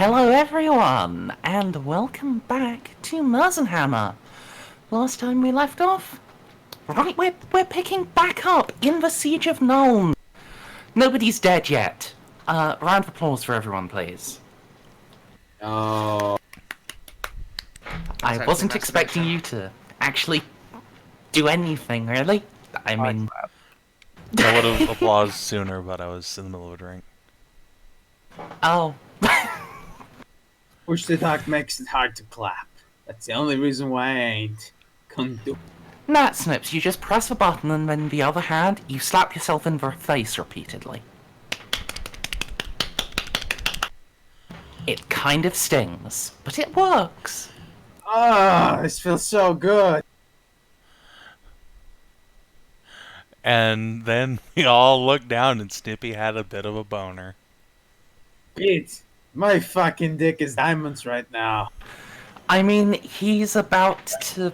Hello everyone, and welcome back to Merzenhammer. Last time we left off, right, we're picking back up in the Siege of Nuln. Nobody's dead yet. Round of applause for everyone, please. Oh. I wasn't expecting you to actually do anything, really. I mean... I would have applauded sooner, but I was in the middle of a drink. Oh. Push to talk makes it hard to clap. That's the only reason why I ain't. Couldn't do. Nah, Snips, you just press a button and then the other hand, you slap yourself in the face repeatedly. It kind of stings, but it works. Ah, this feels so good. And then we all looked down and Snippy had a bit of a boner. Pete, my fucking dick is diamonds right now. I mean, he's about to,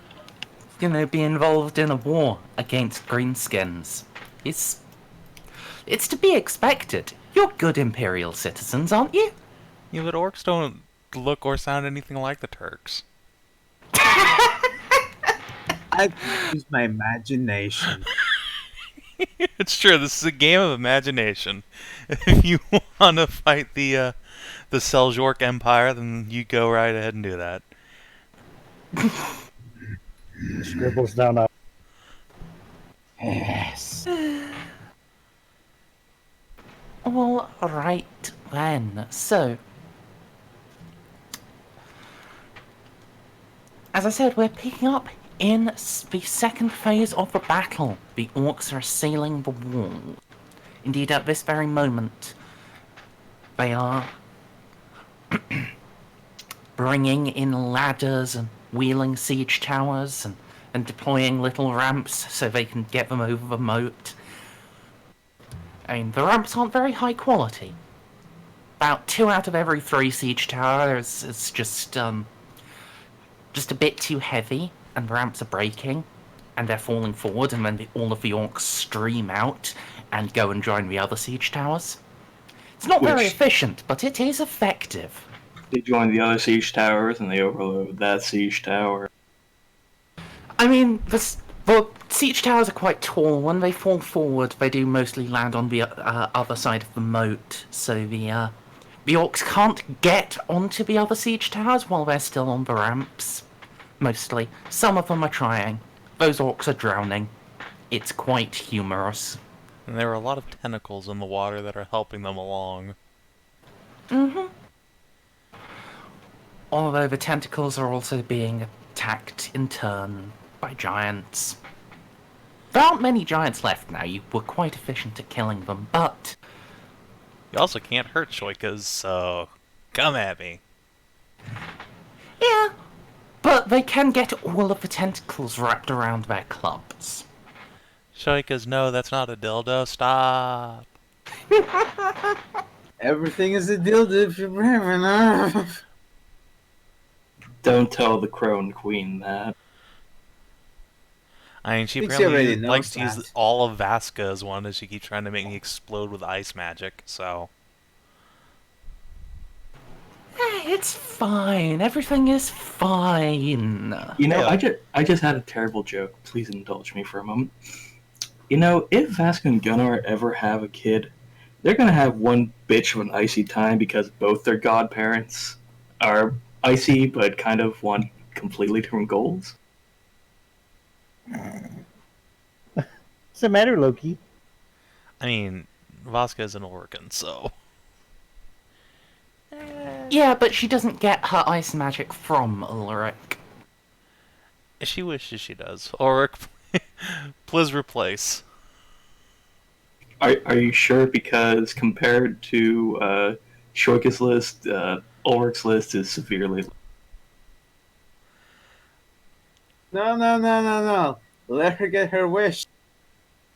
be involved in a war against greenskins. It's to be expected. You're good Imperial citizens, aren't you? Yeah, but orcs don't look or sound anything like the Turks. I use my imagination. It's true, this is a game of imagination. If you want to fight the Seljuk Empire, then you go right ahead and do that. Scribbles down. Yes. Well, right then. So, as I said, we're picking up in the second phase of the battle. The orcs are assailing the wall. Indeed, at this very moment, they are bringing in ladders and wheeling siege towers and deploying little ramps so they can get them over the moat. I mean, the ramps aren't very high quality. About 2 out of every 3 siege towers is just a bit too heavy, and the ramps are breaking, and they're falling forward, and then all of the orcs stream out and go and join the other siege towers. It's not very efficient, but it is effective. They join the other siege towers and they overload that siege tower. I mean, the siege towers are quite tall. When they fall forward, they do mostly land on the other side of the moat, so the orcs can't get onto the other siege towers while they're still on the ramps. Mostly. Some of them are trying. Those orcs are drowning. It's quite humorous. And there are a lot of tentacles in the water that are helping them along. Mm-hmm. Although the tentacles are also being attacked in turn by giants. There aren't many giants left now. You were quite efficient at killing them, but... You also can't hurt Shoikas, so come at me. Yeah, but they can get all of the tentacles wrapped around their clubs. Shoikas, no, that's not a dildo, stop. Everything is a dildo if you're brave enough. Don't tell the Crone Queen that. I mean, she Think she apparently already likes to knows use that. all of Vaska as one, as she keeps trying to make me explode with ice magic, so... It's fine. Everything is fine. You know, Yeah. I just had a terrible joke. Please indulge me for a moment. You know, if Vaska and Gunnar ever have a kid, they're gonna have one bitch of an icy time because both their godparents are icy, but kind of want completely different goals. What's the matter, Loki? I mean, Vaska is an Organ, so... Yeah, but she doesn't get her ice magic from Ulrich. She wishes she does. Ulrich, please replace. Are you sure? Because compared to Shoika's list, Ulrich's list is severely. No. Let her get her wish.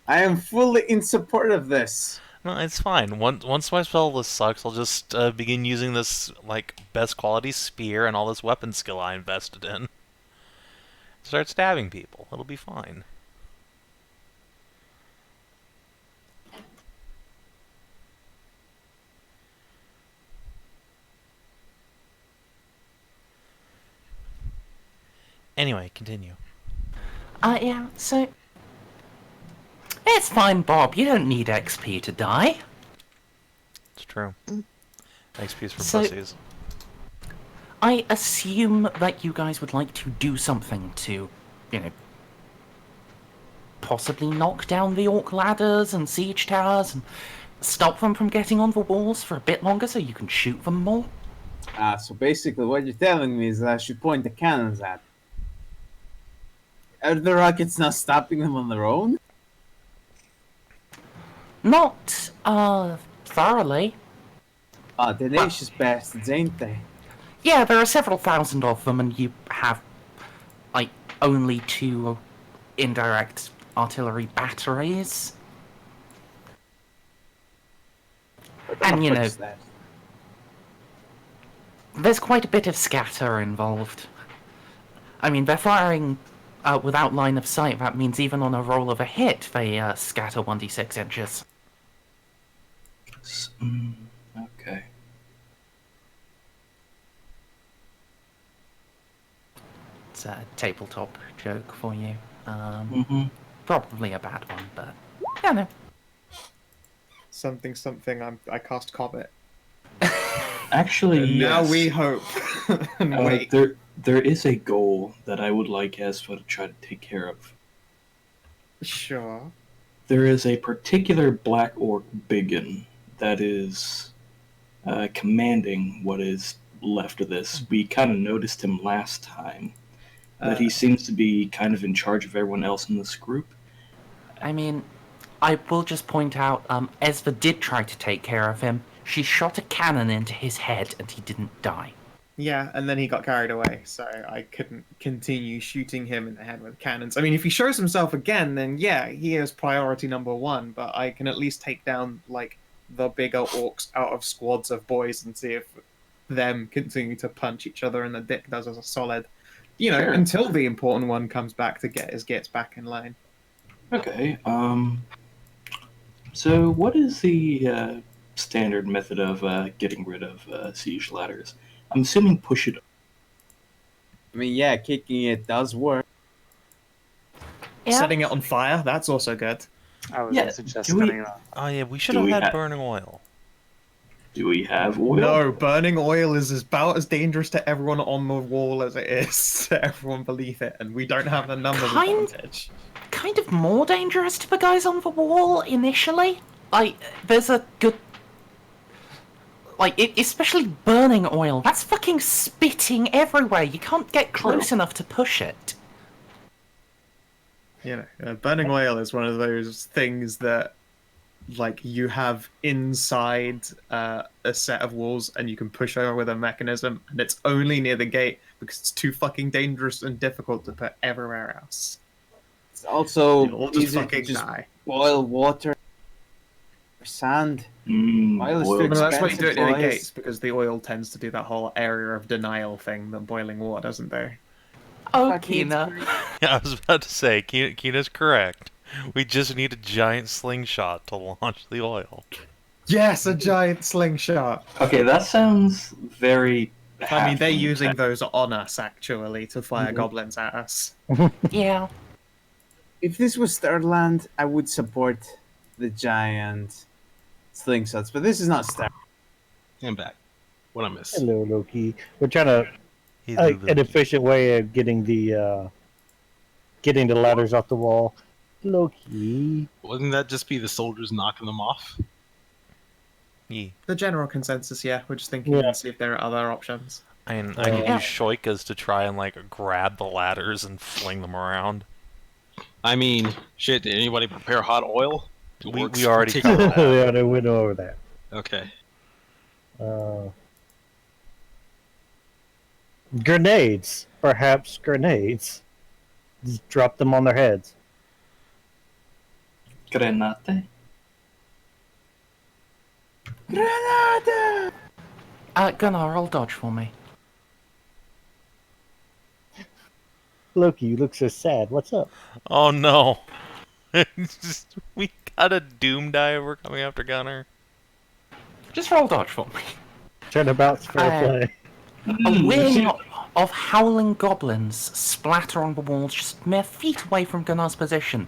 I am fully in support of this. No, it's fine. Once my spell list sucks, I'll just begin using this, like, best quality spear and all this weapon skill I invested in. Start stabbing people. It'll be fine. Anyway, continue. Yeah, so... It's fine, Bob. You don't need XP to die. It's true. XP's for So- pussies. I assume that you guys would like to do something to, you know, possibly knock down the orc ladders and siege towers and stop them from getting on the walls for a bit longer so you can shoot them more. So basically what you're telling me is that I should point the cannons at them. Are the rockets not stopping them on their own? Not, thoroughly. Tenacious bastards, ain't they? Yeah, there are several thousand of them, and you have, like, only 2 indirect artillery batteries. And, you know, That. there's quite a bit of scatter involved. I mean, they're firing without line of sight. That means even on a roll of a hit, they scatter 1d6 inches. Okay. It's a tabletop joke for you. Probably a bad one, but yeah, no. Something. I cast Comet. Actually, And now yes. we hope. And wait. There is a goal that I would like Esva to try to take care of. Sure. There is a particular Black Orc Biggin that is commanding what is left of this. We kind of noticed him last time. That he seems to be kind of in charge of everyone else in this group. I mean, I will just point out, Esva did try to take care of him. She shot a cannon into his head and he didn't die. Yeah, and then he got carried away, so I couldn't continue shooting him in the head with cannons. I mean, if he shows himself again, then yeah, he is priority number 1, but I can at least take down, like, the bigger orcs out of squads of boys and see if them continue to punch each other in the dick does as a solid. You know, Sure. until the important one comes back to get his gets back in line. Okay. So what is the standard method of getting rid of siege ladders? I'm assuming push it. I mean, yeah, kicking it does work. Yeah. Setting it on fire, that's also good. I was Yeah, gonna suggest do we- setting it on. Oh yeah, we should Do have we had ha- burning oil. Do we have oil? No, burning oil is about as dangerous to everyone on the wall as it is to everyone beneath it, and we don't have the numbers advantage. Kind of more dangerous to the guys on the wall initially. Like, there's a good... Like, especially burning oil. That's fucking spitting everywhere. You can't get close enough to push it. You know, burning oil is one of those things that, like, you have inside a set of walls and you can push over with a mechanism, and it's only near the gate because it's too fucking dangerous and difficult to put everywhere else. It's also You'll all just easier to fucking just die. boil water or sand. Oil is Oil. too Well, that's why you do it near the boys. gates, because the oil tends to do that whole area of denial thing that boiling water doesn't do. Oh, Fucking Kina. Yeah, I was about to say, Kina's correct. We just need a giant slingshot to launch the oil. Yes, a giant slingshot. Okay, that sounds very. I mean, they're halfling using type. those on us, actually, to fire goblins at us. Yeah. If this was Starland, I would support the giant slingshots, but this is not Star. I'm back. What I miss? Hello, Loki. We're trying to He's an efficient way of getting the ladders off the wall. Loki. Wouldn't that just be the soldiers knocking them off? Yeah. The general consensus, yeah. We're just thinking Yeah. and see if there are other options. I could Yeah. use shoikas to try and like grab the ladders and fling them around. I mean, shit, did anybody prepare hot oil? The We orcs already take- covered that. Yeah, they went over that. Okay. Grenades. Perhaps grenades. Just drop them on their heads. Grenade? Gunnar, roll dodge for me. Loki, you look so sad. What's up? Oh no. We got a doom die over coming after Gunnar. Just roll dodge for me. Turnabout's fair Uh, play. A wing of howling goblins splatter on the walls just mere feet away from Gunnar's position.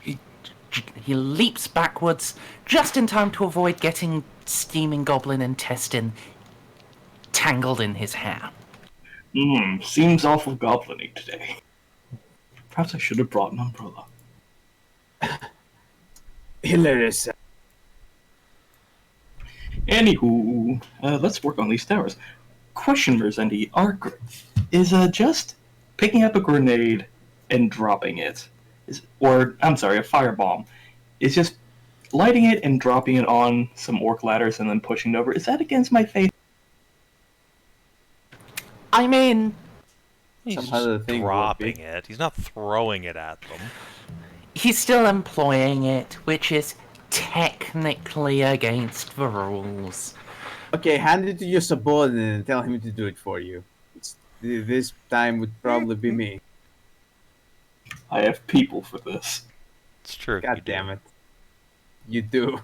He leaps backwards just in time to avoid getting steaming goblin intestine tangled in his hair. Seems awful goblin-y today. Perhaps I should have brought an umbrella. Hilarious. Anywho, let's work on these towers. Question, Merzendi, is just picking up a grenade and dropping it, a firebomb, is just lighting it and dropping it on some orc ladders and then pushing it over. Is that against my faith? I mean, He's Somehow the just thing will dropping be- it. He's not throwing it at them. he's still employing it, which is technically against the rules. Okay, hand it to your subordinate and tell him to do it for you. This time would probably be me. I have people for this. It's true. God damn it. You do.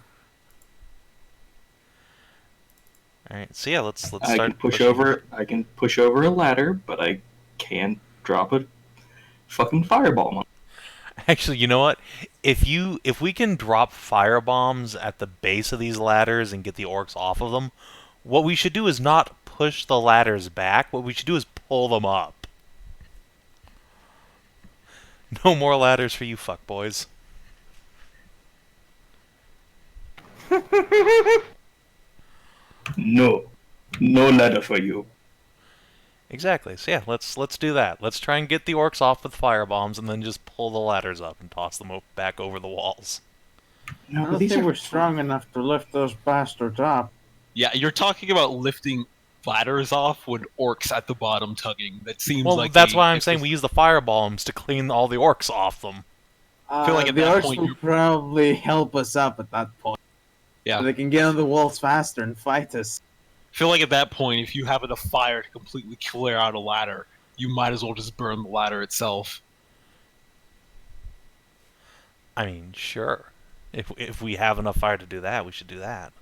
Alright, so yeah, let's start. I can push pushing. over. I can push over a ladder, but I can't drop a fucking fireball on. Actually, you know what? If we can drop firebombs at the base of these ladders and get the orcs off of them, what we should do is not push the ladders back. What we should do is pull them up. No more ladders for you fuckboys. No ladder for you. Exactly. So yeah, let's do that. Let's try and get the orcs off with firebombs and then just pull the ladders up and toss them back over the walls. No, I don't think we're strong enough to lift those bastards up. Yeah, you're talking about lifting ladders off with orcs at the bottom tugging. That seems Well, like that's why I'm saying we use the firebombs to clean all the orcs off them. feel like at the that orcs point will you- probably help us up at that point. Yeah. So they can get on the walls faster and fight us. I feel like at that point, if you have enough fire to completely clear out a ladder, you might as well just burn the ladder itself. I mean, sure. If we have enough fire to do that, we should do that.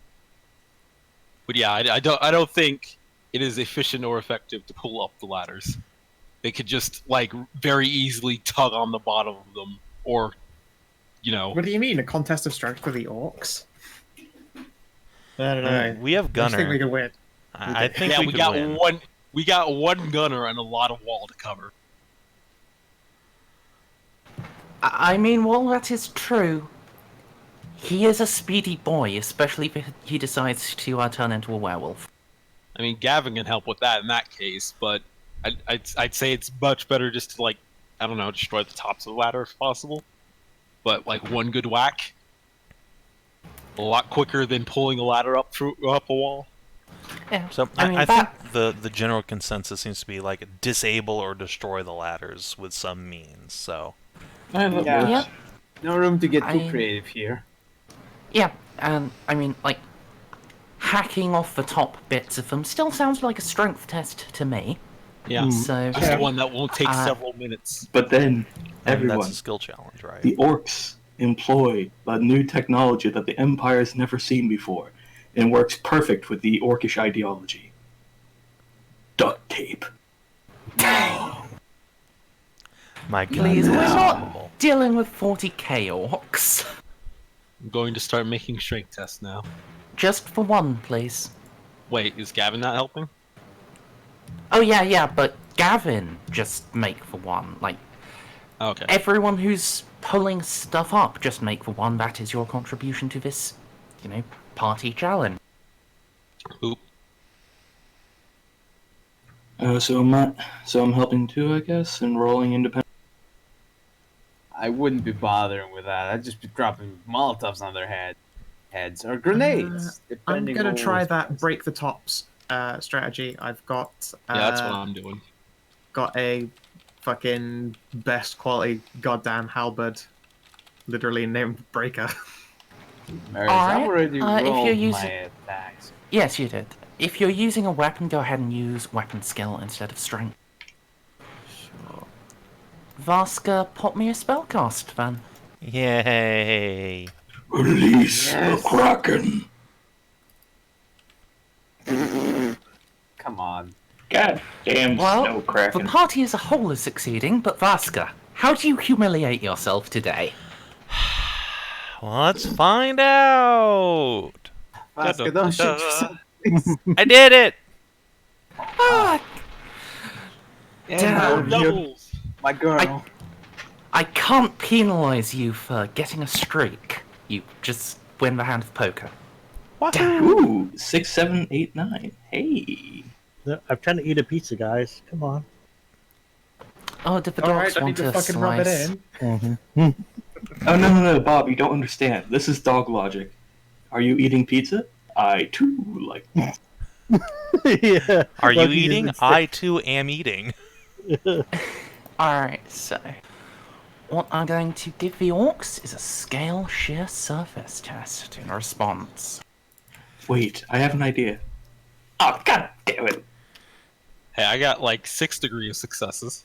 But yeah, I don't think it is efficient or effective to pull up the ladders. They could just like very easily tug on the bottom of them, or What do you mean? A contest of strength for the orcs? I don't know. We have I just think we Gunnar. could win. I think yeah, we we could got win. one. We got one gunner and a lot of wall to cover. I mean, while that is true, he is a speedy boy, especially if he decides to turn into a werewolf. I mean, Gavin can help with that in that case, but I'd say it's much better just to, like, I don't know, destroy the tops of the ladder if possible. But like one good whack, a lot quicker than pulling a ladder up a wall. Yeah. So I mean, I that- think the general consensus seems to be like disable or destroy the ladders with some means. So Yeah. Yeah. No room to get too I- creative here. Yeah, and I mean, like, hacking off the top bits of them still sounds like a strength test to me. Yeah, So, that's the one that won't take Uh, several minutes. But then and everyone, that's a skill challenge, right? the orcs employ a new technology that the Empire has never seen before, and works perfect with the orcish ideology. Duct tape. My God, please, we're that's not horrible. dealing with 40k orcs. I'm going to start making strength tests now. Just for one, please. Wait, is Gavin not helping? Oh, yeah, but Gavin, just make for one. Like, Okay. everyone who's pulling stuff up, just make for one. That is your contribution to this, party challenge. Oop. So I'm helping too, I guess, and rolling independent. I wouldn't be bothering with that. I'd just be dropping Molotovs on their heads or grenades. I'm depending gonna on try what's that best. break the tops strategy. I've got Yeah, that's what I'm doing. got a fucking best quality goddamn halberd, literally named Breaker. I've Alright, already if rolled you're my using- attacks. Yes, you did. If you're using a weapon, go ahead and use weapon skill instead of strength. Sure. Vaska, pop me a spellcast, then. Yay! Release Yes. the Kraken. Come on. God damn Well, snow the kraken. party as a whole is succeeding, but Vaska, how do you humiliate yourself today? Well, let's find out. Vaska, don't shoot yourself. Please. I did it. Ah, And Damn. more doubles. My girl. I can't penalise you for getting a streak. You just win the hand of poker. Ooh, 6, 7, 8, 9. Hey. I'm trying to eat a pizza, guys. Come on. Oh, did the All dogs right, I need want to a fucking rub it slice? in. Oh, no, Bob, you don't understand. This is dog logic. Are you eating pizza? I, too, like... Yeah. Are you Lucky's eating? just- I too am eating. Alright, so... what I'm going to give the orcs is a scale sheer surface test in response. Wait, I have an idea. Oh, god damn it. Hey, I got like 6 degree of successes.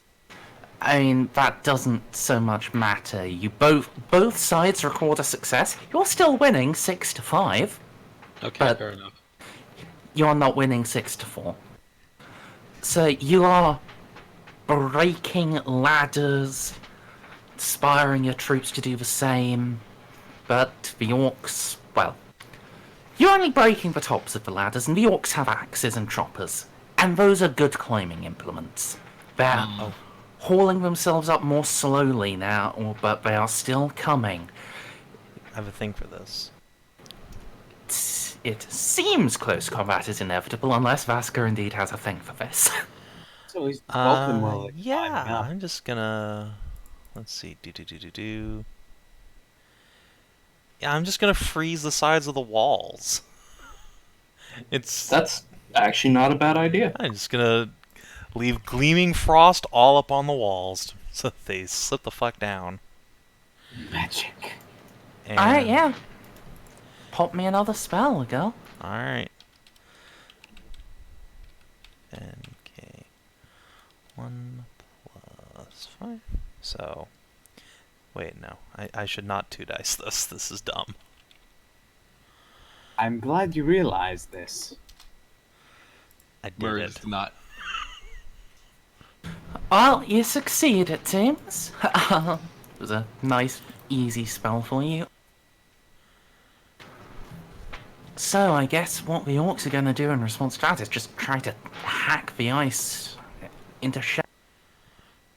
I mean, that doesn't so much matter. You both sides record a success. You're still winning 6 to 5. Okay, But- fair enough. You're not winning 6 to 4. So you are breaking ladders, inspiring your troops to do the same. But the orcs, well, you're only breaking the tops of the ladders, and the orcs have axes and choppers. And those are good climbing implements. They're hauling themselves up more slowly now, but they are still coming. I have a thing for this. It seems close combat is inevitable, unless Vaska indeed has a thing for this. So he's both of them were like Yeah, lining up. I'm just gonna. Let's see. Do. Yeah, I'm just gonna freeze the sides of the walls. That's actually not a bad idea. I'm just gonna leave gleaming frost all up on the walls so they slip the fuck down. Magic. And... Alright, yeah. Pop me another spell, girl. Alright. Okay. 1 plus 5. So. Wait, no. I should not 2 dice this. This is dumb. I'm glad you realized this. I did Merz it. did not. Well, you succeed, it seems. It was a nice, easy spell for you. So, I guess what the orcs are going to do in response to that is just try to hack the ice into shape.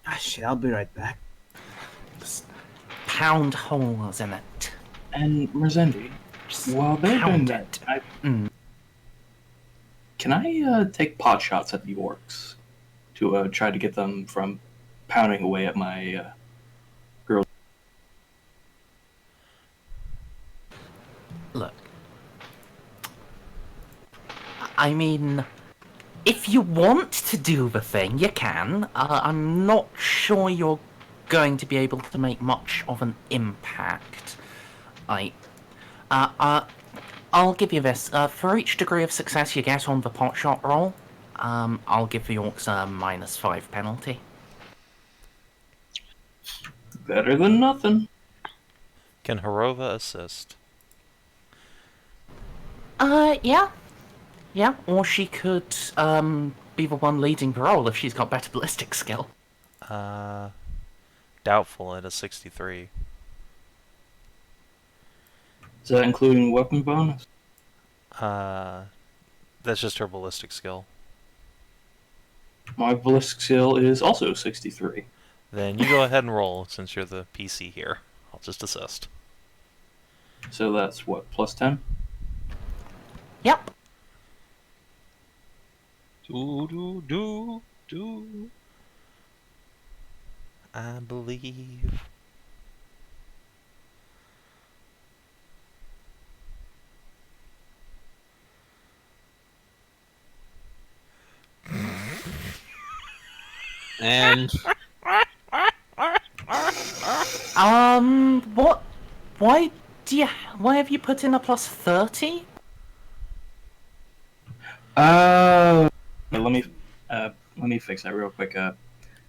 Ah, shit, I'll be right back. Pound holes in it. And Merzendi, Just while they're doing pound that, it. can I take pot shots at the orcs to try to get them from pounding away at my girl? Look. I mean, if you want to do the thing, you can. I'm not sure you're going to be able to make much of an impact. I'll give you this. For each degree of success you get on the pot shot roll, I'll give the orcs a -5 penalty. Better than nothing. Can Herova assist? Yeah. Yeah, or she could, be the one leading the roll if she's got better ballistic skill. Doubtful at a 63. Is that including weapon bonus? That's just her ballistic skill. My ballistic skill is also 63. Then you go ahead and roll since you're the PC here. I'll just assist. So that's what, plus 10? Yep. Do. I believe. And What? Why have you put in a +30? Let me fix that real quick. I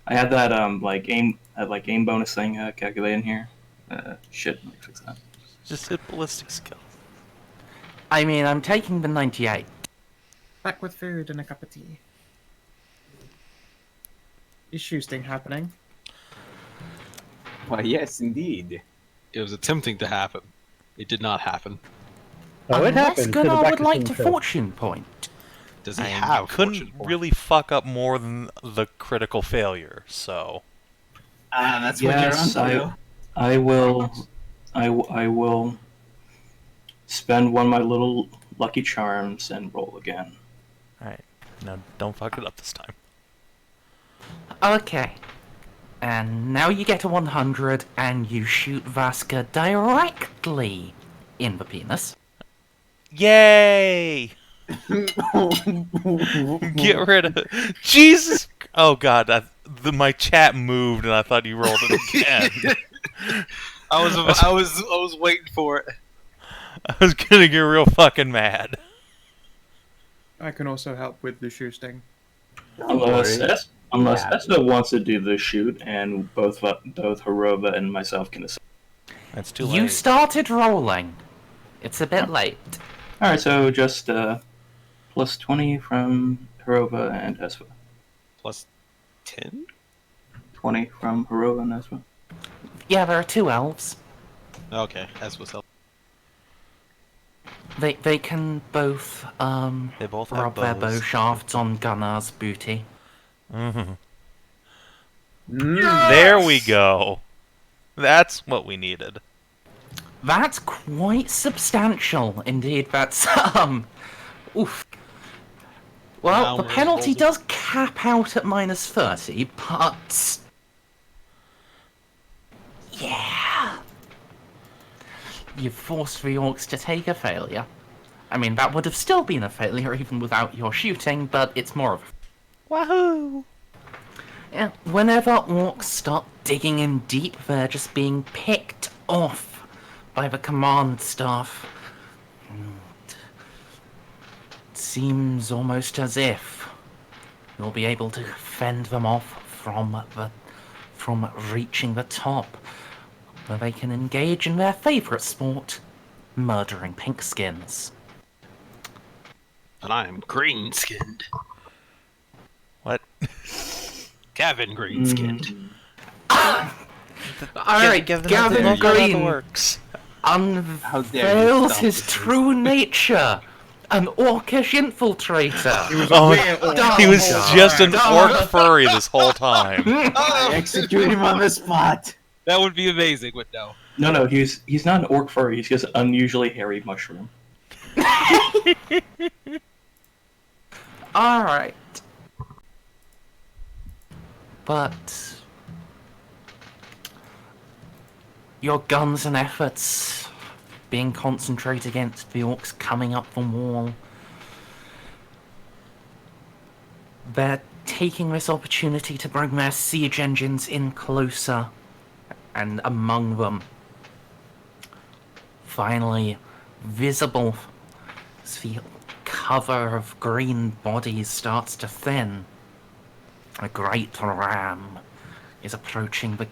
had that aim bonus thing calculated in here. Shit, let me fix that. Just hit ballistic skill. I mean, I'm taking the 98. Back with food and a cup of tea. Is shoosting happening? Why, yes, indeed. It was attempting to happen. It did not happen. Oh, it Unless happened. To the Gunnar back would of like to Simcoe. fortune point. Does he I have couldn't fortune point? really fuck up more than the critical failure, so... That's Yes, what you're on to. I will. I will spend one of my little lucky charms and roll again. Alright, now don't fuck it up this time. Okay. And now you get a 100 and you shoot Vaska directly in the penis. Yay! Get rid of it. Jesus! Oh god, my chat moved and I thought you rolled it again. I was waiting for it. I was gonna get real fucking mad. I can also help with the shoosting. Unless worry. Esva wants to do the shoot, and both Herova and myself can assist. That's too You late. started rolling. It's a bit late. All right, so just plus 20 from Herova and Esva. Plus 10? 20 from Herova and Esva. Yeah, there are 2 elves. Okay, as was help. They can both They both have rub their bow bows. shafts on Gunnar's booty. Mhm. Mm. There we go. That's what we needed. That's quite substantial indeed. That's oof. Well, Now the we're penalty rolling. does cap out at -30, but yeah, you've forced the orcs to take a failure. I mean, that would have still been a failure even without your shooting, but it's more of a Wahoo! yeah. Whenever orcs start digging in deep, they're just being picked off by the command staff. It seems almost as if you'll be able to fend them off from reaching the top, where they can engage in their favourite sport, murdering pinkskins. And I am green-skinned. What? Gavin green-skinned. Alright, Gavin Green works. How dare you unveils stop his this. true nature. An orcish infiltrator. Oh, Real he was orc. just an Darn. orc furry this whole time. I execute him on the spot. That would be amazing, but no. No, he's not an orc furry. He's just an unusually hairy mushroom. Alright. But your guns and efforts being concentrated against the orcs coming up the wall. They're taking this opportunity to bring their siege engines in closer, and among them, finally visible as the cover of green bodies starts to thin. A great ram is approaching the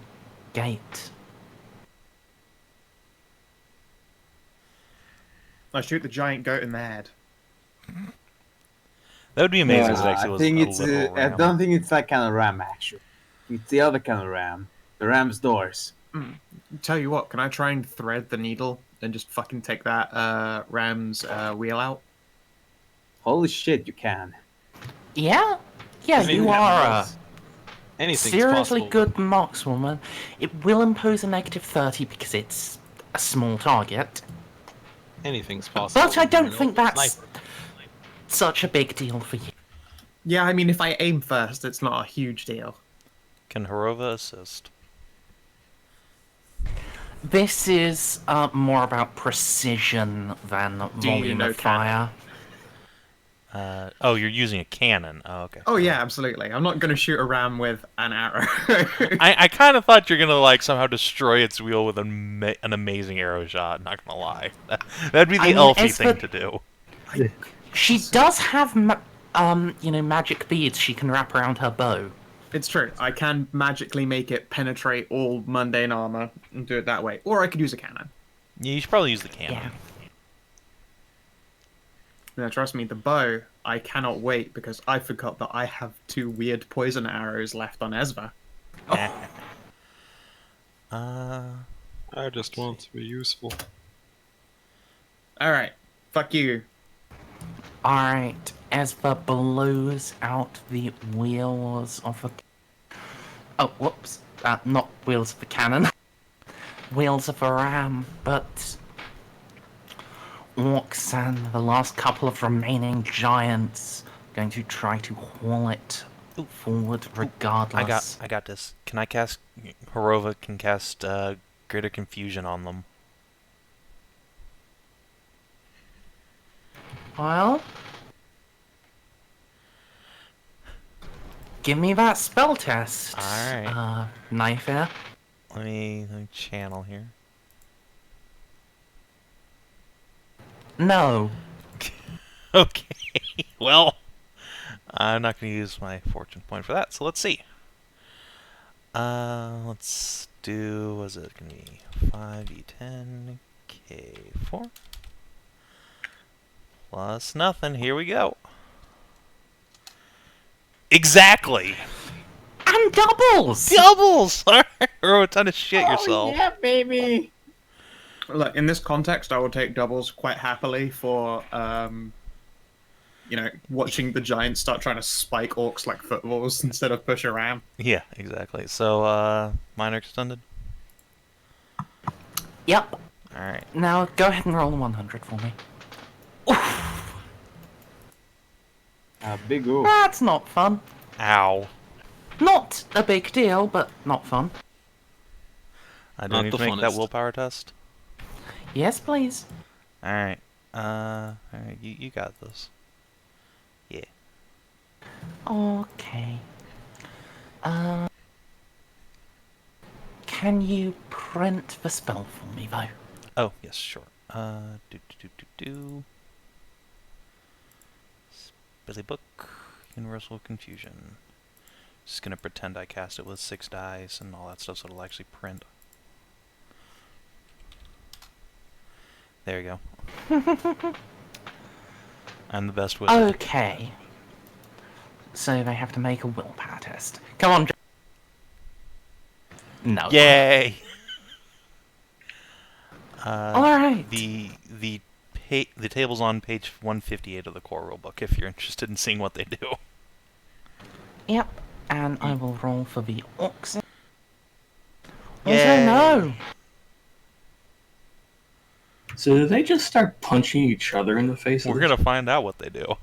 gate. I shoot the giant goat in the head. That would be amazing if it I actually was think a it's. literal I ram. don't think it's that kind of ram. Actually, it's the other kind of ram. The ram's doors. Tell you what, can I try and thread the needle and just fucking take that ram's wheel out? Holy shit, you can. Yeah? Yeah, Doesn't you even are have a nose. Anything's seriously possible. good markswoman. It will impose a -30 because it's a small target. Anything's possible. But I don't You know, think that's sniper. such a big deal for you. Yeah, I mean, if I aim first, it's not a huge deal. Can Herova assist? This is more about precision than Do you volume know of fire. Oh, you're using a cannon. Oh, okay. Oh yeah, absolutely. I'm not going to shoot a ram with an arrow. I kind of thought you're gonna like somehow destroy its wheel with an amazing arrow shot. Not gonna lie, that'd be the I mean, elfy Esva- thing to do. She does have, magic beads she can wrap around her bow. It's true. I can magically make it penetrate all mundane armor and do it that way. Or I could use a cannon. Yeah, you should probably use the cannon. Yeah. Now, trust me, the bow, I cannot wait because I forgot that I have 2 weird poison arrows left on Esva. I just want to be useful. Alright, fuck you. Alright, Esva blows out the wheels of a... Oh, whoops. Not wheels of a cannon. Wheels of a ram, but... Orcs and the last couple of remaining giants going to try to haul it forward regardless. I got this. Can I cast... Herova can cast Greater Confusion on them. Well... Give me that spell test. Alright. Knife here. Let me channel here. No. Okay. Well, I'm not going to use my fortune point for that, so let's see. Let's do, was it going to be 5e10 k4 plus nothing. Here we go. Exactly. And doubles. Doubles. Throw a ton of shit yourself. Yeah, baby. Look, in this context, I will take doubles quite happily for, watching the giants start trying to spike orcs like footballs instead of push a ram. Yeah, exactly. So, minor extended. Yep. All right. Now go ahead and roll a 100 for me. Big oof. That's not fun. Ow. Not a big deal, but not fun. I Not don't need the to make that funnest. willpower test. Yes, please. All right. All right. You got this. Yeah. Okay. Can you print the spell for me, though? Oh yes, sure. Do. Billy Book, Universal Confusion. Just gonna pretend I cast it with 6 dice and all that stuff, so it'll actually print. There you go. I'm the best wizard. Okay. So they have to make a willpower test. Come on, no. Yay! Alright. The table's on page 158 of the core rulebook if you're interested in seeing what they do. Yep. And I will roll for the oxen. Yay. Also, no. So do they just start punching each other in the face? We're gonna find out what they do.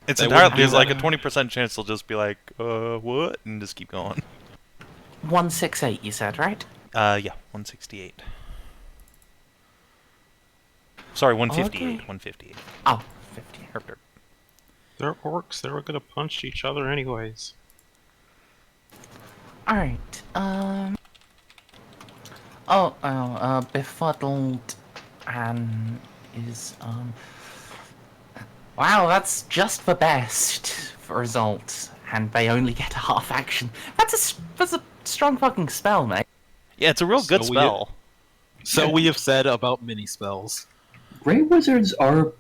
It's They entirely wouldn't do there's like a that. 20% chance they'll just be like, what? And just keep going. 168, you said, right? Yeah, 168. Sorry, 158. Okay. 158. Oh, 50. Herp, herp. They're orcs. They were gonna punch each other anyways. Alright, befuddled and is, wow, that's just the best result, and they only get a half action. That's a strong fucking spell, mate. Yeah, it's a real good So we- spell. So we have said about mini spells. Grey wizards are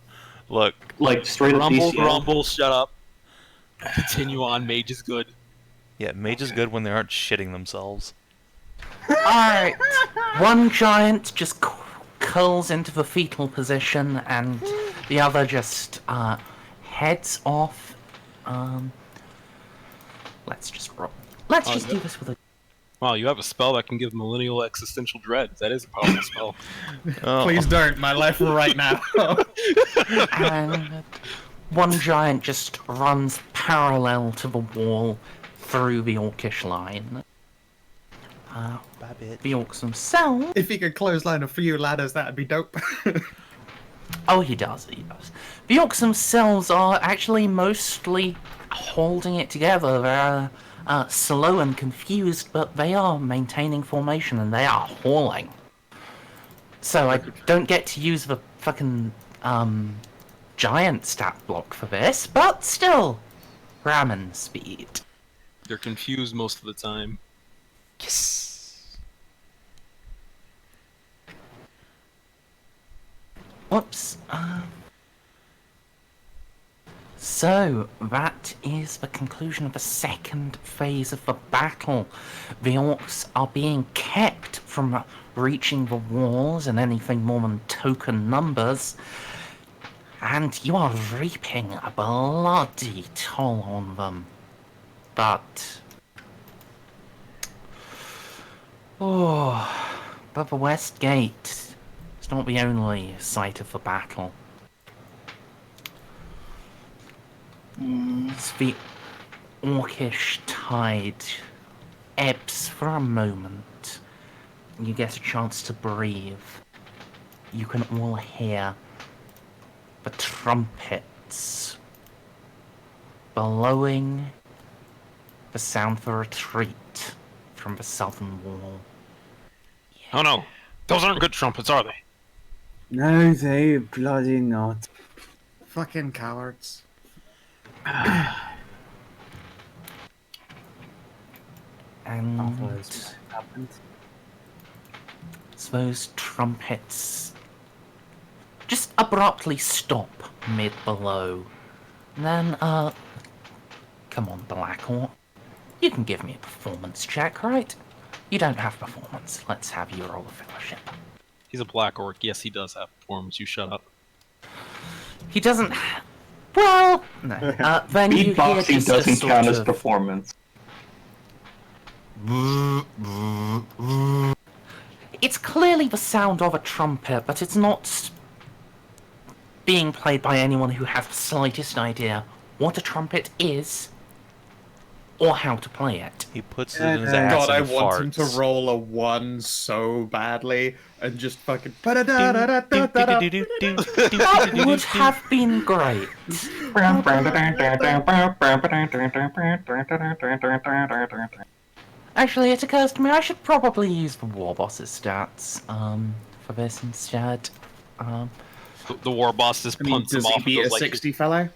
Look, like straight up Grumble, DCL. grumble, shut up. Continue on. Mage is good. yeah, mage is good when they aren't shitting themselves. Alright, one giant just curls into the fetal position, and the other just, heads off. Let's just roll. Let's just do this with a... Wow, you have a spell that can give millennial existential dread. That is a powerful spell. Oh. Please don't. My life right now. And one giant just runs parallel to the wall through the orcish line. The orcs themselves... If he could clothesline a few ladders, that'd be dope. Oh, he does. The orcs themselves are actually mostly holding it together. They're slow and confused, but they are maintaining formation and they are hauling. So I don't get to use the fucking giant stat block for this, but still, ramming speed. They're confused most of the time. Yes. Whoops. So, that is the conclusion of the second phase of the battle. The orcs are being kept from reaching the walls in anything more than token numbers, and you are reaping a bloody toll on them. But the West Gate is not the only site of the battle. As the orcish tide ebbs for a moment, you get a chance to breathe. You can all hear the trumpets blowing the sound for retreat from the southern wall. Oh no, those aren't good trumpets, are they? No, they bloody not. Fucking cowards. And Otherwise, what happened? those trumpets just abruptly stop mid-below. Then, come on, Black Orc. You can give me a performance check, right? You don't have performance. Let's have you roll a fellowship. He's a black orc. Yes, he does have performance. You shut up. He doesn't... Well, no. Then you hear Beatboxing just a doesn't sort count as of... performance. It's clearly the sound of a trumpet, but it's not being played by anyone who has the slightest idea what a trumpet is or how to play it. He puts it in his ass God, I and he want him to farts. roll a 1 so badly and just fucking. That would have been great. Actually, it occurs to me I should probably use the War Boss's stats for this instead. The war boss just I mean, punts him does he off and beat a goes like, 60 fellow?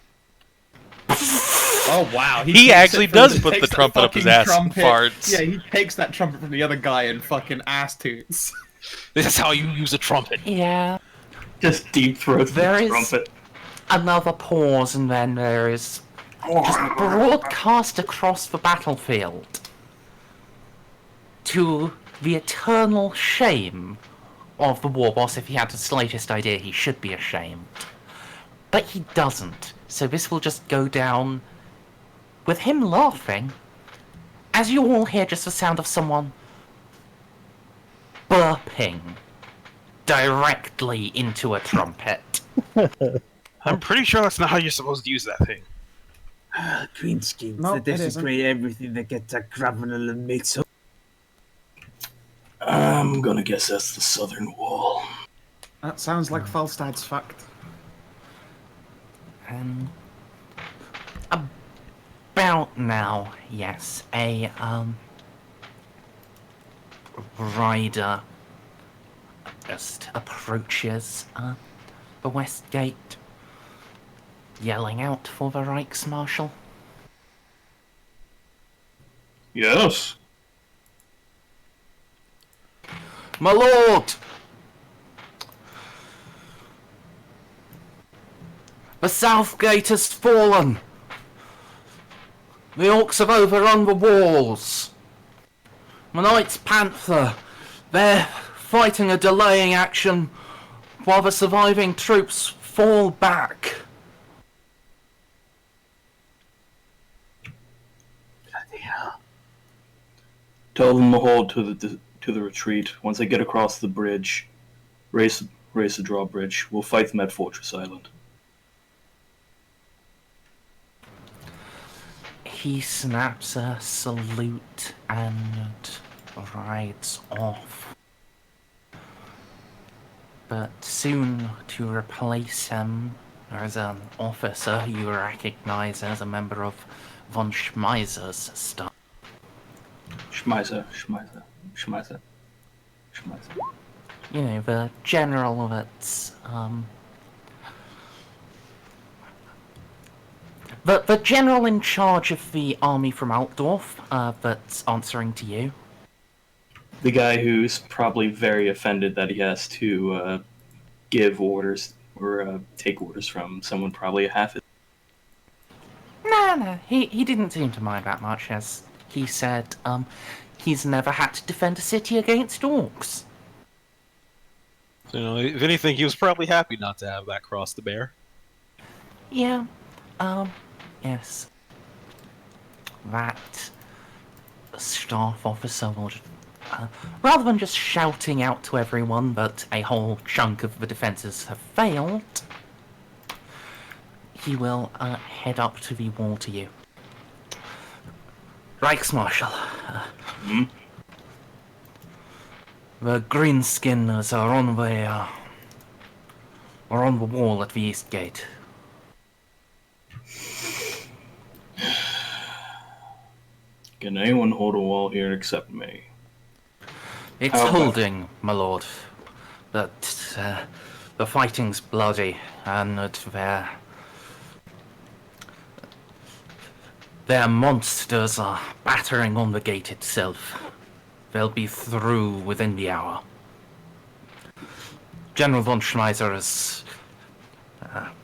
Oh wow! He takes actually it does from- put the takes that trumpet up his fucking ass and trumpet- farts. Yeah, he takes that trumpet from the other guy and fucking ass toots. "This is how you use a trumpet." Yeah. Just deep throats the There is- trumpet. Another pause, and then there is just broadcast across the battlefield to the eternal shame of the war boss. If he had the slightest idea, he should be ashamed. But he doesn't, so this will just go down with him laughing as you all hear just the sound of someone burping directly into a trumpet. I'm pretty sure that's not how you're supposed to use that thing. Greenskins, Nope, they it isn't. desecrate everything that gets a gravel and mix up. I'm gonna guess that's the southern wall. That sounds like Falstad's fact. About now, yes, a rider just approaches the west gate, yelling out for the Reichsmarschall. Yes. My lord! The south gate has fallen! The orcs have overrun the walls! The Knights Panther, they're fighting a delaying action while the surviving troops fall back. Bloody hell. Tell them to hold to the retreat. Once they get across the bridge, race the drawbridge. We'll fight them at Fortress Island. He snaps a salute and rides off. But soon to replace him, there is an officer you recognize as a member of von Schmeisser's staff. Schmeiser. You know, the general that's, the general in charge of the army from Altdorf, that's answering to you. The guy who's probably very offended that he has to give orders or take orders from someone probably half his. no, he didn't seem to mind that much, as he said, he's never had to defend a city against orcs. So, if anything, he was probably happy not to have that cross to bear. Yeah, yes. That staff officer would, rather than just shouting out to everyone that a whole chunk of the defences have failed, he will head up to the wall to you. Reichsmarshal, the greenskinners are on the wall at the east gate. Can anyone hold a wall here except me? It's How about- holding, my lord, but the fighting's bloody, and that their monsters are battering on the gate itself. They'll be through within the hour. General von Schmeiser has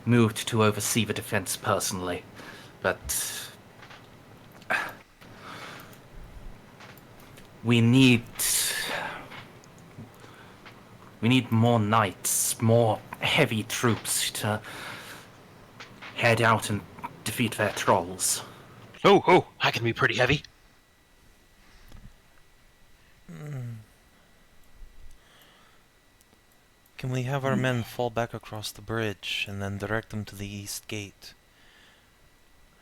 moved to oversee the defense personally, but we need more knights, more heavy troops to head out and defeat their trolls. Oh, I can be pretty heavy. Can we have our men fall back across the bridge and then direct them to the east gate?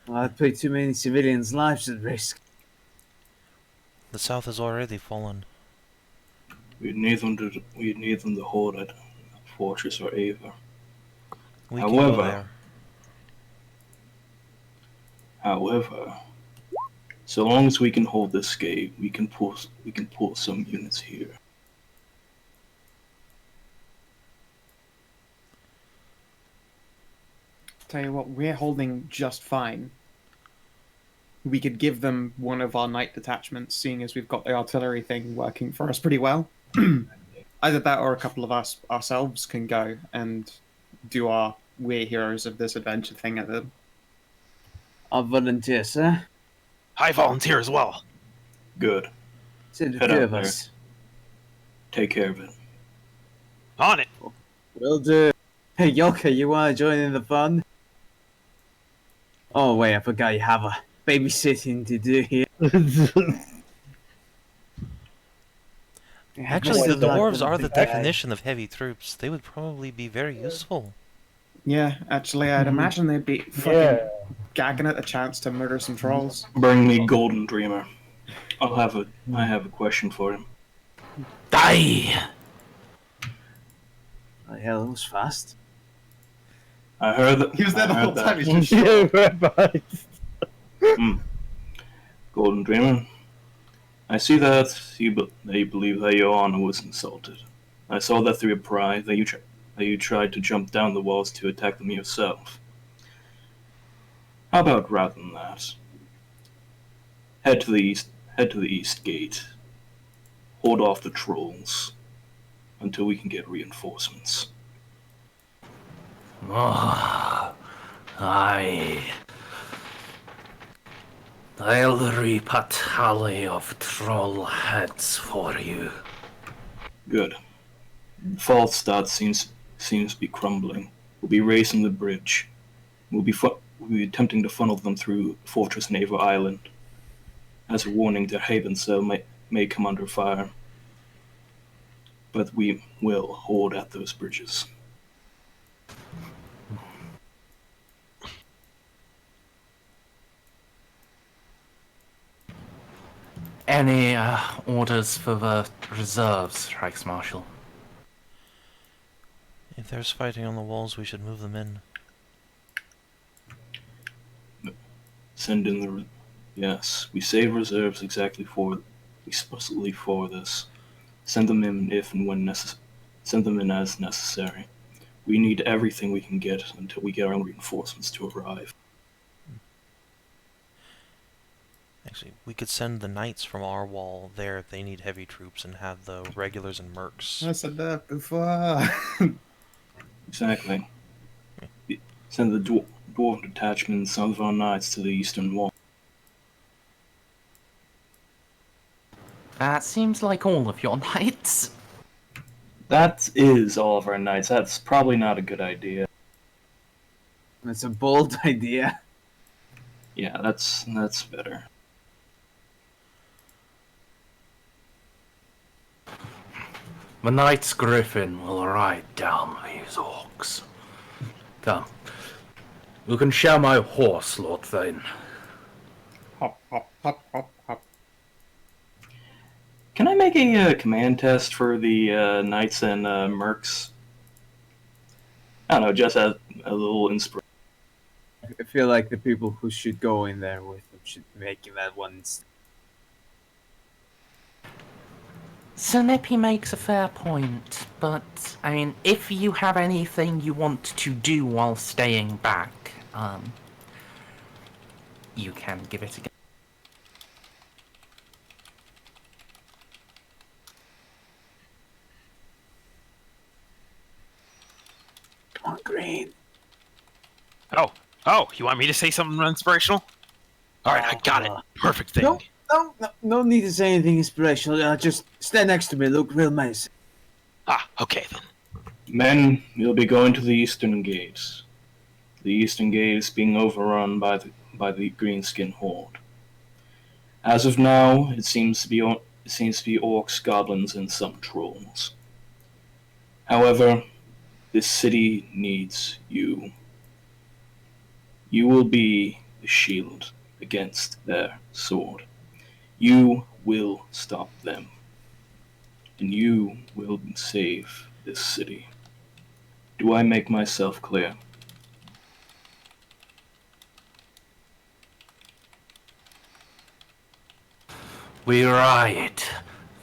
Well, I'd put too many civilians' lives at risk. The south has already fallen. We need them to hold at Fortress or Ava. We can go However- there. However, so long as we can hold this gate, we can pull some units here. Tell you what, we're holding just fine. We could give them one of our knight detachments, seeing as we've got the artillery thing working for us pretty well. Either that or a couple of us ourselves can go and do our we're heroes of this adventure thing at them. I'll volunteer, sir. I volunteer as well. Good. So the Head two out of there. us. Take care of it. On it. Will do. Hey, Jolka, you want to join in the fun? Oh, wait, I forgot you have a babysitting to do here. Actually, the Mr. dwarves Duncan, are the big guy. definition of heavy troops. They would probably be very useful. Yeah, actually, I'd imagine they'd be fucking Yeah. gagging at the chance to murder some trolls. Bring me Golden Dreamer. I have a question for him. Die! Oh, hell, that was fast. I heard that He was there the I whole heard time. that. He's just Golden Dreamer. I see that you believe that your honor was insulted. I saw that through your pride that you tried to jump down the walls to attack them yourself. How about rather than that? Head to the east gate. Hold off the trolls until we can get reinforcements. Oh, I'll reap a tally of troll heads for you. Good. False start seems to be crumbling. We'll be raising the bridge. We'll be attempting to funnel them through Fortress and Ava Island. As a warning, their haven cell may come under fire. But we will hold at those bridges. Any orders for the reserves, Reichsmarshal? If there's fighting on the walls, we should move them in. Send in the... Yes, we save reserves explicitly for this. Send them in if and when necessary. Send them in as necessary. We need everything we can get until we get our reinforcements to arrive. Actually, we could send the knights from our wall there if they need heavy troops and have the regulars and mercs. I said that before. Exactly. Send the dwarf detachment and some of our knights to the eastern wall. That seems like all of your knights. That is all of our knights. That's probably not a good idea. It's a bold idea. Yeah, that's better. The Knight's Griffin will ride down these orcs. Come. You can share my horse, Lord Thane. Hop, hop, hop, hop, hop. Can I make a command test for the knights and mercs? I don't know, just as a little inspiration. I feel like the people who should go in there with them should be making that one. Sir Nippy makes a fair point, but, I mean, if you have anything you want to do while staying back, you can give it a go. Come on, Green. Oh, you want me to say something inspirational? All right, I got it. Perfect thing. No need to say anything inspirational. Just stand next to me. Look real nice. Ah, okay then. Men, you'll be going to the eastern gates. The eastern gate is being overrun by the greenskin horde. As of now, it seems to be orcs, goblins, and some trolls. However, this city needs you. You will be the shield against their sword. You will stop them. And you will save this city. Do I make myself clear? We ride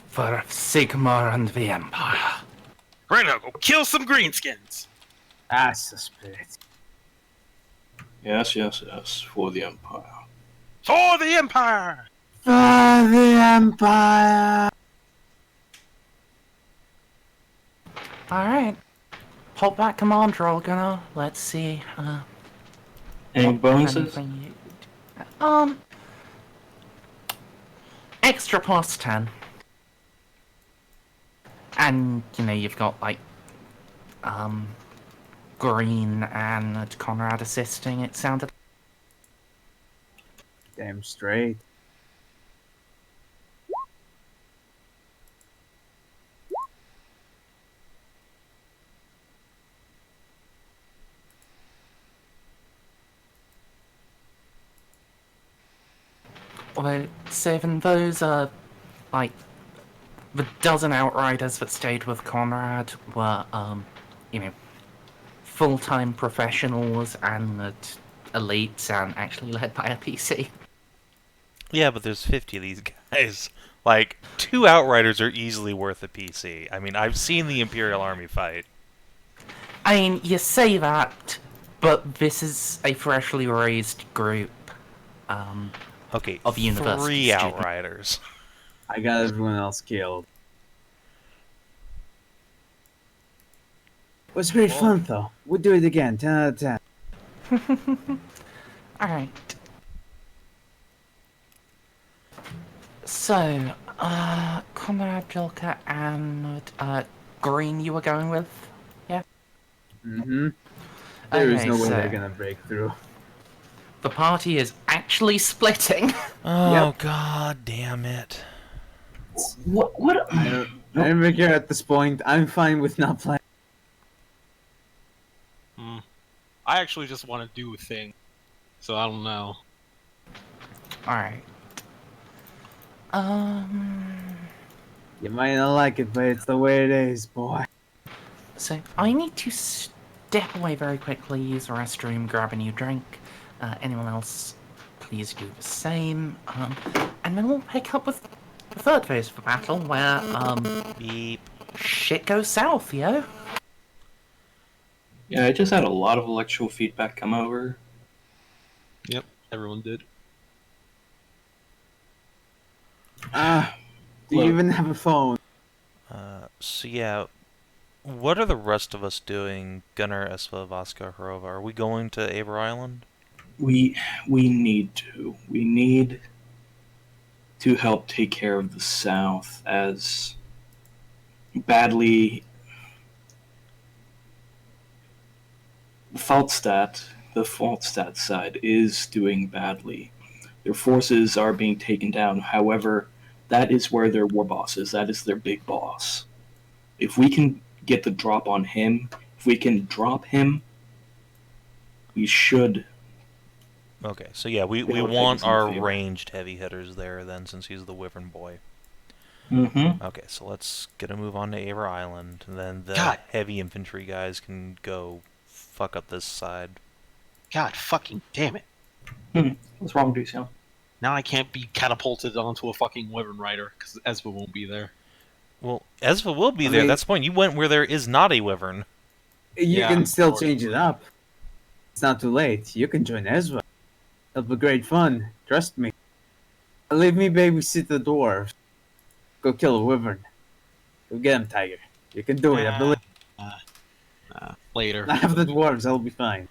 for Sigmar and the Empire. Right now, go kill some greenskins. That's the spirit. Yes, for the Empire. For the Empire! For the Empire! Alright. Pop that command roll, Gunnar. Let's see, Any what bonuses? anything you- Extra plus 10. And, you've got, like, Green and Konrad assisting, it sounded. Damn straight. Although, Savin, those are, like, the dozen outriders that stayed with Konrad were, full-time professionals and elites and actually led by a PC. Yeah, but there's 50 of these guys. Like, 2 Outriders are easily worth a PC. I mean, I've seen the Imperial Army fight. I mean, you say that, but this is a freshly raised group, Okay, of university 3 students. Outriders. I got everyone else killed. It was great fun, though. We'll do it again. 10 out of 10. Alright. So, Konrad, Jolka, and, Green you were going with? Yeah? Mm-hmm. There is Okay, no way so they're gonna break through. the party is actually splitting. Oh, Yep. god damn it. What? I don't really care at this point. I'm fine with not playing. I actually just want to do a thing, so I don't know. Alright. You might not like it, but it's the way it is, boy. So, I need to step away very quickly, use the restroom, grab a new drink. Anyone else, please do the same. And then we'll pick up with the third phase of the battle, where, Beep. shit goes south, yo. Yeah, I just had a lot of electrical feedback come over. Yep, everyone did. Do you Look. even have a phone? So yeah, What are the rest of us doing? Gunnar, Esva, Vaska, Herova. Are we going to Aver Island? We need to. We need to help take care of the South as badly. The Falstadt side is doing badly. Their forces are being taken down. However, that is where their war boss is. That is their big boss. If we can get the drop on him, if we can drop him, we should. Okay, so yeah, we They would take want us in our favor. ranged heavy hitters there then, since he's the Wyvern boy. Mm-hmm. Okay, so let's get a move on to Aver Island, and then the God. heavy infantry guys can go fuck up this side. God fucking damn it. What's wrong, Ducian? Now I can't be catapulted onto a fucking Wyvern Rider, because Esva won't be there. Well, Esva will be I there. mean- That's the point. You went where there is not a Wyvern. You Yeah, can still of course. change it up. It's not too late. You can join Esva. It'll be great fun. Trust me. Leave me babysit the dwarves. Go kill a wyvern. Go get him, Tiger. You can do it. I believe. Later. I have the dwarves. I'll be fine.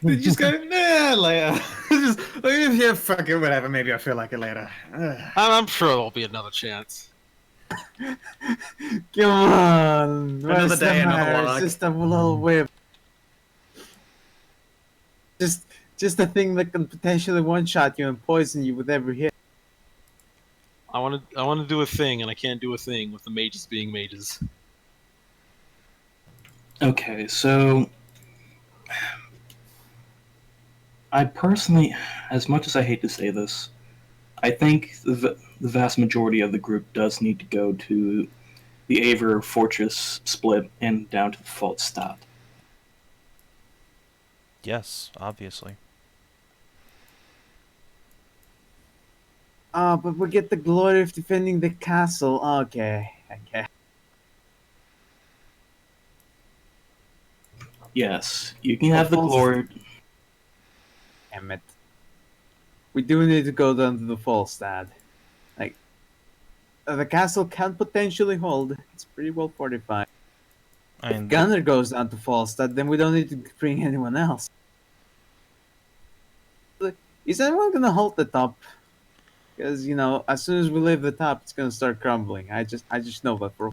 They just go, nah, later. Just, like, yeah, fuck it, whatever. Maybe I feel like it later. Ugh. I'm sure there'll be another chance. Come on. Another What's day, the another matter? log. It's just a little whip. Just a thing that can potentially one-shot you and poison you with every hit. I want to do a thing, and I can't do a thing with the mages being mages. Okay, so I personally, as much as I hate to say this, I think the vast majority of the group does need to go to the Aver Fortress split and down to the Falstadt. Yes, obviously. But we get the glory of defending the castle. Okay. Yes, you can have the glory. Damn it. We do need to go down to the Falstad. Like, the castle can potentially hold. It's pretty well fortified. If And Gunnar goes down to Falstad, then we don't need to bring anyone else. Look, is anyone gonna hold the top? Because, as soon as we leave the top, it's gonna start crumbling. I just know that for.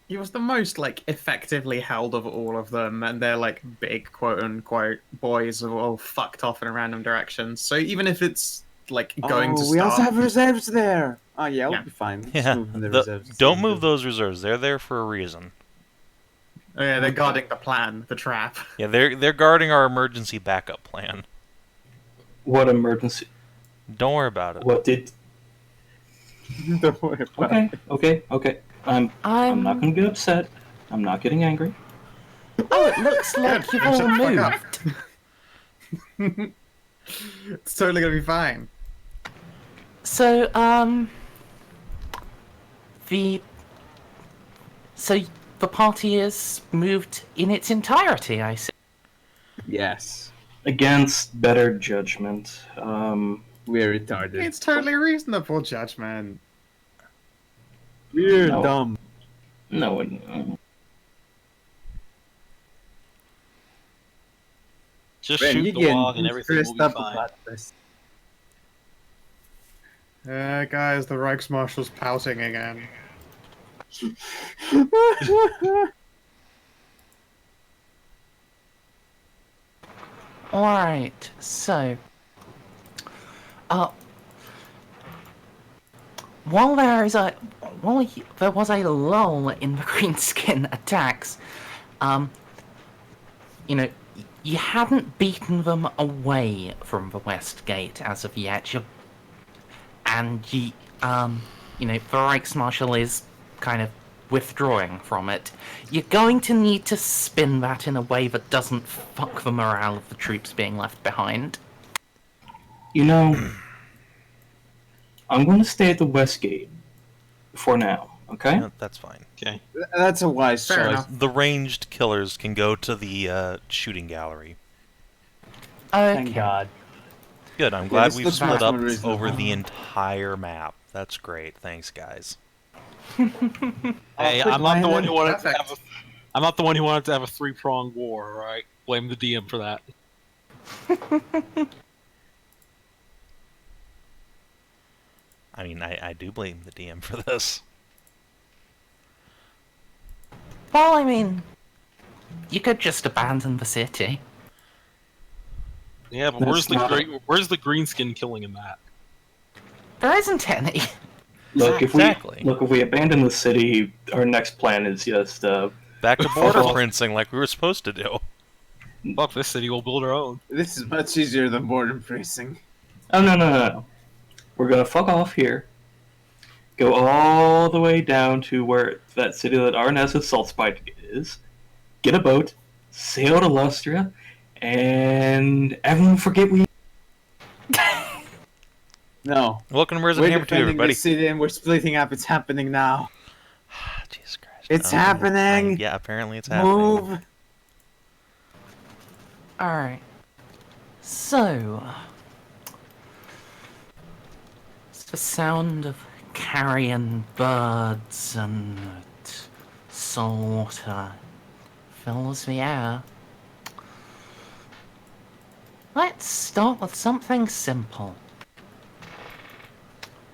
He was the most effectively held of all of them, and they're big quote unquote boys who are all fucked off in a random direction. So even if it's going to we start, also have reserves there. Oh yeah, we'll Yeah. be fine. Just yeah, move the reserves. don't move those reserves. They're there for a reason. oh, yeah, they're guarding the plan, the trap. Yeah, they're guarding our emergency backup plan. What emergency? Don't worry about it. What did? Don't worry about it. Okay. I'm not gonna get upset. I'm not getting angry. Oh, it looks like you've all moved. It's totally gonna be fine. So, the party is moved in its entirety, I see. Yes, Against better judgment. we're retarded. It's totally reasonable judgment. We're No. dumb. No. Just Man, shoot you the getting wall and everything will stressed be up fine. about this. Guys, the Reichsmarshal's pouting again. Alright, so... While there was a lull in the greenskin attacks, you hadn't beaten them away from the West Gate as of yet. The Reichsmarschall is kind of withdrawing from it. You're going to need to spin that in a way that doesn't fuck the morale of the troops being left behind. I'm going to stay at the West Gate for now. Okay. No, that's fine. Okay. That's a wise Fair choice. enough. The ranged killers can go to the shooting gallery. Okay. Thank God. Good, I'm glad this we've looks split much up more reasonable. over the entire map. That's great. Thanks, guys. Hey, quick I'm not the one island. who wanted to Perfect. have I'm not the one who wanted to have a 3-pronged war, alright? Blame the DM for that. I mean, I do blame the DM for this. Well, I mean, you could just abandon the city. Yeah, but That's where's the greenskin killing in that? There isn't any. Look, Exactly. if we abandon the city, our next plan is just Back to border off. princing like we were supposed to do. Fuck this city, we'll build our own. This is much easier than border tracing. Oh no. We're gonna fuck off here. Go all the way down to where that city that Arnessa's salt spike is. Get a boat, sail to Lustria, and everyone forget we. No. Welcome to We're Merzenhammer 2, defending everybody. the city and we're splitting up. It's happening now. Jesus Christ. It's happening. Yeah, apparently it's happening. Move. Alright. So. It's the sound of carrion birds and slaughter fills the air. Let's start with something simple.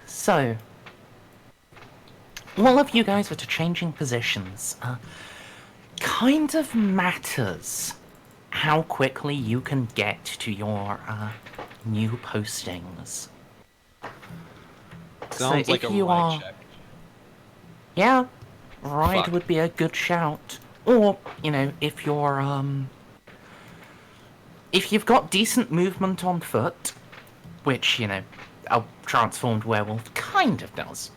So, all of you guys are to changing positions. Kind of matters how quickly you can get to your new postings. Sounds so like if a you ride are, check. yeah, ride Fuck. would be a good shout. Or if you're if you've got decent movement on foot, which a transformed werewolf kind of does,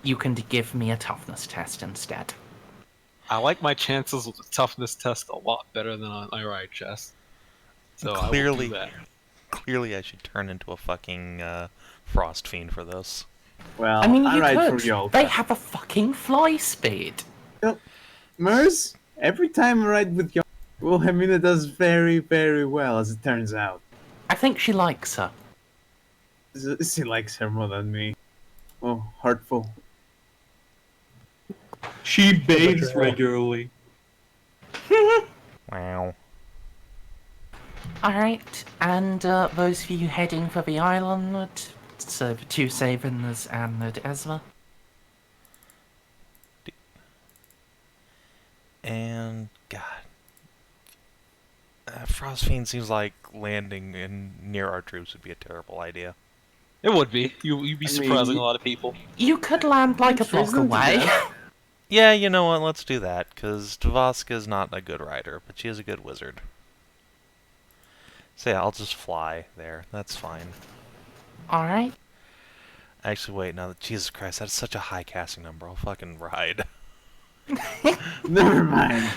you can give me a toughness test instead. I like my chances with the toughness test a lot better than on my ride chest. So I will Clearly. do that. Clearly I should turn into a fucking frost fiend for this. Well, I mean, I you ride could. for Jolka. They have a fucking fly speed. Merz, every time I ride with Jolka, Wilhelmina does very, very well, as it turns out. I think she likes her. She likes her more than me. Oh, heartful. She bathes regularly. Wow. Alright, and those of you heading for the island, so the two Savins and the Esva. And God, Frostfiend seems like landing near our troops would be a terrible idea. It would be. You'd be I surprising mean, a lot of people. You could land like a block Treason to away. death. Yeah, you know what? Let's do that because Vaska is not a good rider, but she is a good wizard. So yeah, I'll just fly there. That's fine. Alright. Actually, wait. Now, Jesus Christ, that's such a high casting number. I'll fucking ride. Never mind.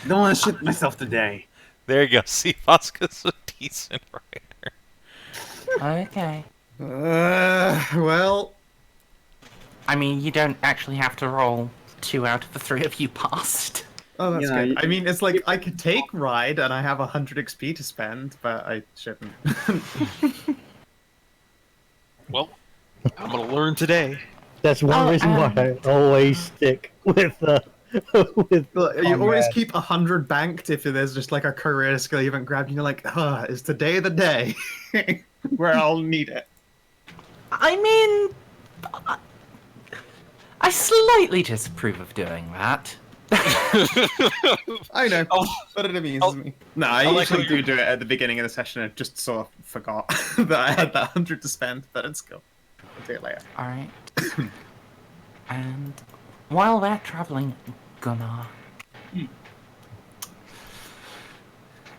Don't want to shit myself today. There you go. See, Vaska's a decent rider. Okay. Well, I mean, you don't actually have to roll 2 out of the 3 of you passed. oh, that's You know, good. I mean, it's like I could take ride and I have 100 XP to spend, but I shouldn't. Well, I'm gonna learn today. That's one Oh, reason why I always stick with with. Look, you always Konrad. keep 100 banked if there's just like a career skill you haven't grabbed, and you're like, is today the day where I'll need it? I mean, I slightly disapprove of doing that. I know, Oh. but it amuses me. No, I like usually how you're- do it at the beginning of the session and just sort of forgot that I had that 100 to spend, but it's cool. I'll do it later. Alright. And while they're traveling, Gunnar.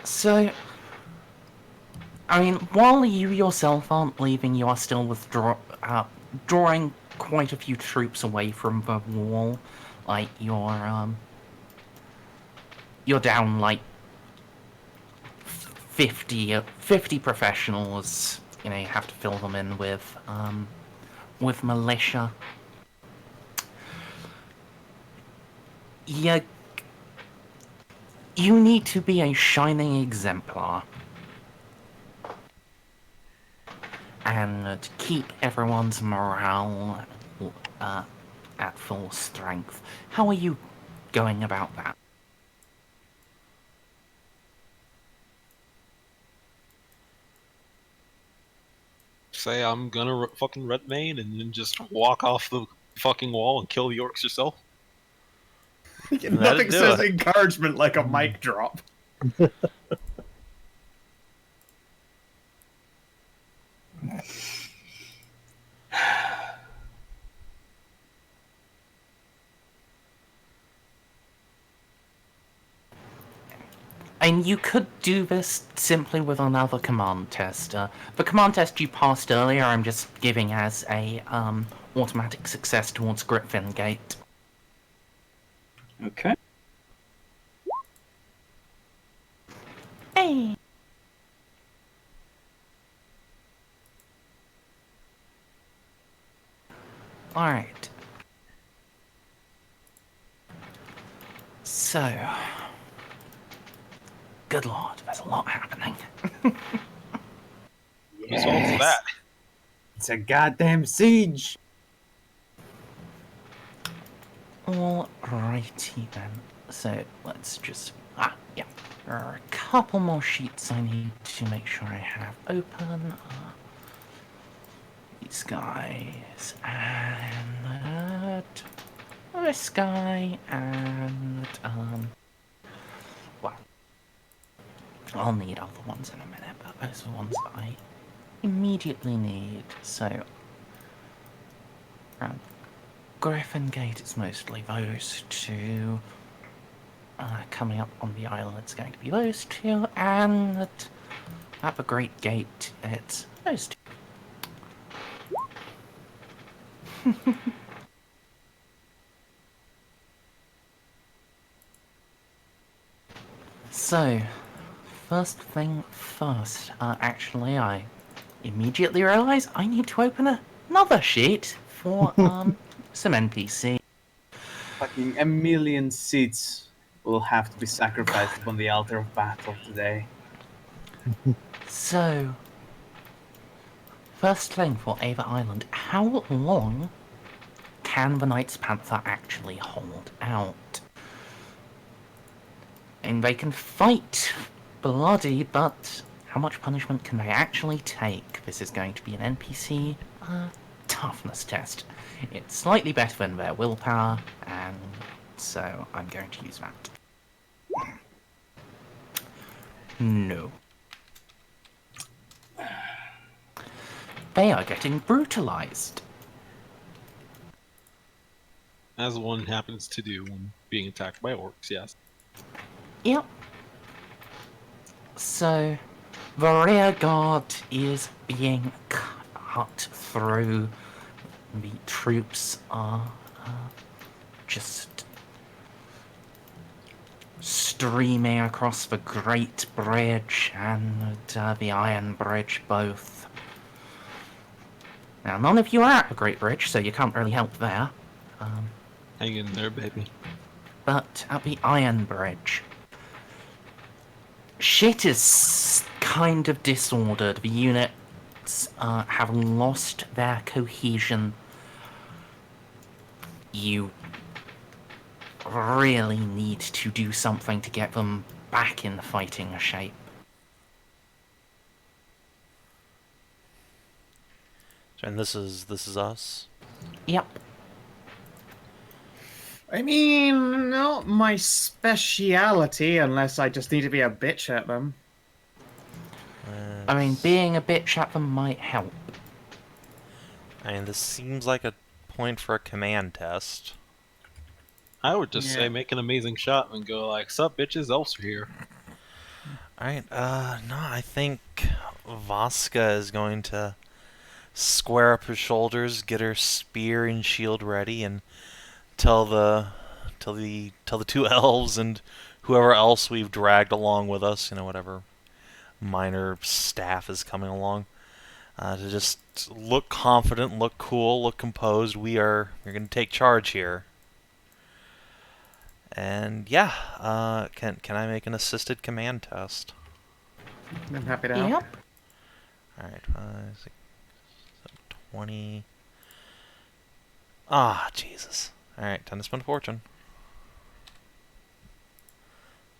So, I mean, while you yourself aren't leaving, you are still drawing quite a few troops away from the wall. Like, you're down, like, 50 professionals. You have to fill them in with militia. You need to be a shining exemplar. And to keep everyone's morale at full strength. How are you going about that? say I'm gonna fucking red main and then just walk off the fucking wall and kill the orcs yourself? Nothing do says it. encouragement like a mic drop. And you could do this simply with another command test. The command test you passed earlier, I'm just giving as a automatic success towards Griffin Gate. Okay. Hey. Alright. So... Good lord, there's a lot happening. Whose fault's that? It's a goddamn siege. Alrighty then. So, let's just... yeah. There are a couple more sheets I need to make sure I have open. These guys, and this guy, and well, I'll need other ones in a minute, but those are the ones that I immediately need. So, around Griffin Gate, it's mostly those two. Coming up on the island, it's going to be those two, and at the Great Gate, it's those two. So, first thing first, actually I immediately realise I need to open another sheet for some NPC. Fucking a million seats will have to be sacrificed upon the altar of battle today. So, first thing for Ava Island, how long can the Knights Panther actually hold out? And they can fight bloody, but how much punishment can they actually take? This is going to be an NPC toughness test. It's slightly better than their willpower, and so I'm going to use that. No. They are getting brutalized. As one happens to do when being attacked by orcs, yes. Yep. So, the rear guard is being cut through. The troops are just streaming across the Great Bridge and the Iron Bridge both. Now, none of you are at the Great Bridge, so you can't really help there. Hang in there, baby. But at the Iron Bridge, shit is kind of disordered. The units have lost their cohesion. You really need to do something to get them back in fighting shape. And this is us. Yep. I mean, not my speciality, unless I just need to be a bitch at them. I mean, being a bitch at them might help. I mean, this seems like a point for a command test. I would just say make an amazing shot and go like, "Sup, bitches, elves are here." Alright, no, I think Vaska is going to square up her shoulders, get her spear and shield ready, and tell the two elves and whoever else we've dragged along with us, you know, whatever minor staff is coming along, to just look confident, look cool, look composed. We're going to take charge here. And yeah, can I make an assisted command test? I'm happy to help. Yep. All right, 5, 6, 7, 20. Ah, Jesus. All right, time to spend a fortune.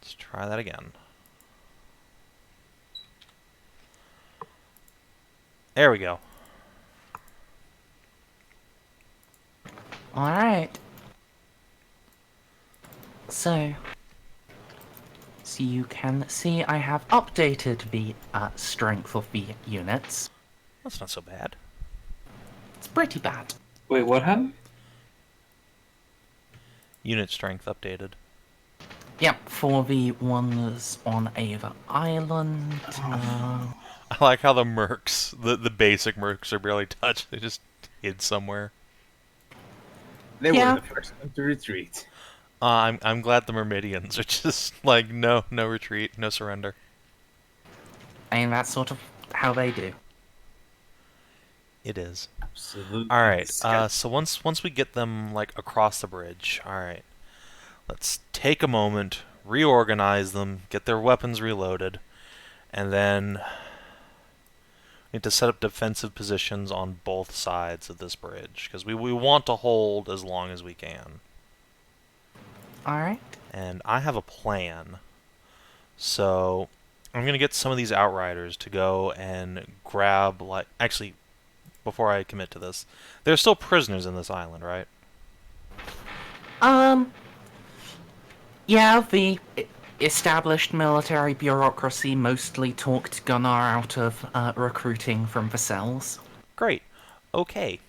Let's try that again. There we go. Alright. So you can see I have updated the strength of the units. That's not so bad. It's pretty bad. Wait, what happened? Unit strength updated. Yep, for the ones on Ava Island. I like how the mercs, the basic mercs, are barely touched. They just hid somewhere. They Yeah. were the first one to retreat. I'm glad the Myrmidians are just like no retreat, no surrender. I mean, that's sort of how they do. It is. Absolutely. All right. disgusting. So once we get them like across the bridge, all right. Let's take a moment, reorganize them, get their weapons reloaded, and then we need to set up defensive positions on both sides of this bridge because we want to hold as long as we can. Alright. And I have a plan. So I'm going to get some of these outriders to go and grab, like, actually, before I commit to this, there's still prisoners in this island, right? Yeah, the established military bureaucracy mostly talked Gunnar out of recruiting from the cells. Great. Okay.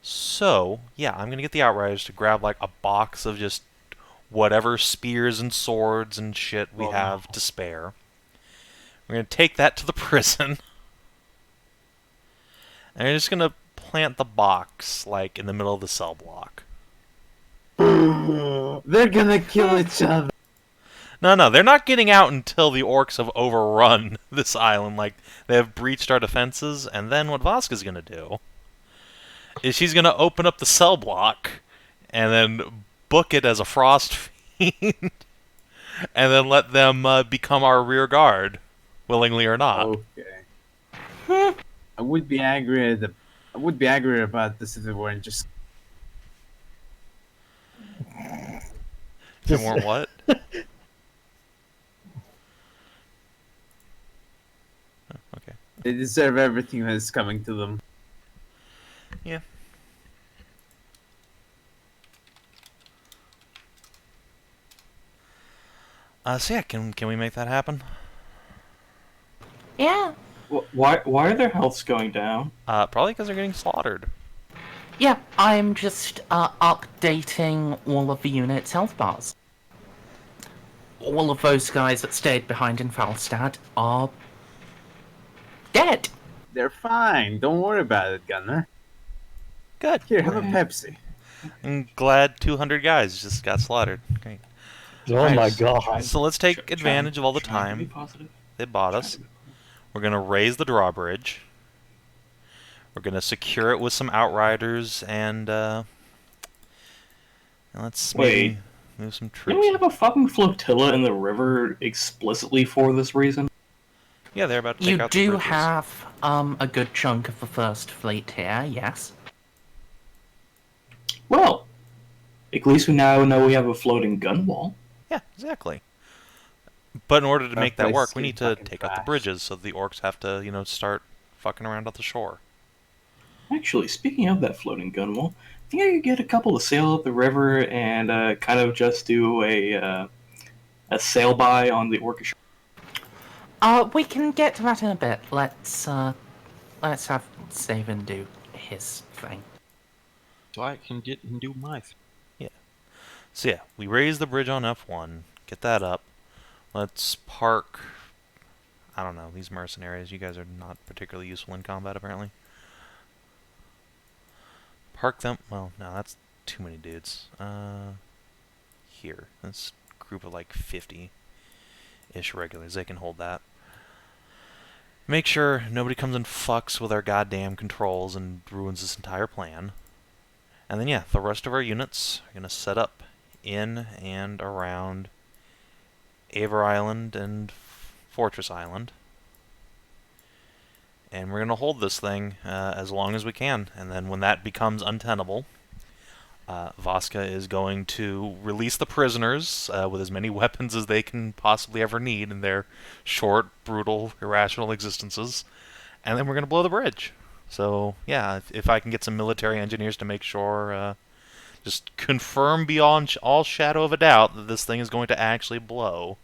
So, yeah, I'm going to get the outriders to grab, like, a box of just whatever spears and swords and shit we have to spare. We're going to take that to the prison. And we're just going to plant the box, like, in the middle of the cell block. They're gonna kill each other. No, they're not getting out until the orcs have overrun this island. Like, they have breached our defenses, and then what Vaska's going to do is she's going to open up the cell block and then book it as a frost fiend and then let them become our rear guard, willingly or not. Okay. I would be angry about this if it weren't just. They weren't what? Okay. They deserve everything that is coming to them. Yeah. So yeah, can we make that happen? Yeah. Why are their healths going down? Probably because they're getting slaughtered. Yeah, I'm just updating all of the units' health bars. All of those guys that stayed behind in Falstad are dead. They're fine. Don't worry about it, Gunnar. Good. Here, have a Pepsi. I'm glad 200 guys just got slaughtered. Great. Oh my Nice. god. So let's take advantage of all the Trying to be time positive. they bought us. We're going to raise the drawbridge. We're going to secure it with some outriders, and let's maybe move some Didn't we troops. have a fucking flotilla in the river explicitly for this reason? Yeah, they're about to take You out the do bridges. have a good chunk of the first fleet here, yes. Well, at least we now know we have a floating gun wall. Yeah, exactly. But in order to That make that place work, is we getting need to fucking take out the trashed. bridges so the orcs have to, start fucking around at the shore. Actually, speaking of that floating gun wall, I think I could get a couple to sail up the river and kind of just do a sail by on the orcish. We can get to that in a bit. Let's have Savin do his thing. So I can get and do my thing. So yeah, we raise the bridge on F1, get that up. Let's park, I don't know, these mercenaries. You guys are not particularly useful in combat, apparently. Park them, well, no, that's too many dudes. Here, this group of like 50-ish regulars, they can hold that. Make sure nobody comes and fucks with our goddamn controls and ruins this entire plan. And then yeah, the rest of our units are going to set up in and around Aver Island and Fortress Island. And we're going to hold this thing as long as we can. And then when that becomes untenable, Vaska is going to release the prisoners with as many weapons as they can possibly ever need in their short, brutal, irrational existences. And then we're going to blow the bridge. So, yeah, if I can get some military engineers to make sure just confirm beyond all shadow of a doubt that this thing is going to actually blow.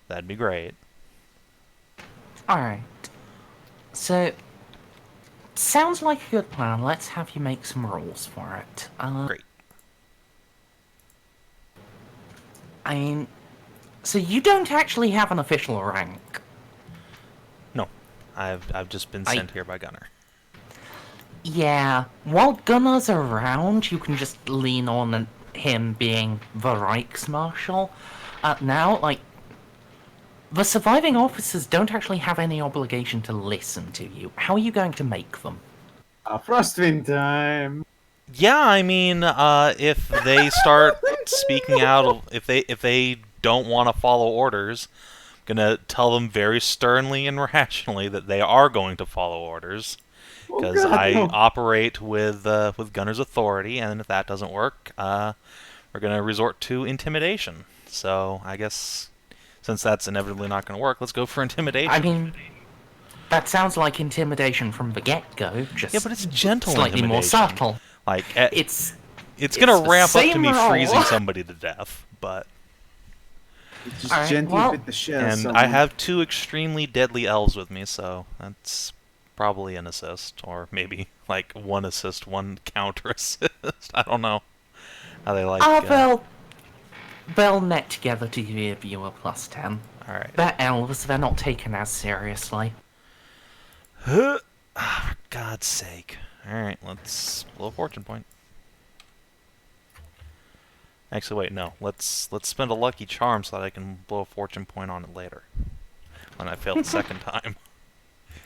That'd be great. Alright. So, sounds like a good plan. Let's have you make some rules for it. Great. I mean, so you don't actually have an official rank. No, I've just been sent here by Gunnar. Yeah, while Gunnar's around, you can just lean on him being the Reichsmarshal. Now, like, the surviving officers don't actually have any obligation to listen to you. How are you going to make them? Frostwind time. Yeah, I mean, if they start speaking out, if they don't want to follow orders, I'm gonna tell them very sternly and rationally that they are going to follow orders, because I operate with Gunnar's authority, and if that doesn't work, we're gonna resort to intimidation. So I guess since that's inevitably not going to work, let's go for intimidation. I mean, that sounds like intimidation from the get-go. Just yeah, but it's gentle slightly more intimidation. subtle. Like It's gonna the ramp up to same me roll. freezing somebody to death, but Just Alright, gently well- bit the shit out of and someone. I have 2 extremely deadly elves with me, so that's probably an assist, or maybe like 1 assist, 1 counter assist. I don't know how they like. They'll net together to give you a +10. All right. They're elves, they're not taken as seriously. For God's sake! All right, let's blow a fortune point. Actually, wait, no. Let's spend a lucky charm so that I can blow a fortune point on it later when I fail the second time,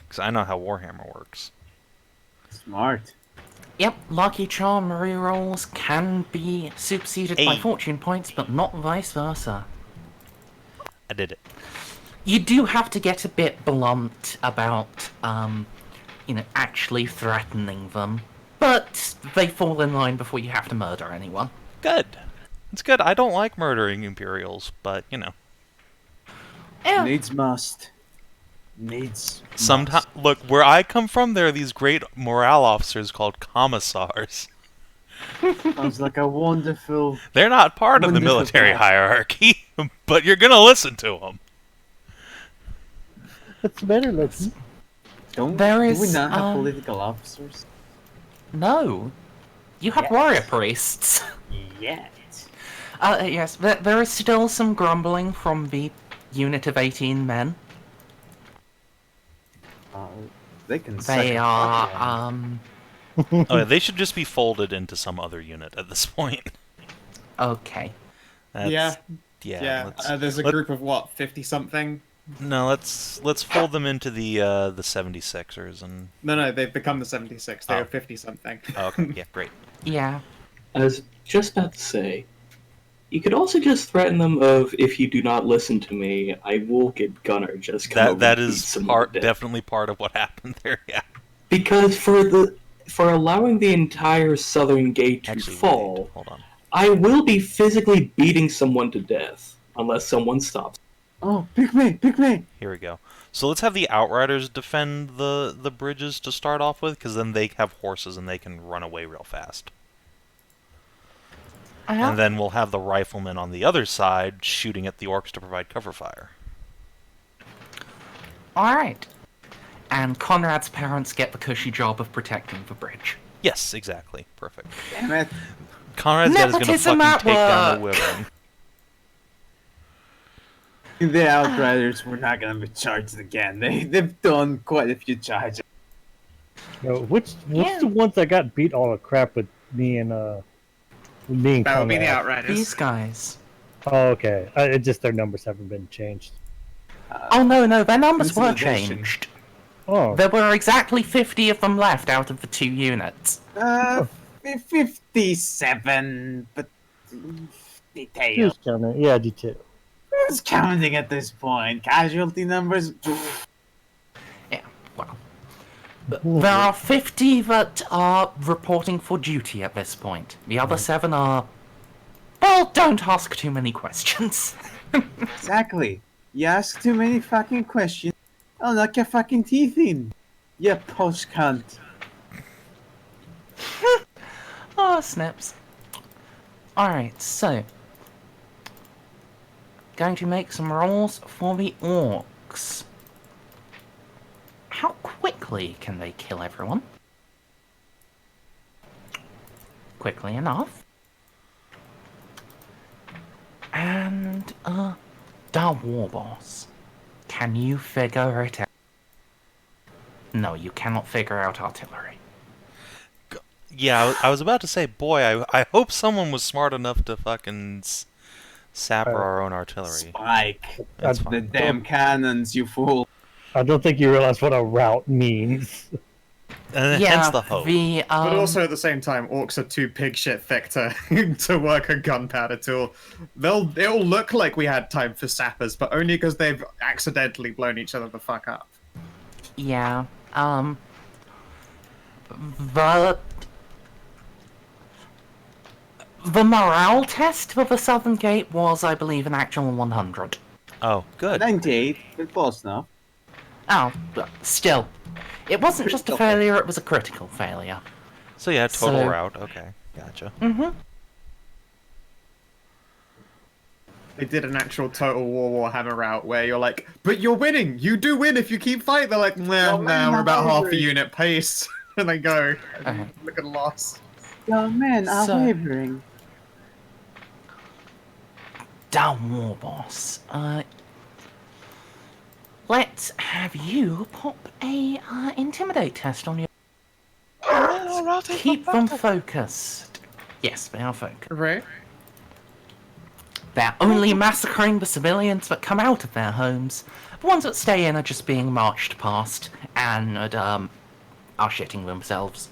because I know how Warhammer works. Smart. Yep, lucky charm rerolls can be superseded by Hey. fortune points, but not vice versa. I did it. You do have to get a bit blunt about, actually threatening them. But they fall in line before you have to murder anyone. Good. It's good. I don't like murdering Imperials, but you know. Yeah. Needs must. Needs Sometimes, look, where I come from, there are these great morale officers called commissars. Sounds like a wonderful... They're not part of the Wonderful military class. hierarchy, but you're gonna listen to them. What's better, Loki? Do There we is, not have political officers? No. You have Yes. warrior priests. Yet. Yes, there is still some grumbling from the unit of 18 men. They can suck They a are, fuck in. Oh, yeah, they should just be folded into some other unit at this point. okay. Yeah. Yeah. There's a let- group of what, 50-something? No, let's fold them into the 76ers and. No, they've become the 76. They Oh. are 50-something. Oh, okay, yeah, great. Yeah. I was just about to say, you could also just threaten them of, if you do not listen to me, I will get Gunnar just come over That and beat is someone to death. definitely part of what happened there. Yeah. Because for allowing the entire southern gate to Actually, fall, wait, hold on. I will be physically beating someone to death unless someone stops. Oh, pick me! Pick me! Here we go. So let's have the Outriders defend the bridges to start off with, because then they have horses and they can run away real fast. And then we'll have the riflemen on the other side shooting at the orcs to provide cover fire. Alright. And Konrad's parents get the cushy job of protecting the bridge. Yes, exactly. Perfect. Damn it. Conrad's dad is going to Nepotism fucking at take down the work. women. The Outriders were not gonna be charged again. They've done quite a few charges. What's Yeah. the ones that got beat all the crap with me and That would be the Conrad? Outriders. These guys. Oh, okay. It's just their numbers haven't been changed. Oh no, their numbers were Consolidation. changed. Oh, There were exactly 50 of them left out of the 2 units. 57, but detail. who's counting? Yeah, detail. Who's counting at this point? Casualty numbers? Yeah, well. There are 50 that are reporting for duty at this point. The other 7 are... Well, don't ask too many questions. Exactly. You ask too many fucking questions, I'll knock your fucking teeth in. You post cunt. Oh, snaps. Alright, so. Going to make some rolls for the orcs. How quickly can they kill everyone? Quickly enough. And, the war boss. Can you figure it out? No, you cannot figure out artillery. Yeah, I was about to say, boy, I hope someone was smart enough to fucking sapper our own artillery. Spike. That's The fine. damn cannons, you fool. I don't think you realize what a route means. And hence the hope. But also at the same time, orcs are too pig shit thick to to work a gunpowder tool. It'll look like we had time for sappers, but only because they've accidentally blown each other the fuck up. Yeah, the morale test for the Southern Gate was, I believe, an actual 100. Oh, good. 98, but close enough. Oh, but still. It wasn't just a failure, it was a critical failure. So yeah, total So- route. Okay, gotcha. Mm-hmm. They did an actual Total War Warhammer route where you're like, but you're winning! You do win if you keep fighting! They're like, nah, Oh, man, we're I'm about half a wavering. unit pace. And they go, Okay. look at the loss. Oh man, I'm So- wavering. Down war boss. Let's have you pop a intimidate test on your. Keep them focused. Yes, they are focused. Right? They're only massacring the civilians that come out of their homes. The ones that stay in are just being marched past and are shitting themselves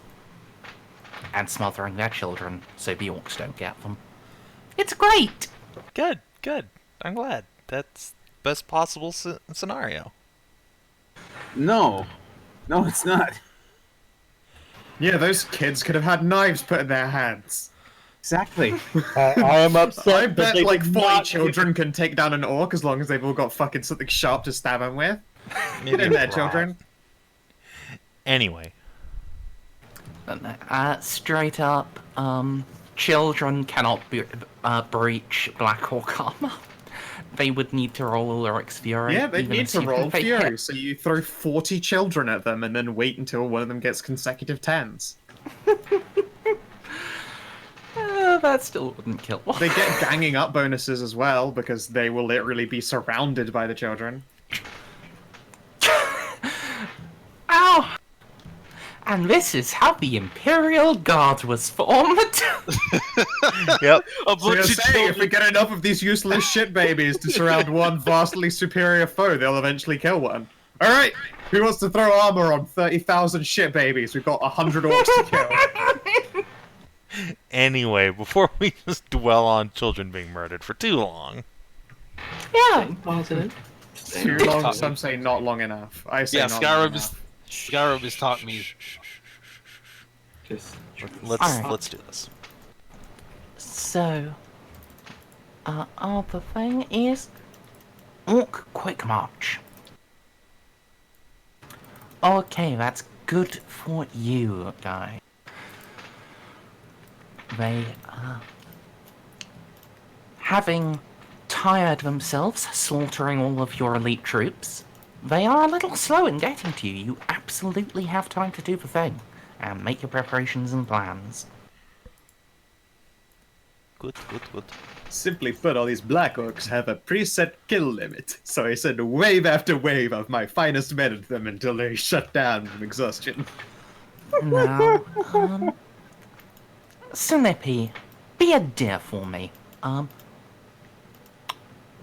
and smothering their children so the orcs don't get them. It's great. Good, good. I'm glad. That's best possible scenario. No. No, it's not. Yeah, those kids could have had knives put in their hands. Exactly. I am upset. I that bet they like did 40 not- children can take down an orc as long as they've all got fucking something sharp to stab him with. Get in there, children. Anyway, Straight up, children cannot breach Black Orc armor. They would need to roll Ulrich's Fury. Yeah, they even need to assuming roll they Fury, hit. so you throw 40 children at them and then wait until one of them gets consecutive 10s. That still wouldn't kill one. They get ganging up bonuses as well, because they will literally be surrounded by the children. Ow! And this is how the Imperial Guard was formed. yep. A So you're bunch of saying if we children. get enough of these useless shit babies to surround one vastly superior foe, they'll eventually kill one. Alright, who wants to throw armor on 30,000 shit babies? We've got 100 orcs to kill. Anyway, before we just dwell on children being murdered for too long, Yeah. Positive. Too long, some say not long enough. I say Yeah, not long enough. Skyrim has taught me. Just let's Alright. let's do this. So, other thing is Orc Quick March. Okay, that's good for you, guy. They, having tired themselves slaughtering all of your elite troops, they are a little slow in getting to you. You absolutely have time to do the thing and make your preparations and plans. Good, good, good. Simply put, all these black orcs have a preset kill limit, so I send wave after wave of my finest men at them until they shut down from exhaustion. Now, Snippy, be a dear for me.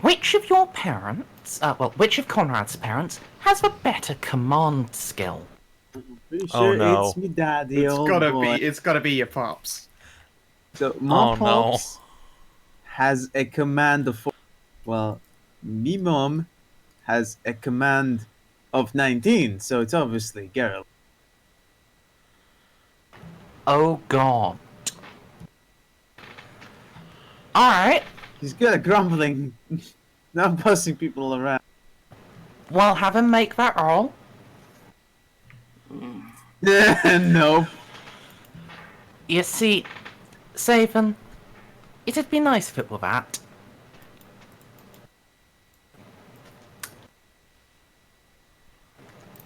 Which of your parents, which of Conrad's parents has the better command skill? Pretty Oh, sure no. it's me daddy, It's old gotta boy. be, it's gotta be your pops. So my Oh, no. pops has a command of 4. Well, me mom has a command of 19, so it's obviously Geralt. Oh god. Alright, He's good at grumbling, not bussing people around. well have him make that roll. No. You see, Savin, It'd be nice if it were that.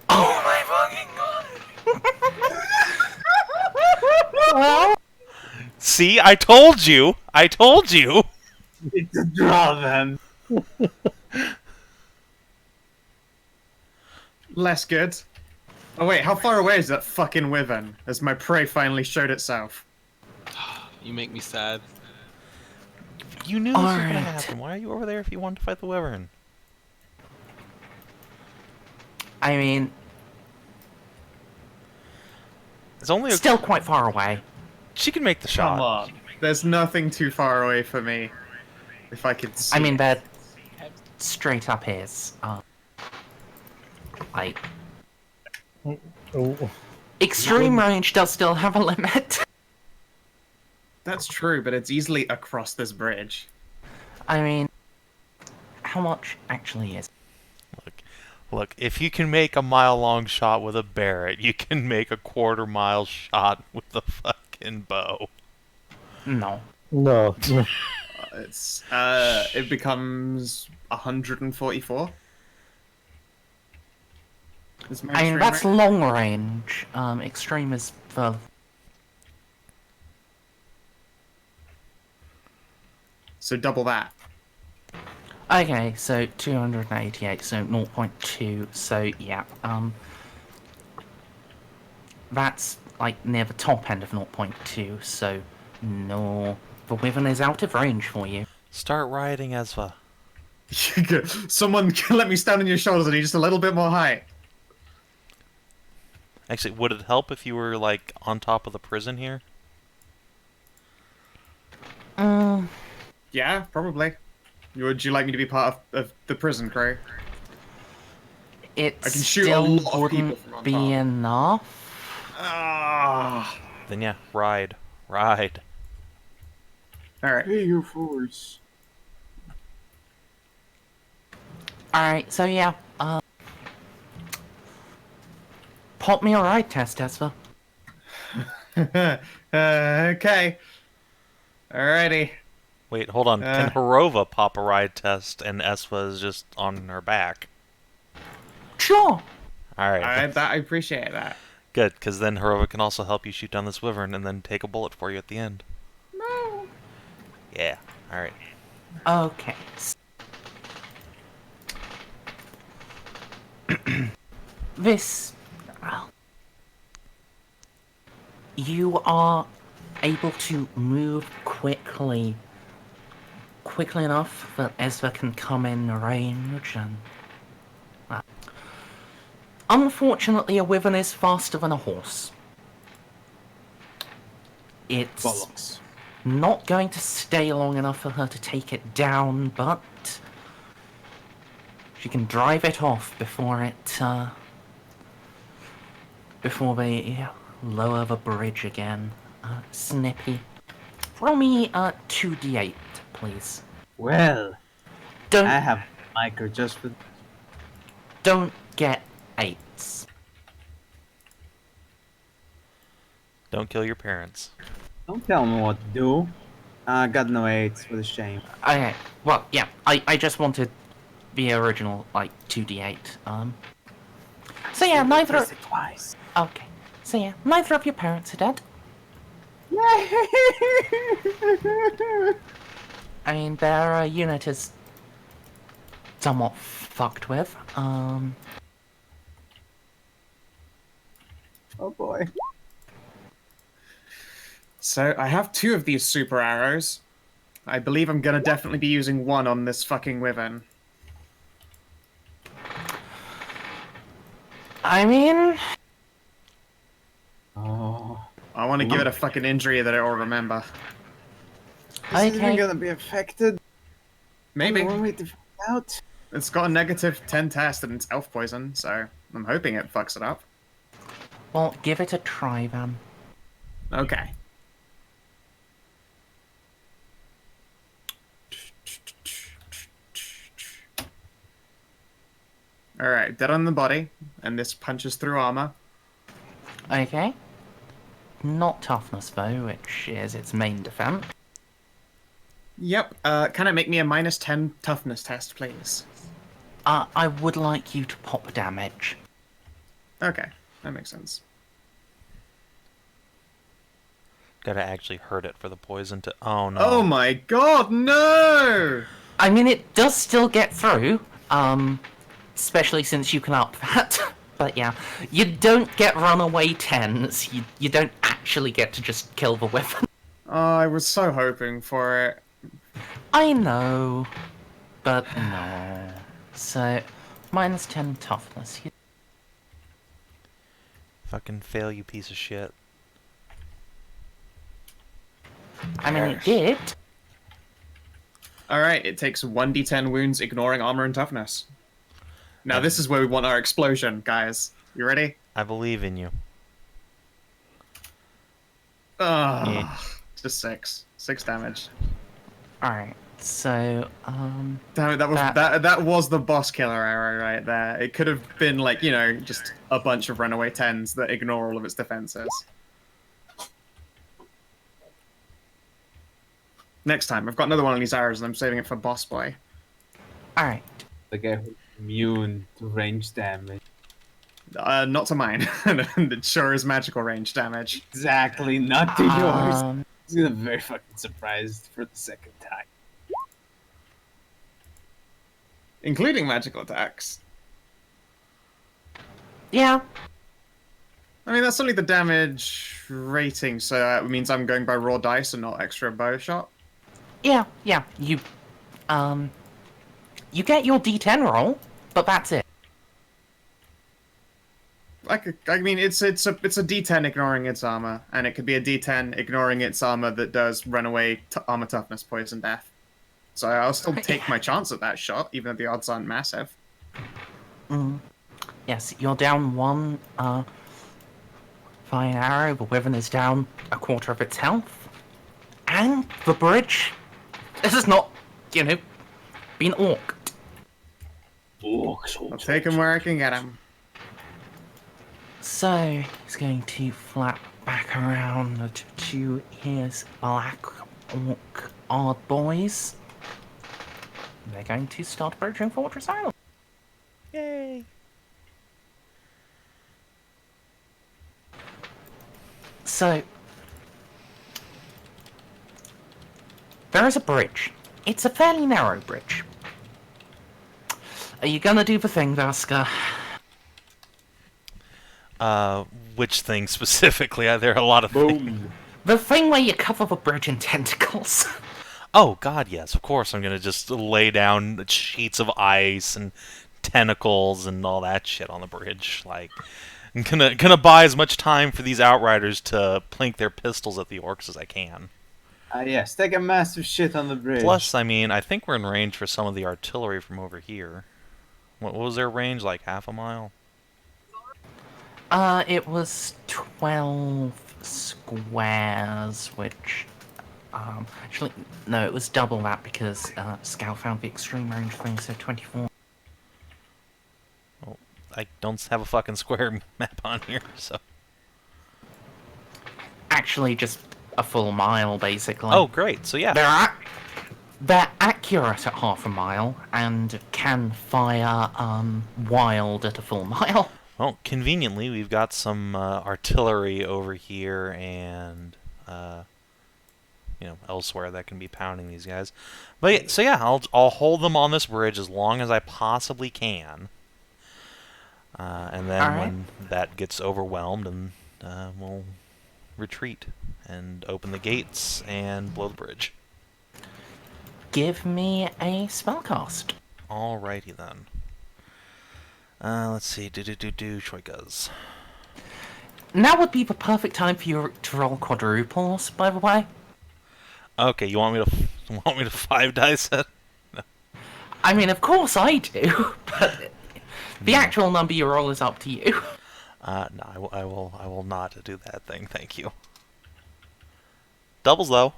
Oh my fucking god! Well, See, I told you! I told you! It's a draw then. Less good. Oh wait, how far away is that fucking wyvern? As my prey finally showed itself. You make me sad. You knew this was gonna Alright. happen. Why are you over there if you wanted to fight the wyvern? I mean, It's only a... still quite far away. She can make the Come shot. on. There's nothing too far away for me. If I could see. I mean, they're straight up his. Like, Oh, extreme range does still have a limit. That's true, but it's easily across this bridge. I mean, how much actually is? Look, if you can make a mile-long shot with a Barrett, you can make a quarter-mile shot with a fucking bow. No. no. It's it becomes 144. Is my I mean, extreme that's range? long range. Extreme is further. So double that. Okay, so 288, so 0.2, so yeah, that's like near the top end of 0.2, so no, the wyvern is out of range for you. Start riding, Esva. Someone let me stand on your shoulders. I need just a little bit more height. Actually, would it help if you were, like, on top of the prison here? Yeah, probably. Would you like me to be part of the prison crew? It I can shoot a still lot of people wouldn't from on be top. enough. Ah. Then yeah, ride. Ride. All right. Pay your force. Alright, so yeah, pop me a ride test, Esva. Okay. Alrighty. Wait, hold on. Can Herova pop a ride test and Esva is just on her back? Sure. Alright, I appreciate that. good, because then Herova can also help you shoot down this wyvern and then take a bullet for you at the end. No. Yeah, alright. Okay. This... well, you are able to move quickly enough that Esva can come in range and... well, unfortunately, a wyvern is faster than a horse. It's Bollocks. not going to stay long enough for her to take it down, but she can drive it off before it, before they lower the bridge again. Snippy. Roll me, 2d8, please. Well, Don't, I have micro just for... don't get 8s. Don't kill your parents. Don't tell me what to do. I got no 8s for the shame. Okay, well, yeah, I just wanted the original, like, 2d8, So yeah, neither... Press it twice. Okay. So yeah, neither of your parents are dead. I mean, their unit is somewhat fucked with. Oh boy. So I have 2 of these super arrows. I believe I'm gonna definitely be using one on this fucking wyvern. I mean, Oh. I want to give it a fucking injury that it will remember. Is it even okay. gonna be affected? Maybe. One way to find out. It's got a negative 10 test and it's elf poison, so I'm hoping it fucks it up. Well, give it a try then. Okay. Alright, dead on the body, and this punches through armor. Okay. Not toughness though, which is its main defense. Yep. Can it make me a -10 toughness test, please? I would like you to pop damage. Okay, that makes sense. Gotta actually hurt it for the poison to. Oh no. Oh my god, no! I mean, it does still get through, especially since you can up that. But yeah, you don't get runaway 10s. You don't actually get to just kill the weapon. Oh, I was so hoping for it. I know, but no. So, -10 toughness. Fucking fail, you piece of shit. I mean, it did. Alright, it takes 1d10 wounds, ignoring armor and toughness. Now this is where we want our explosion, guys. You ready? I believe in you. Ugh. Yeah. Just 6. 6 damage. Alright, so, Damn it, that was the boss killer arrow right there. It could have been like, you know, just a bunch of runaway 10s that ignore all of its defenses. Next time, I've got another one of these arrows and I'm saving it for boss boy. alright. The guy who's immune to range damage. Not to mine. It sure is magical range damage. Exactly, not to yours. Um, He's gonna be very fucking surprised for the second time. Including magical attacks. yeah, I mean, that's only the damage rating, so that means I'm going by raw dice and not extra bow shot. yeah, you get your D10 roll, but that's it. I mean, it's a D10 ignoring its armor, and it could be a D10 ignoring its armor that does runaway armor toughness, poison, death. So I'll still take my chance at that shot, even though the odds aren't massive. Yes, you're down 1 fine arrow, the wyvern is down a quarter of its health. And the bridge, this is not, you know, been orked. I'll take him where I can get him. So, he's going to flap back around to his black orc odd boys. They're going to start approaching Fortress Island. Yay! So, there is a bridge. It's a fairly narrow bridge. Are you gonna do the thing, Vaska? Which thing specifically? There are a lot of things. Boom. The thing where you cover the bridge in tentacles. Oh god, yes, of course I'm gonna just lay down sheets of ice and tentacles and all that shit on the bridge. Like, I'm gonna buy as much time for these outriders to plink their pistols at the orcs as I can. Yes, take a massive shit on the bridge. Plus, I mean, I think we're in range for some of the artillery from over here. What was their range? Like half a mile? It was 12 squares, which, actually, no, it was double that because, Skow found the extreme range thing, so 24. Well, I don't have a fucking square map on here, so... Actually, just a full mile, basically. Oh, great, so yeah. They're accurate at half a mile, and can fire, wild at a full mile. Well, conveniently, we've got some artillery over here and, you know, elsewhere that can be pounding these guys. But so yeah, I'll hold them on this bridge as long as I possibly can, and then when that gets overwhelmed, and we'll retreat and open the gates and blow the bridge. Give me a spellcast. Alrighty then. Let's see. Choikas. Now would be the perfect time for you to roll quadruples, by the way. Okay, you want me to 5 dice it? No. I mean, of course I do, but the actual number you roll is up to you. No, I will not do that thing. Thank you. Doubles though.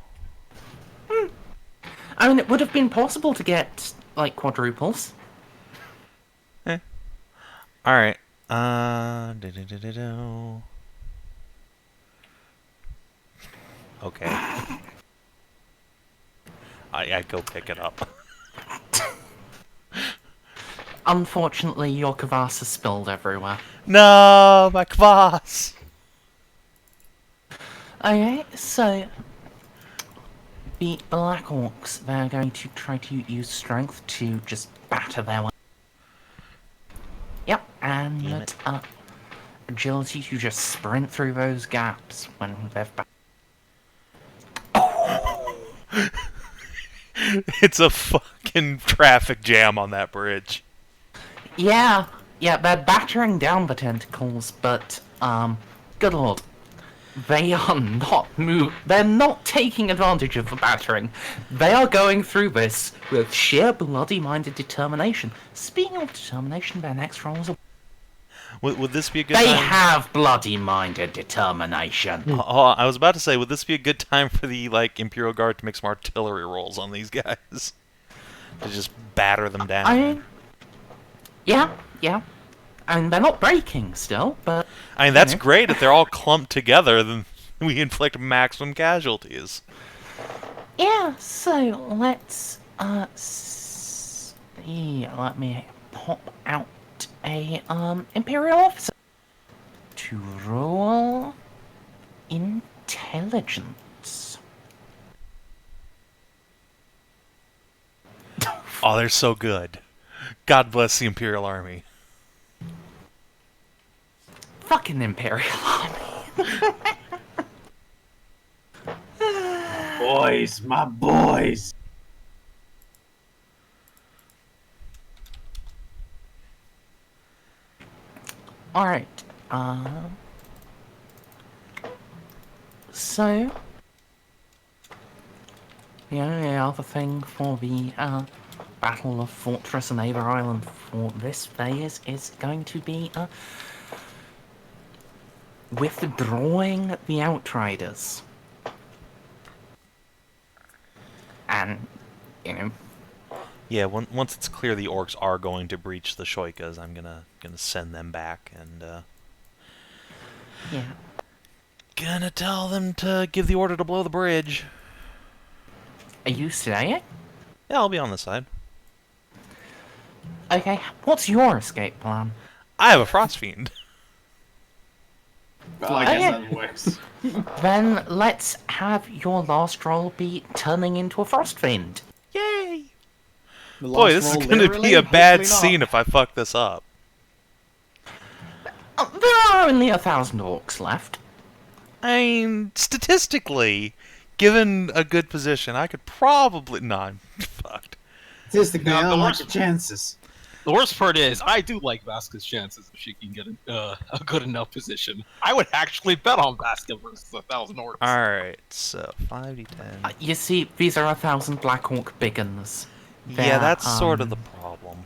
I mean, it would have been possible to get like quadruples. All right. Okay. I go pick it up. Unfortunately, your kvass is spilled everywhere. No, my kvass! Okay, so the Black Orcs, they're going to try to use strength to just batter their way. Yep, Damn and it. agility to just sprint through those gaps when they've It's a fucking traffic jam on that bridge. Yeah, they're battering down the tentacles, but, good lord. They are not they're not taking advantage of the battering. They are going through this with sheer bloody-minded determination. Speaking of determination, their next roll is a... Would this be a good They time? have bloody-minded determination. Oh, I was about to say, would this be a good time for the, like, Imperial Guard to make some artillery rolls on these guys? To just batter them down. I mean, yeah. I mean, they're not breaking still, but... I mean, that's you know. great. If they're all clumped together, then we inflict maximum casualties. Yeah, so let's, see. Let me pop out a, Imperial officer to roll intelligence. Oh, they're so good. God bless the Imperial Army. Fucking Imperial Army. Boys, my boys. Alright, so... The only other thing for the, Battle of Fortress and Aver Island for this phase is going to be, withdrawing the Outriders. And, you know... Yeah, once it's clear the orcs are going to breach the Shoikas, I'm gonna send them back and Yeah. gonna tell them to give the order to blow the bridge. Are you saying? Yeah, I'll be on the side. Okay, what's your escape plan? I have a frost fiend. Well, I guess that works. Then let's have your last roll be turning into a frost fiend. Yay! The Boy, last this is roll gonna literally, be a bad hopefully not. scene if I fuck this up. There are only 1,000 orcs left. I mean, statistically, given a good position, I could probably... No, I'm fucked. Statistically, Now, I the don't like worst- your chances. The worst part is, I do like Vaska's chances if she can get a good enough position. I would actually bet on Vaska versus 1,000 orcs. Alright, so 5d10. You see, these are 1,000 Black Orc biggins. Yeah, that's They're, sort of the problem.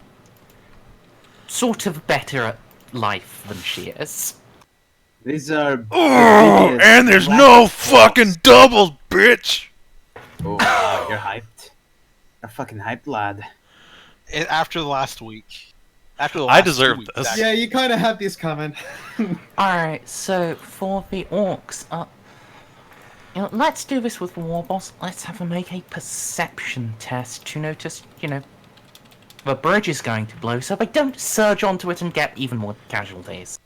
Sort of better at life than she is. These are. Oh, biggest and there's black no orcs. fucking doubles, bitch! Oh, wow, you're hyped. You're fucking hyped, lad. After the last week. After the I last deserve 2 weeks, this. actually. Yeah, you kind of had this coming. Alright, so for the orcs, you know, let's do this with the war boss. Let's have them make a perception test to notice, you know, the bridge is going to blow, so they don't surge onto it and get even more casualties.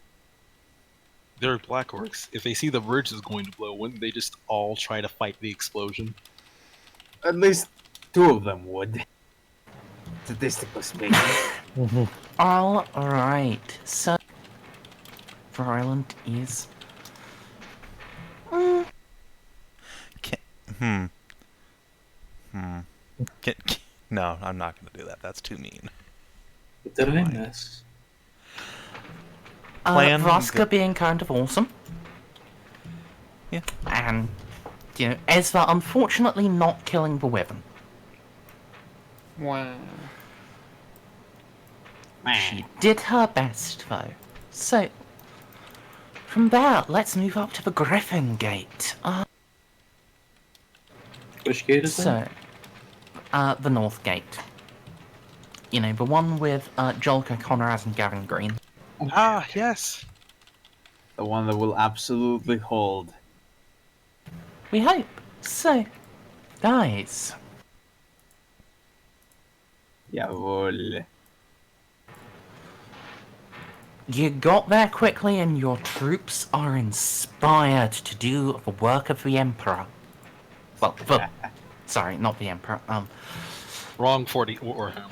They're black orcs. If they see the bridge is going to blow, wouldn't they just all try to fight the explosion? At least 2 of them would. Statistically speaking. Alright, so... For Ireland is... No, I'm not gonna do that. That's too mean. What did I miss? Plan Vaska good. being kind of awesome. Yeah. And, you know, Esva unfortunately not killing the Wyvern. Wow. She did her best, though. So, from there, let's move up to the Griffin Gate. Which gate is that? So, the North Gate. You know, the one with Jolka, Konrad, and Gavin Green. Ah, yes. The one that will absolutely hold. We hope. So, guys, Jawohl. You got there quickly, and your troops are inspired to do the work of the Emperor. Well, sorry, not the Emperor. Wrong 40 Warhammer.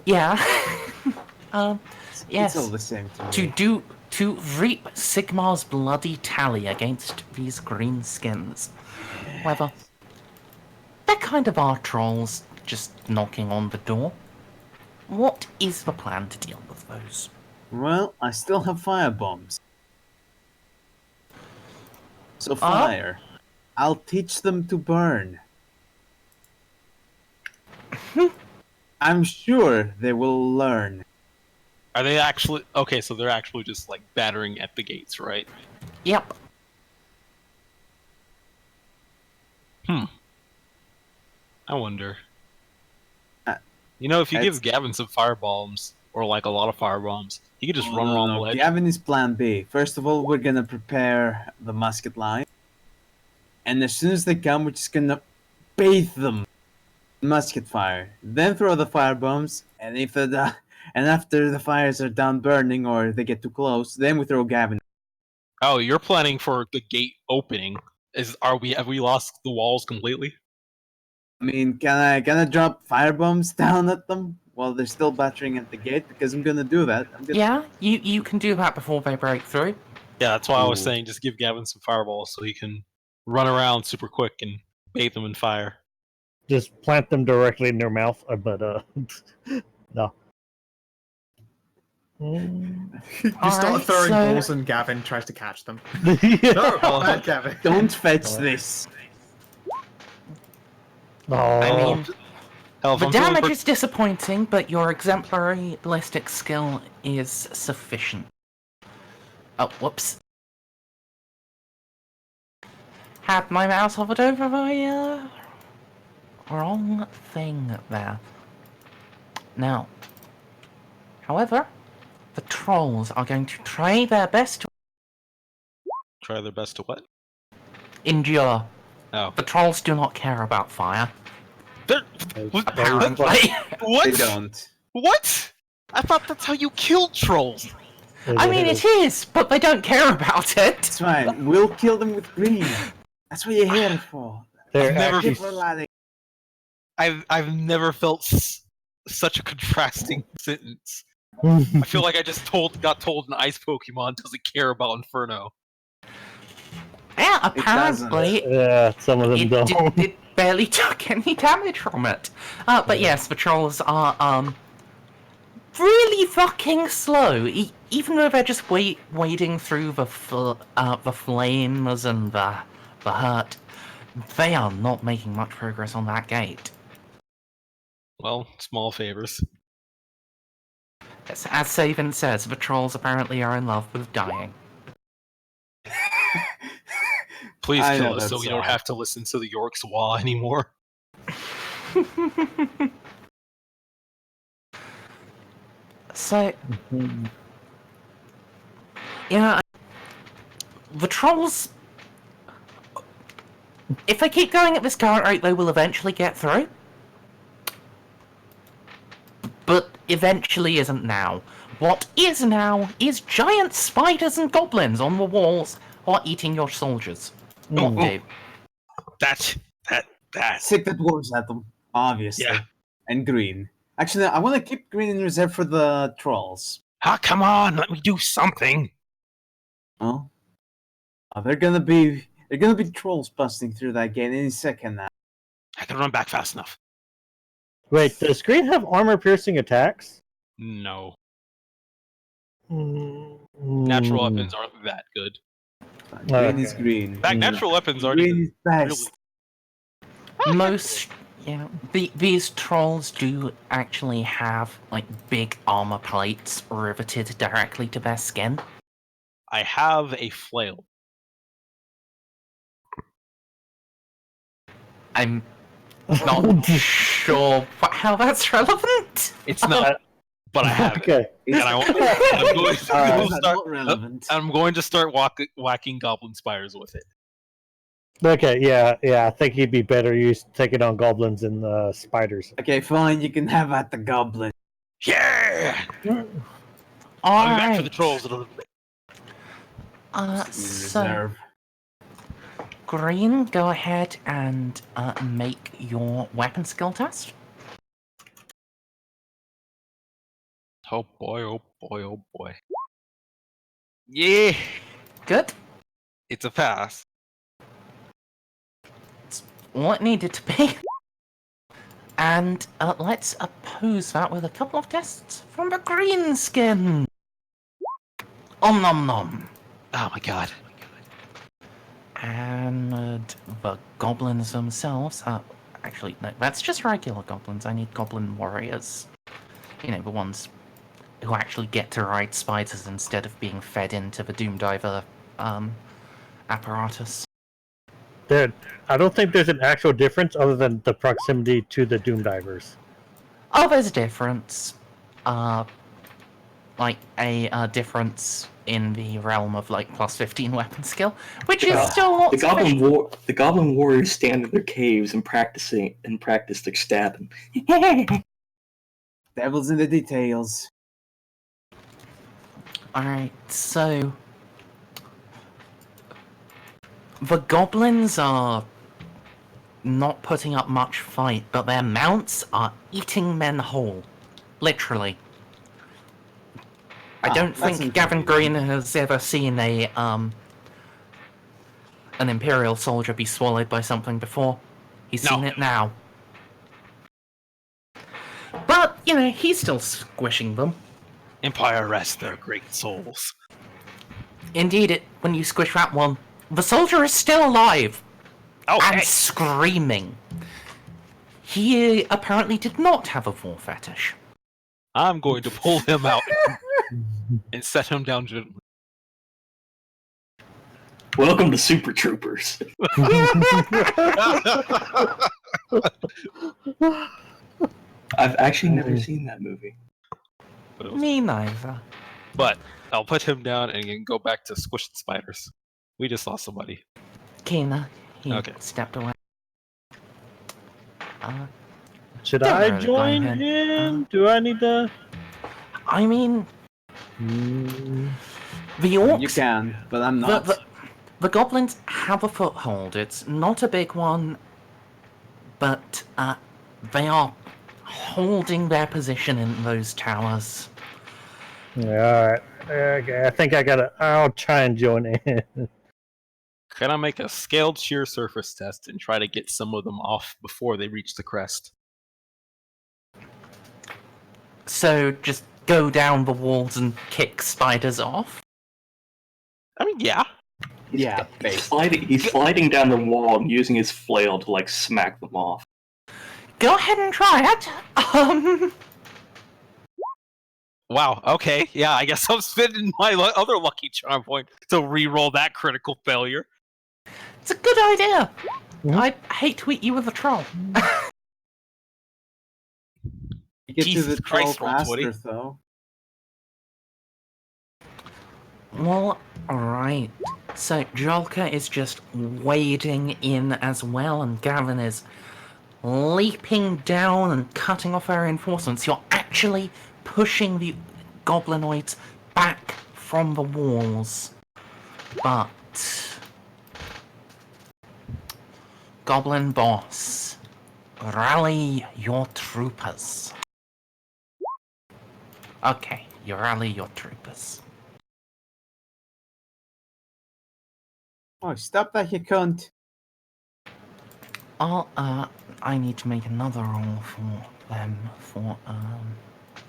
Yeah. It's all Yes. the same to me. To reap Sigmar's bloody tally against these green skins. However, they're kind of our trolls just knocking on the door. What is the plan to deal with those? Well, I still have fire bombs. So fire. I'll teach them to burn. I'm sure they will learn. Are they actually okay? So they're actually just like battering at the gates, right? Yep. I wonder. Uh, If you that's- give Gavin some firebombs, or like a lot of firebombs, he could just run around the ledge. Gavin is plan B. First of all, we're gonna prepare the musket line. And as soon as they come, we're just gonna bathe them in musket fire. Then throw the fire bombs, and if the and after the fires are done burning or they get too close, then we throw Gavin. Oh, you're planning for the gate opening. Have we lost the walls completely? I mean, can I drop fire bombs down at them while they're still battering at the gate? Because I'm gonna do that. Yeah, you can do that before they break through. Yeah, that's why I was Ooh. saying just give Gavin some fireballs so he can run around super quick and bathe them in fire. Just plant them directly in their mouth, but no. You start Alright, throwing so- balls and Gavin tries to catch them. Yeah. No, not Gavin. Don't fetch this. No. I mean, Hell, if the I'm feeling damage is disappointing, but your exemplary ballistic skill is sufficient. Oh, whoops. Had my mouse hovered over the wrong thing there. Now, however, the trolls are going to try their best to try their best to what? endure. Oh, The trolls do not care about fire, what? apparently. They What? don't. What? I thought that's how you killed trolls. I mean, it is, but they don't care about it. It's fine. We'll kill them with green. That's what you're here for. They're I've never- actually People like I've never felt such a contrasting sentence. I feel like I just got told an ice Pokemon doesn't care about Inferno. Yeah, It doesn't. apparently Yeah, some of them it, don't. it barely took any damage from it. But yes, the trolls are really fucking slow. Even though they're just wading through the flames and the hurt, they are not making much progress on that gate. Well, small favors. As Savin says, the trolls apparently are in love with dying. Please I kill know us so that we don't song. have to listen to the York's Wah anymore. So, yeah, the trolls, if they keep going at this current rate, they will eventually get through. But eventually isn't now. What is now is giant spiders and goblins on the walls who are eating your soldiers. What do? That. Sick the dwarves at them, obviously. Yeah. And green. Actually, I want to keep green in reserve for the trolls. Ah, come on, let me do something. Oh, they're gonna be trolls busting through that gate any second now. I can run back fast enough. Wait, does green have armor-piercing attacks? No, Mm, natural weapons aren't that good. Green is Okay. green. In fact, natural weapons aren't Green even is best. Most, yeah, these trolls do actually have, like, big armor plates riveted directly to their skin. I have a flail. I'm not sure how that's relevant. It's not, but I have it. Okay. And I'm going to It's start. not relevant. I'm going to start whacking goblin spires with it. Okay, yeah. I think he'd be better used taking on goblins and spiders. Okay, fine. You can have at the goblin. Yeah! All I'll be back for the right. trolls in a little bit. So Reserve. Green, go ahead and make your weapon skill test. Oh boy, oh boy, oh boy. Yeah! Good. It's a pass. It's all it needed to be. And let's oppose that with a couple of tests from the green skin. Om nom nom. Oh my god. And the goblins themselves. Actually, no, that's just regular goblins. I need goblin warriors. You know, the ones who actually get to ride spiders instead of being fed into the Doomdiver apparatus. I don't think there's an actual difference other than the proximity to the Doom Divers. Oh, there's a difference. Like a difference in the realm of like plus 15 weapon skill, which is still not sufficient. The goblin warriors stand in their caves and practice their stabbing. Devil's in the details. Alright, so the goblins are not putting up much fight, but their mounts are eating men whole. Literally. I don't think Gavin Green has ever seen an Imperial soldier be swallowed by something before. He's seen it now. But, you know, he's still squishing them. Empire rest their great souls. Indeed, when you squish that one, the soldier is still alive. Oh, and screaming. He apparently did not have a war fetish. I'm going to pull him out and set him down gently. Welcome to Super Troopers. I've actually never seen that movie. Me neither. But I'll put him down and then go back to squishing spiders. We just lost somebody. Kina, he Okay. stepped away. Should Don't I worry, join go ahead. him? Do I need to? I mean, the orcs... You can, but I'm not. The goblins have a foothold. It's not a big one, but they are holding their position in those towers. Yeah, alright. Okay, I think I'll try and join in. Can I make a scaled shear surface test and try to get some of them off before they reach the crest? So just go down the walls and kick spiders off? I mean, yeah. Yeah, He's sliding down the wall and using his flail to like smack them off. Go ahead and try it. Wow, okay. Yeah, I guess I'm spending my other lucky charm point to re-roll that critical failure. It's a good idea. I hate to eat you with a troll. You get Jesus to the troll Christ, Roll20. faster, though. Well, alright. So Jolka is just wading in as well, and Gavin is leaping down and cutting off our reinforcements. You're actually pushing the goblinoids back from the walls. But Goblin boss, rally your troopers. Okay, you rally your troopers. Oh, stop that, you cunt. I need to make another roll for them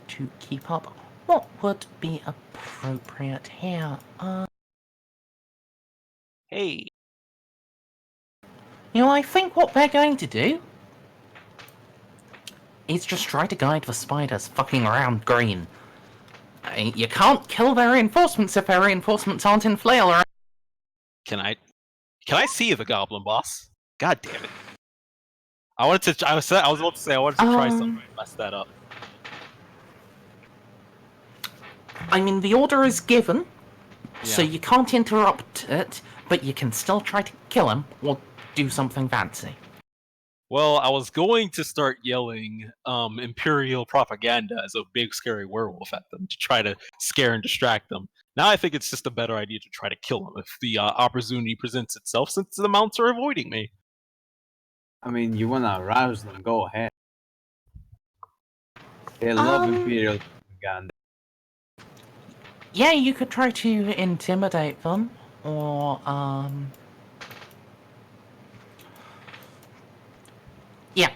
to keep up. What would be appropriate here? Hey. You know, I think what they're going to do is just try to guide the spiders fucking around green. I mean, you can't kill their reinforcements if their reinforcements aren't in flail or... Can I see the goblin boss? God damn it. I was about to say I wanted to try something to mess that up. I mean, the order is given, so Yeah. you can't interrupt it, but you can still try to kill him, or do something fancy? Well, I was going to start yelling Imperial propaganda as a big scary werewolf at them to try to scare and distract them. Now I think it's just a better idea to try to kill them if the opportunity presents itself, since the mounts are avoiding me. I mean, you want to arouse them, go ahead. They love Imperial propaganda. Yeah, you could try to intimidate them, or yeah.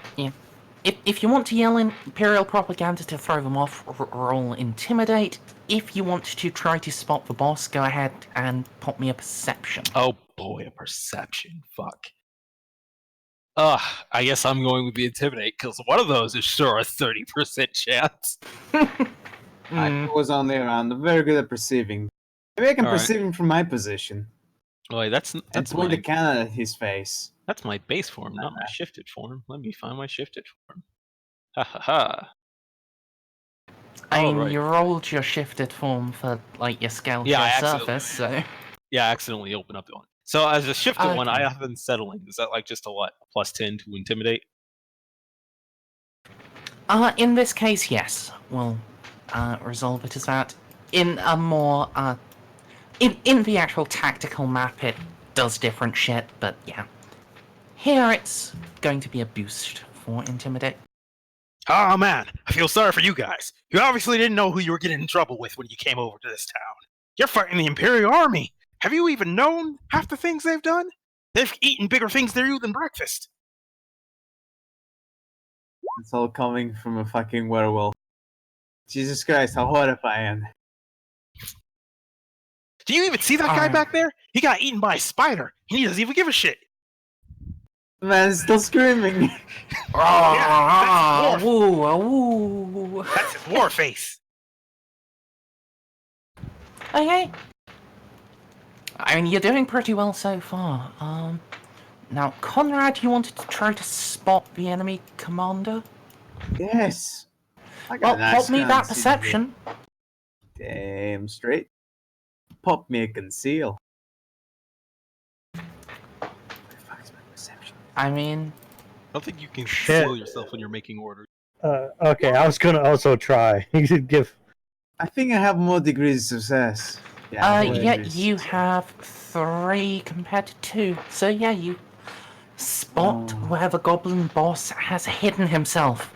If you want to yell Imperial propaganda to throw them off, roll intimidate. If you want to try to spot the boss, go ahead and pop me a perception. Oh boy, a perception. Fuck. I guess I'm going with the intimidate, because one of those is sure a 30% chance. I was on there, and I'm very good at perceiving. Maybe I can Alright. perceive him from my position. Wait, that's And point the cannon at his face. That's my base form, not my shifted form. Let me find my shifted form. Ha ha ha. I mean, right. you rolled your shifted form for, like, your scale surface, so... Yeah, I accidentally opened up the one. So as a shifted one, I Okay. have been settling. Is that like just a what? Plus 10 to intimidate? In this case, yes. We'll resolve it as that. In a more, in the actual tactical map, it does different shit, but yeah. Here, it's going to be a boost for intimidate. Oh man, I feel sorry for you guys. You obviously didn't know who you were getting in trouble with when you came over to this town. You're fighting the Imperial Army. Have you even known half the things they've done? They've eaten bigger things than you than breakfast. It's all coming from a fucking werewolf. Jesus Christ, how horrifying. Do you even see that guy back there? He got eaten by a spider, and he doesn't even give a shit. The man's still screaming. Yeah, Woo. that's his war face. Okay. I mean, you're doing pretty well so far. Now, Konrad, you wanted to try to spot the enemy commander? Yes. I got Well, a nice pop me that conceal. perception. Damn straight. Pop me a conceal. Where the fuck is my perception? I mean, I don't think you can Shit. conceal yourself when you're making orders. Okay, I was gonna also try. You should give. I think I have more degrees of success. Yeah, more yeah, degrees. you have 3 compared to 2. So yeah, you spot where the goblin boss has hidden himself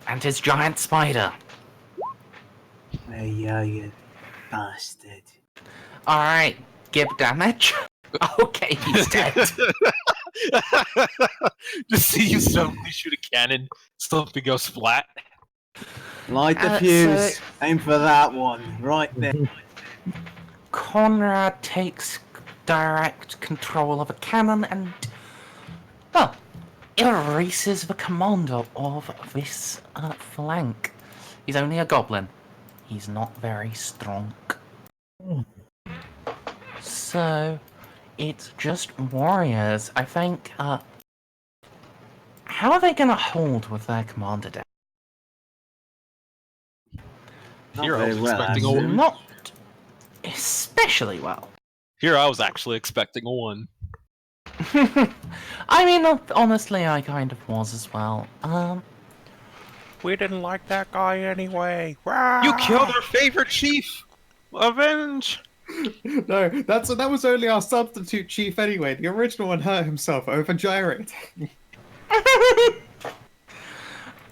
and his giant spider. Where are you, bastard? Alright, give damage. Okay, he's dead. Just see you suddenly shoot a cannon, something goes flat. Light the So- fuse. Aim for that one. Right there. Konrad takes direct control of a cannon and, well, erases the commander of this flank. He's only a goblin. He's not very strong. So, it's just warriors. I think, how are they gonna hold with their commander down? Not Here I very was well, expecting a actually. one. Not especially well. Here I was actually expecting a 1. I mean, honestly, I kind of was as well. We didn't like that guy anyway. You killed our favorite chief. Avenge. No, that was only our substitute chief anyway. The original one hurt himself over gyrating.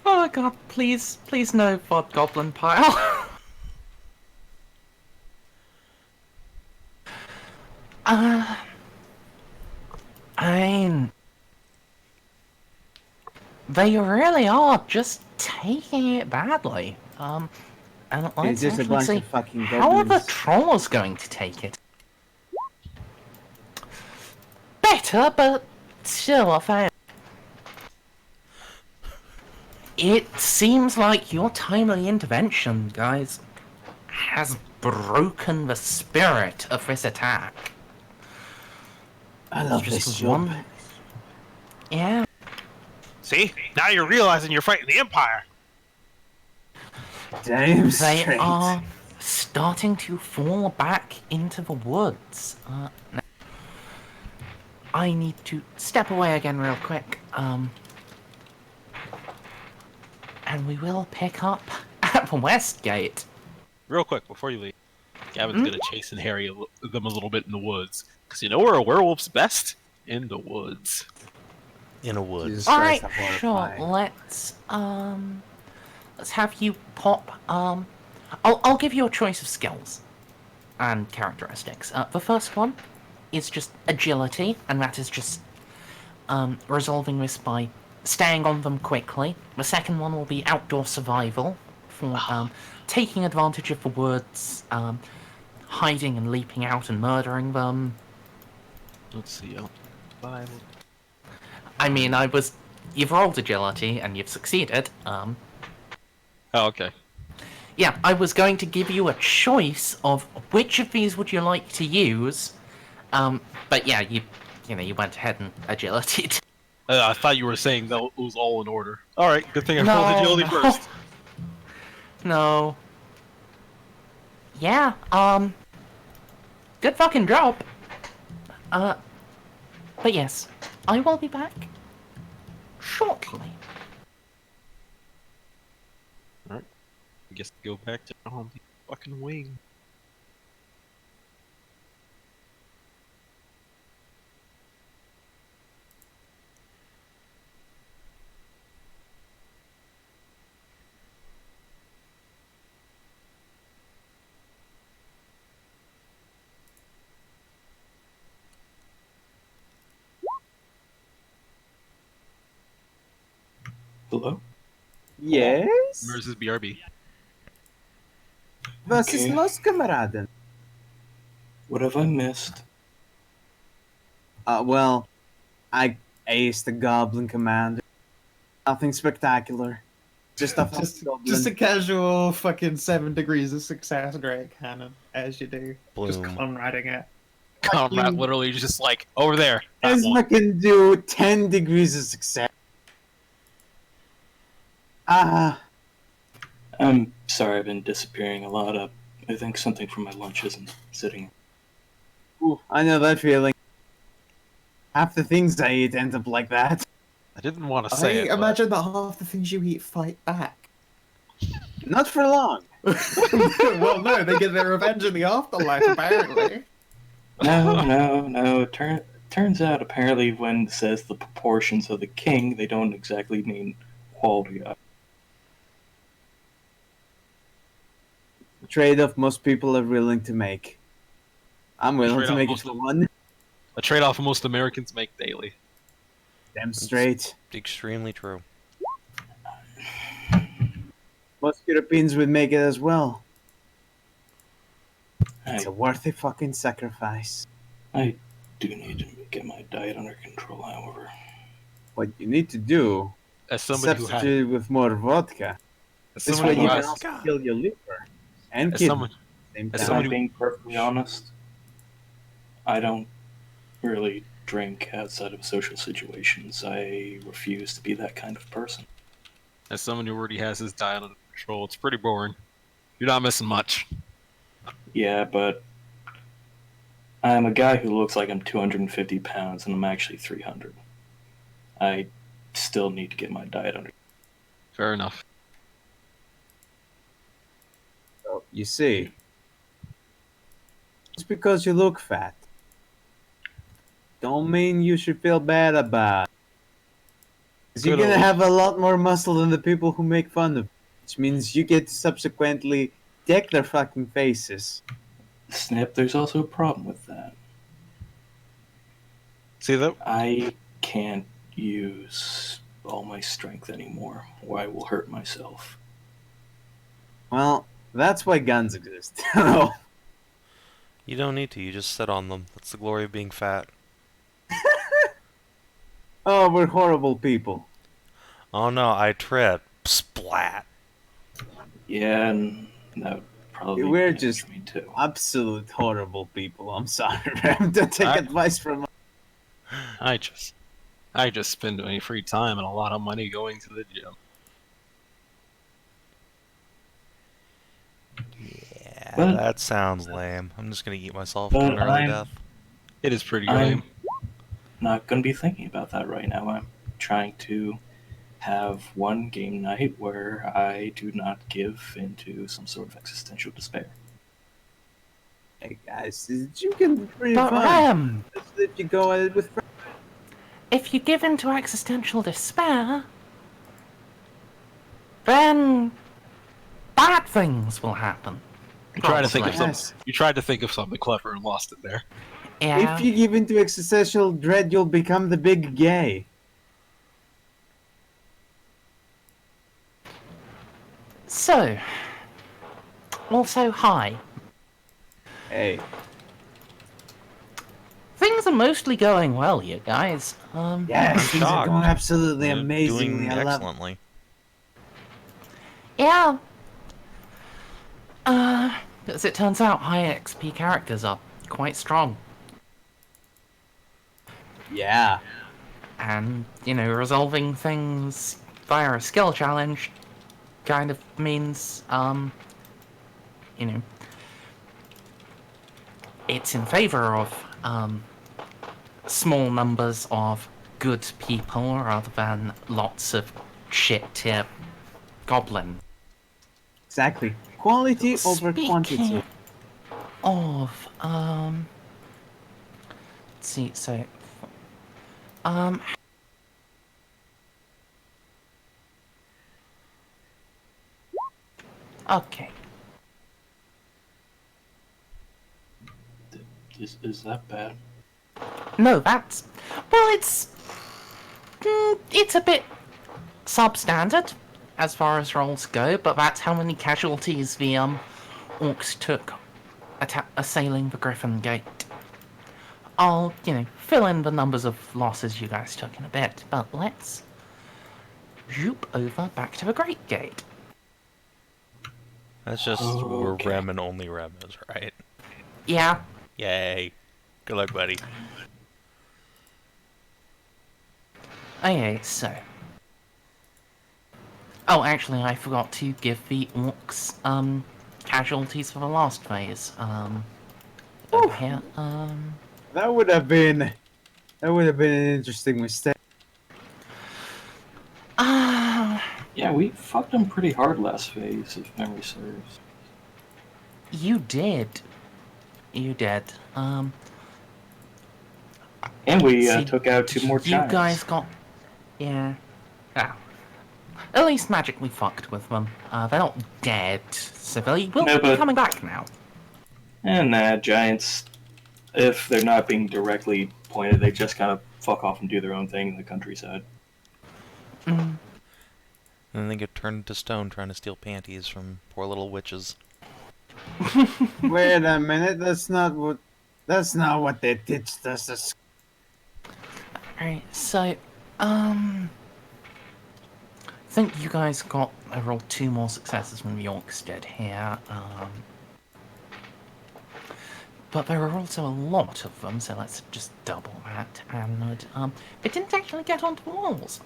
Oh god, please no Bod Goblin pile. I mean, they really are just taking it badly. And let's It's just a actually bunch see of fucking how are the goblins. trolls going to take it. Better, but still a fail. It seems like your timely intervention, guys, has broken the spirit of this attack. I love Just this job. one- Yeah. See? Now you're realizing you're fighting the Empire. Damn They straight. are starting to fall back into the woods. I need to step away again real quick. And we will pick up at Westgate. Real quick, before you leave, Gavin's gonna chase and harry them a little bit in the woods. Because you know where a werewolf's best? In the woods. In a wood. Jesus All Christ, right, I'm sure. horrified. Let's have you pop. I'll give you a choice of skills and characteristics. The first one is just agility, and that is just resolving this by staying on them quickly. The second one will be outdoor survival for taking advantage of the woods, hiding and leaping out and murdering them. Let's see. Survival. I mean, you've rolled agility and you've succeeded. Oh, okay. Yeah, I was going to give you a choice of which of these would you like to use, but yeah, you went ahead and agility. I thought you were saying that it was all in order. All right, good thing I No, rolled agility no. first. No. Yeah, good fucking job. But yes, I will be back shortly. I guess go back to the fucking wing. Hello? Yes? Merz is BRB. Was ist Okay. los, Kameraden? What have I missed? Well, I aced the Goblin Commander. Nothing spectacular. Just a fucking goblin. Just a casual fucking 7 degrees of success great cannon, as you do. Just Bloom. Conrading it. Conrad literally just like, over there. that As one. I can do 10 degrees of success. I'm sorry I've been disappearing a lot. I think something from my lunch isn't sitting. Ooh, I know that feeling. Half the things I eat end up like that. I didn't want to I say it. imagine that half the things you eat fight back. Not for long. Well, no, they get their revenge in the afterlife, apparently. No. Turns out apparently when it says the proportions of the king, they don't exactly mean quality of. The trade-off most people are willing to make. I'm willing to Trade-off make it most for of- one. A trade-off most Americans make daily. Damn straight. Extremely true. Most Europeans would make it as well. It's I a worthy fucking sacrifice. do need to get my diet under control, however. What you need to do As is somebody who had, substitute with more vodka. as This somebody way who you can has, also kill your liver and as kidney someone, at the same as time. someone If I'm being perfectly honest, I don't really drink outside of social situations. I refuse to be that kind of person. as someone who already has his diet under control, it's pretty boring. You're not missing much. Yeah, but I'm a guy who looks like I'm 250 pounds and I'm actually 300. I still need to get my diet under. Fair enough. So, you see, just because you look fat, don't mean you should feel bad about it. 'Cause you're Good gonna old- have a lot more muscle than the people who make fun of you, which means you get to subsequently deck their fucking faces. Snip, there's also a problem with that. See that? I can't use all my strength anymore, or I will hurt myself. Well, that's why guns exist. Oh, You don't need to. You just sit on them. That's the glory of being fat. oh, we're horrible people. Oh no, I tripped. Splat. Yeah, and that would probably We're damage just me too. absolute horrible people. I'm sorry. Don't take I- advice from I just spend any free time and a lot of money going to the gym. Yeah, But- that sounds lame. I'm just gonna eat myself but to an early I'm- death. It is pretty I'm- lame. not going to be thinking about that right now. I'm trying to have one game night where I do not give into some sort of existential despair. Hey guys, you can be pretty But fun. Rem, Especially if you go at it with friends. if you give in to existential despair, then bad things will happen. You tried to think of Probably. something. You tried to think of something clever and lost it there. Yeah. If you give into existential dread, you'll become the big gay. So, also hi. Hey, Things are mostly going well, you guys. yes, things are shocked. going absolutely You're amazingly. doing I love it. excellently. Yeah. As it turns out, high XP characters are quite strong. Yeah. And, you know, resolving things via a skill challenge kind of means, you know, it's in favor of, small numbers of good people rather than lots of shit-tier goblin. Exactly. Quality over Speaking quantity. of, let's see, so, okay. Is that bad? No, that's, well, it's a bit substandard as far as rolls go, but that's how many casualties the, orcs took assailing the Griffin Gate. I'll, you know, fill in the numbers of losses you guys took in a bit, but let's zoop over back to the Great Gate. That's just Oh, where okay. Rem and only Rem is, right? Yeah, Yay. Good luck, buddy. okay, so... Oh, actually, I forgot to give the orcs, casualties for the last phase. Over here, That would have been an interesting mistake. Yeah, we fucked them pretty hard last phase, if memory serves. You did. You did. And we See, took out 2 more You giants. guys got... Yeah. Ah. At least magically fucked with them. They're not dead, so they will No, be but- coming back now. And giants, if they're not being directly pointed, they just kind of fuck off and do their own thing in the countryside. Mm. And then they get turned into stone trying to steal panties from poor little witches. Wait a minute, that's not what they teach us. Alright, so, I think you guys got overall 2 more successes than the orcs did here. But there are also a lot of them, so let's just double that. And they didn't actually get onto the walls.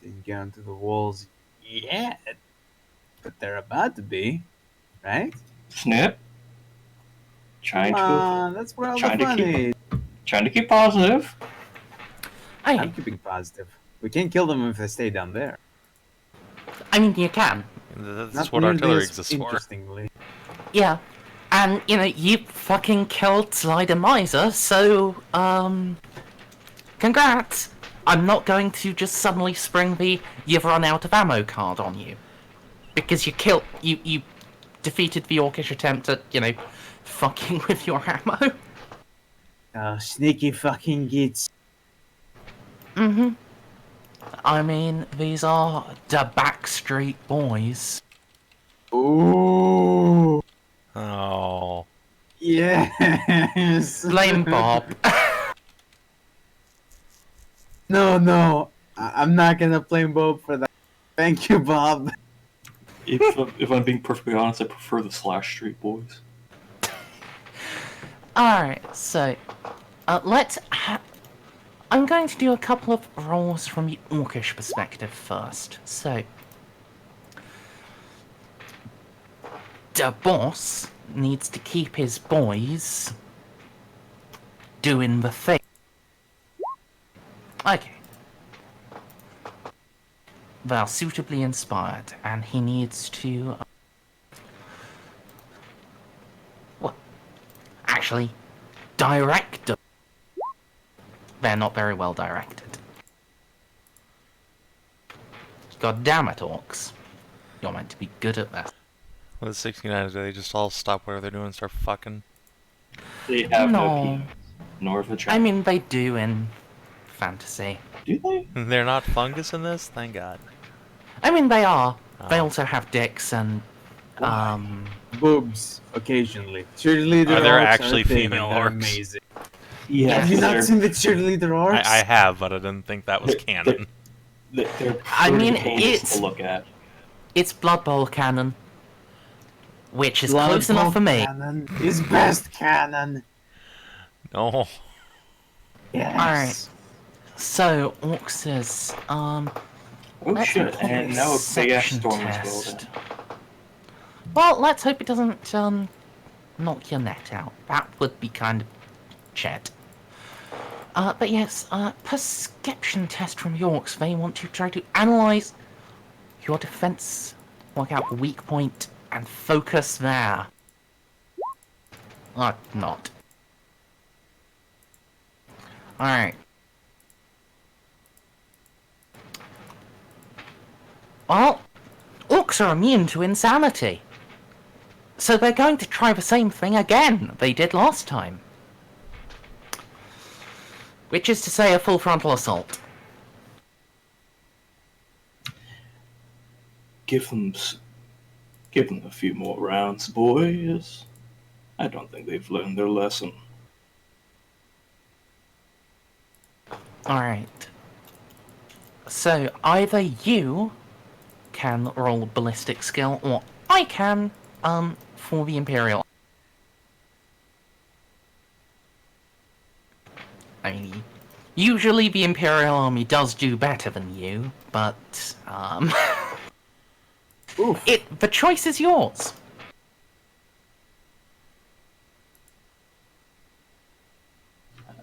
Didn't get onto the walls yet, but they're about to be, right? Snip. Trying Come to on, that's where all the trying to fun keep- is. trying to keep positive. Okay, I'm keeping positive. We can't kill them if they stay down there. I mean, you can. That's Not what nearly artillery as exists for. Interestingly. Yeah. And, you know, you fucking killed Slider Miser, so, congrats! I'm not going to just suddenly spring the "you've run out of ammo" card on you. Because you defeated the orcish attempt at, you know, fucking with your ammo. Oh, sneaky fucking gits. Mm-hmm. I mean, these are the Backstreet Boys. Ooh. Oh. Yes. Blame Bob. No. I'm not gonna blame Bob for that. Thank you, Bob. If I'm being perfectly honest, I prefer the Slash Street Boys. Alright, so, let's I'm going to do a couple of rolls from the orcish perspective first. So, the boss needs to keep his boys doing the thing. Okay. They are suitably inspired, and he needs to... well, actually, direct them. They're not very well directed. God damn it, orcs. You're meant to be good at that. With the 69ers, do they just all stop whatever they're doing and start fucking? They have no No. penis, nor vagina. I mean, they do in fantasy. Do they? They're not fungus in this? Thank God. I mean, they are. They Oh. also have dicks and, Boobs, occasionally. Cheerleader Are there orcs actually are a thing, female and they're orcs? amazing. Yeah, Have you not seen the cheerleader orcs? I have, but I didn't think that was canon. They're I mean, pretty heinous it's- to look at. it's Blood Bowl canon. Which is Blood close enough Bowl for me. Canon is best canon. No. Yes. Alright. So, orcs is, Oh let's shit, hope and now a big ass perception storm is test. building. Well, let's hope it doesn't, knock your net out. That would be kind of shit. But yes, perception test from Yorks. They want to try to analyze your defense, work out the weak point, and focus there. Not. Alright. Well, orcs are immune to insanity. So they're going to try the same thing again they did last time. Which is to say a full frontal assault. Give them a few more rounds, boys. I don't think they've learned their lesson. Alright. So, either you can roll ballistic skill, or I can, for the Imperial. I mean, usually the Imperial Army does do better than you, but, Oof. the choice is yours.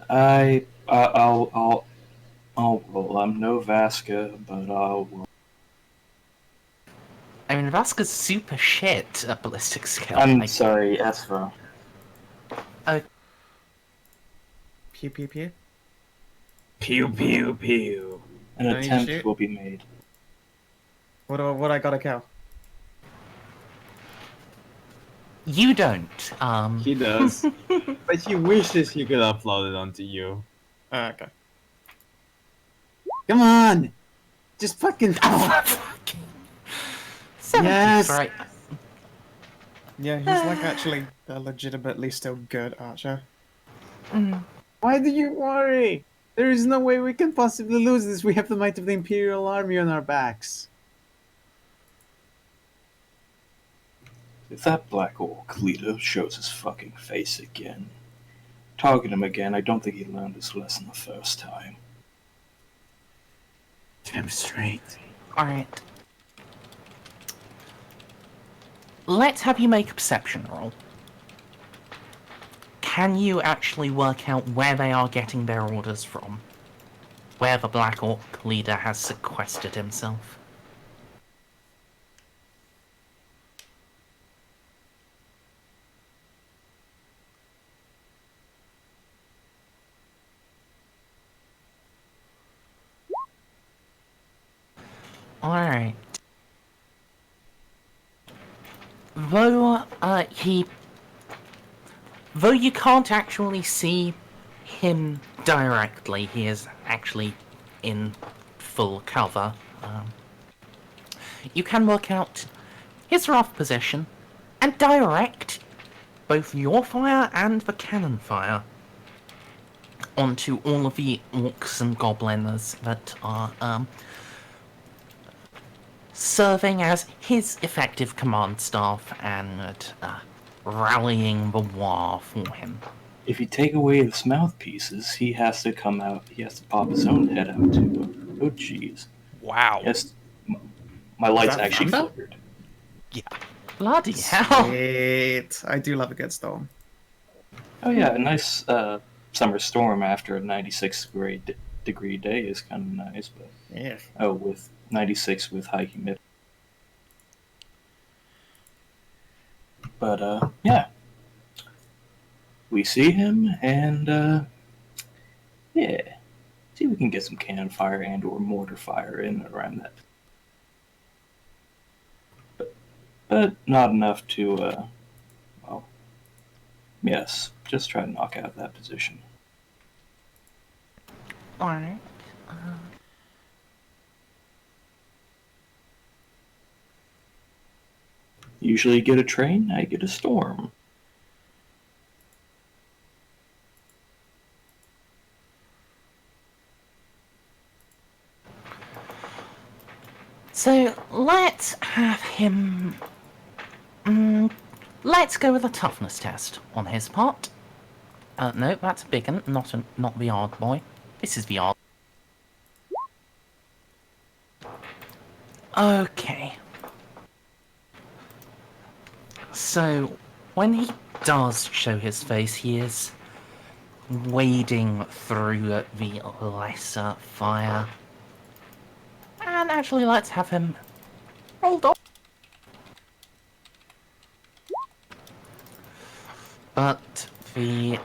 I'll roll. I'm no Vaska, but I'll roll. I mean, Vaska's super shit at ballistic skill. I'm Like, sorry, Esva. Pew pew pew. Pew pew pew. An Can you attempt shoot? will be made. What I gotta kill? you don't. He does. But he wishes he could upload it onto you. Okay. Come on! Just fucking talk! 70, Yes. right. Yeah, he's like actually a legitimately still good archer. Why do you worry? There is no way we can possibly lose this. We have the might of the Imperial Army on our backs. If that Black Orc leader shows his fucking face again, target him again. I don't think he learned his lesson the first time. Damn straight. Alright. Let's have you make a perception roll. Can you actually work out where they are getting their orders from? Where the Black Orc leader has sequestered himself? Alright. Though, though you can't actually see him directly, he is actually in full cover. You can work out his rough position and direct both your fire and the cannon fire onto all of the orcs and goblins that are, serving as his effective command staff and rallying the war for him. if you take away his mouthpieces, he has to come out. He has to pop his own head out too. Oh, jeez. Wow. Yes, my lights that actually thunder? flickered. Bloody hell! Sweet. I do love a good storm. Oh yeah, a nice summer storm after a 96-degree day is kind of nice, but Yeah. with 96 with high humidity. But yeah, we see him, and yeah, see if we can get some cannon fire and/or mortar fire in and around that. But not enough to, well, yes, just try to knock out that position. Alright. Usually you get a train, I get a storm. So let's have him. Let's go with a toughness test on his part. No, that's a big one, not the odd boy. This is the odd. Okay. So when he does show his face, he is wading through the lesser fire. And actually, let's have him rolled off. But the,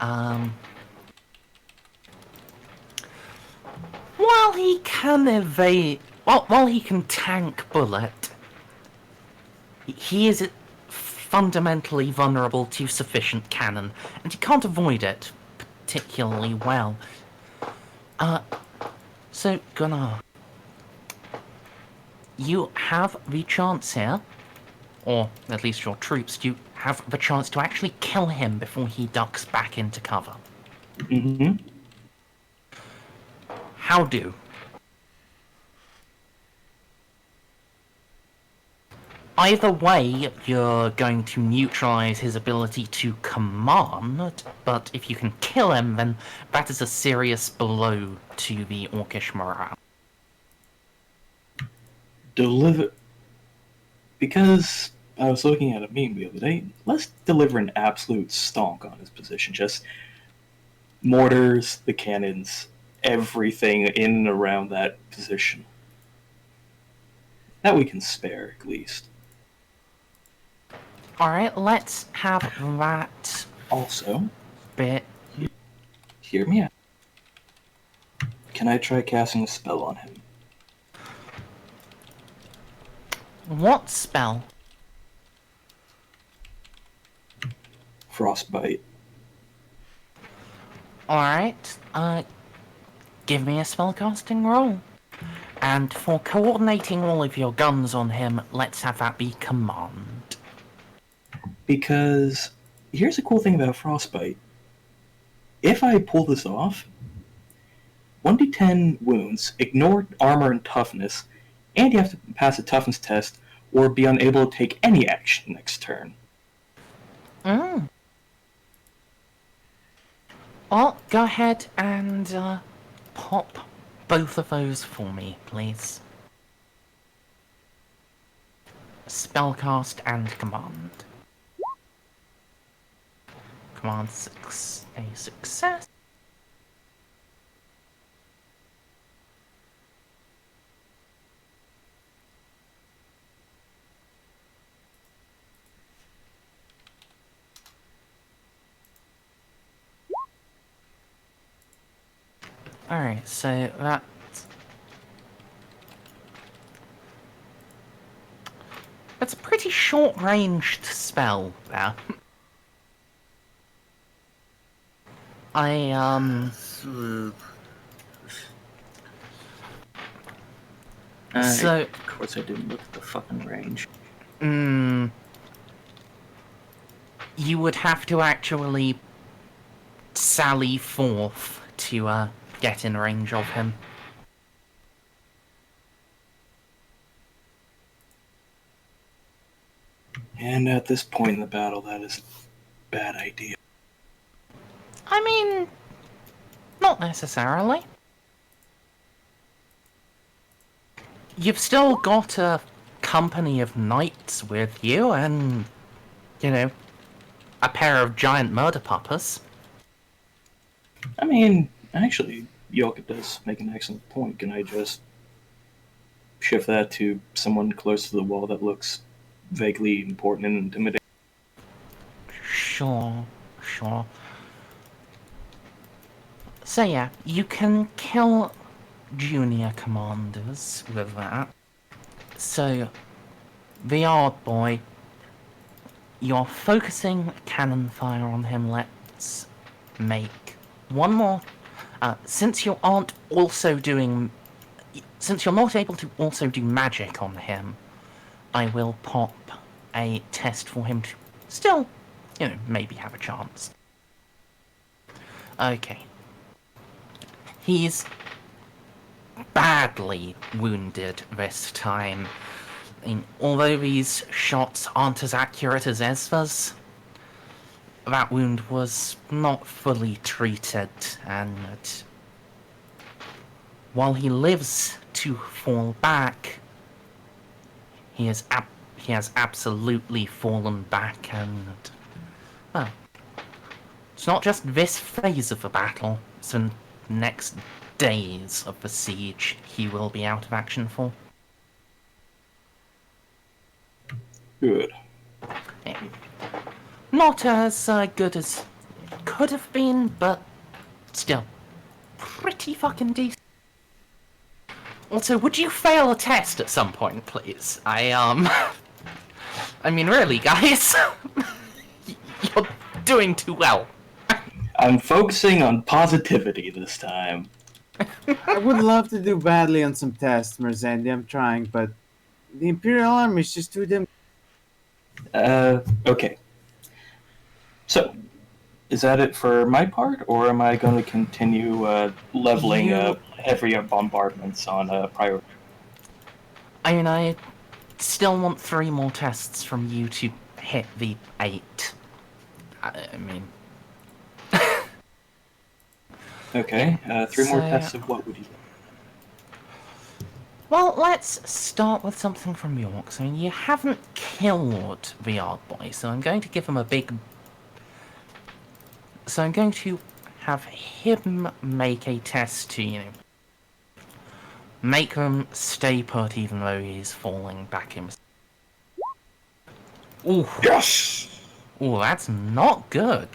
while he can evade, while he can tank bullet, he is fundamentally vulnerable to sufficient cannon, and he can't avoid it particularly well. So, Gunnar, you have the chance here, or at least your troops, you have the chance to actually kill him before he ducks back into cover. Mm-hmm. How do? Either way, you're going to neutralize his ability to command, but if you can kill him, then that is a serious blow to the orcish morale. Because I was looking at a meme the other day, let's deliver an absolute stonk on his position. Just mortars, the cannons, everything in and around that position. That we can spare, at least. Alright, let's have that Also, bit. hear me out. Can I try casting a spell on him? What spell? Frostbite. Alright, give me a spellcasting roll. And for coordinating all of your guns on him, let's have that be command. Because here's a cool thing about Frostbite. If I pull this off, 1d10 wounds, ignore armor and toughness, and you have to pass a toughness test or be unable to take any action next turn. Well, go ahead and pop both of those for me, please. Spellcast and command. Command a success. Alright, so that's a pretty short-ranged spell there. So of course I didn't look at the fucking range. You would have to actually sally forth to get in range of him. And at this point in the battle, that is a bad idea. I mean, not necessarily. You've still got a company of knights with you, and, you know, a pair of giant murder puppers. I mean, actually, Jolka does make an excellent point. Can I just shift that to someone close to the wall that looks vaguely important and intimidating? Sure. So yeah, you can kill junior commanders with that. So, the odd boy, you're focusing cannon fire on him. Let's make one more. Since you aren't also doing... Since you're not able to also do magic on him, I will pop a test for him to still, you know, maybe have a chance. Okay. He's badly wounded this time. I mean, although these shots aren't as accurate as Esva's, that wound was not fully treated, and while he lives to fall back, he has absolutely fallen back, and well, it's not just this phase of the battle, it's the next days of the siege he will be out of action for. Good. Yeah. Not as good as it could have been, but still pretty fucking decent. Also, would you fail a test at some point, please? I mean, really, guys, you're doing too well. I'm focusing on positivity this time. I would love to do badly on some tests, Merzendi. I'm trying, but the Imperial Army is just too damn... Okay. So, is that it for my part, or am I going to continue leveling up heavier bombardments on priority? I mean, I still want 3 more tests from you to hit the 8. I mean... Okay, 3 more tests of what would you... Well, let's start with something from York. I mean, you haven't killed the odd boy, so I'm going to give him a big... So I'm going to have him make a test to, you know, make him stay put even though he's falling back himself. Ooh. Yes! Ooh, that's not good.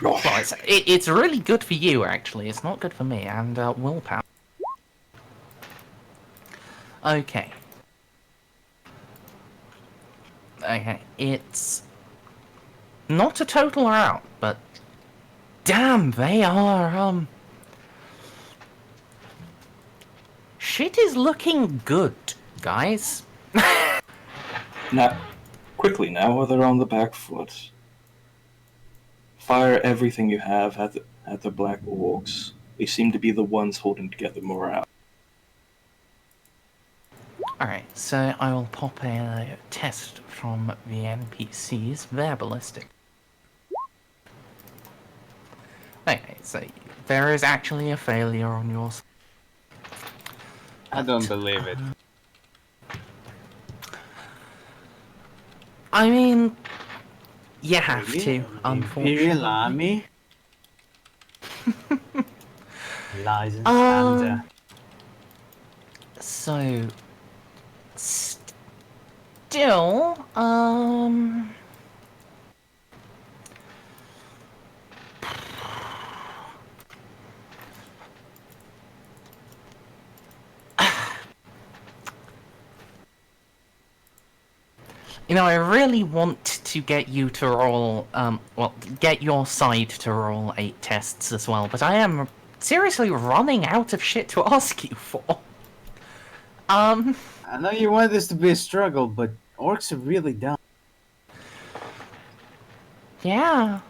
Well, it's really good for you, actually. It's not good for me, and willpower. Okay. Okay, it's not a total rout, but damn, they are, shit is looking good, guys. Now, quickly now, they're on the back foot. Fire everything you have at the Black Orcs. They seem to be the ones holding together morale. Alright, so I will pop a test from the NPCs. They're ballistic. Okay, so there is actually a failure on yours. I don't believe it. I mean, you have Really? to, unfortunately. Imperial Army? Lies and slander. So, still, you know, I really want to get you to roll, well, get your side to roll 8 tests as well, but I am seriously running out of shit to ask you for. I know you want this to be a struggle, but orcs are really dumb. Yeah,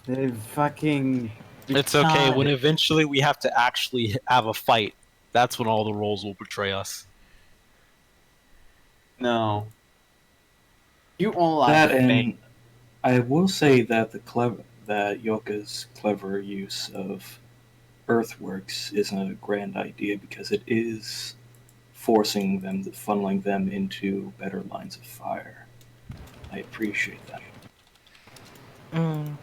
They're fucking... It's okay. When retarded. eventually we have to actually have a fight, that's when all the rolls will betray us. No. You all That are fake. and I will say that that Jolka's clever use of earthworks isn't a grand idea because it is forcing them, funneling them into better lines of fire. I appreciate that. Mm.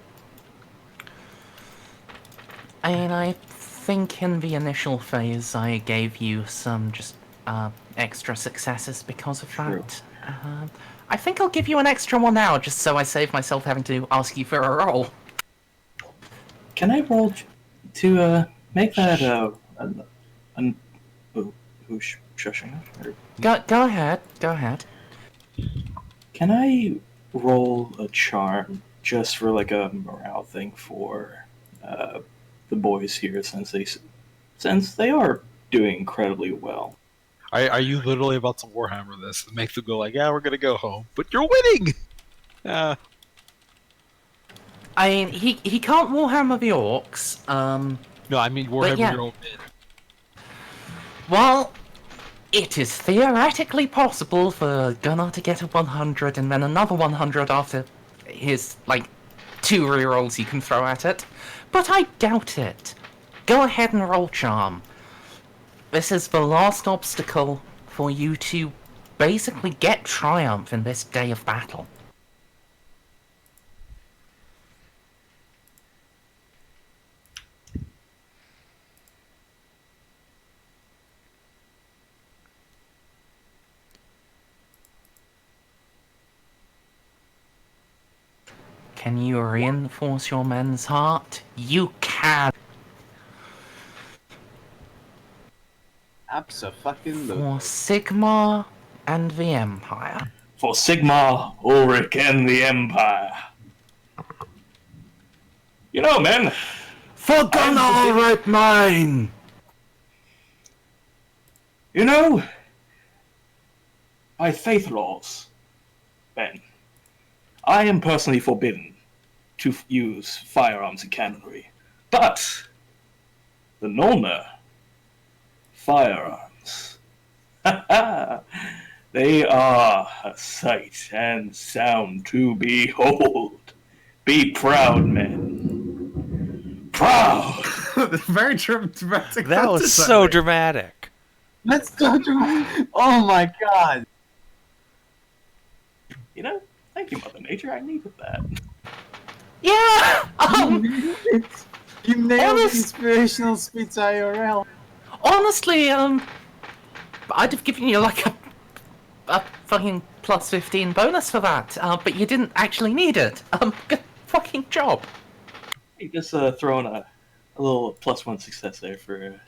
I think in the initial phase I gave you some just extra successes because of True. that. I think I'll give you an extra one now, just so I save myself having to ask you for a roll. Can I roll to make that who's shushing us? Or Go ahead. Go ahead. can I roll a charm just for like a morale thing for the boys here, since they are doing incredibly well? Are you literally about to Warhammer this and make them go like, yeah, we're gonna go home, but you're winning? I mean, he can't Warhammer the orcs. No, I mean Warhammer yeah. your own men. Well, it is theoretically possible for Gunnar to get a 100 and then another 100 after his, like, 2 rerolls you can throw at it. But I doubt it. Go ahead and roll charm. This is the last obstacle for you to basically get triumph in this day of battle. Can you reinforce your men's heart? You can! Abso-fucking-lutely. For Sigmar and the Empire. For Sigmar, Ulrich, and the Empire. You know, men. For Gunnar, Red Mine! You know, by faith laws, Ben, I am personally forbidden to use firearms and cannonry. But the Nuln firearms, they are a sight and sound to behold. Be proud, men. Proud! Very dramatic. That was so dramatic. Let's go to. Oh my god! You know, thank you, Mother Nature. I needed that. Yeah! You nailed the honest- inspirational speech IRL. Honestly, I'd have given you like a fucking plus 15 bonus for that, but you didn't actually need it. Good fucking job. You just throwing a little +1 success there for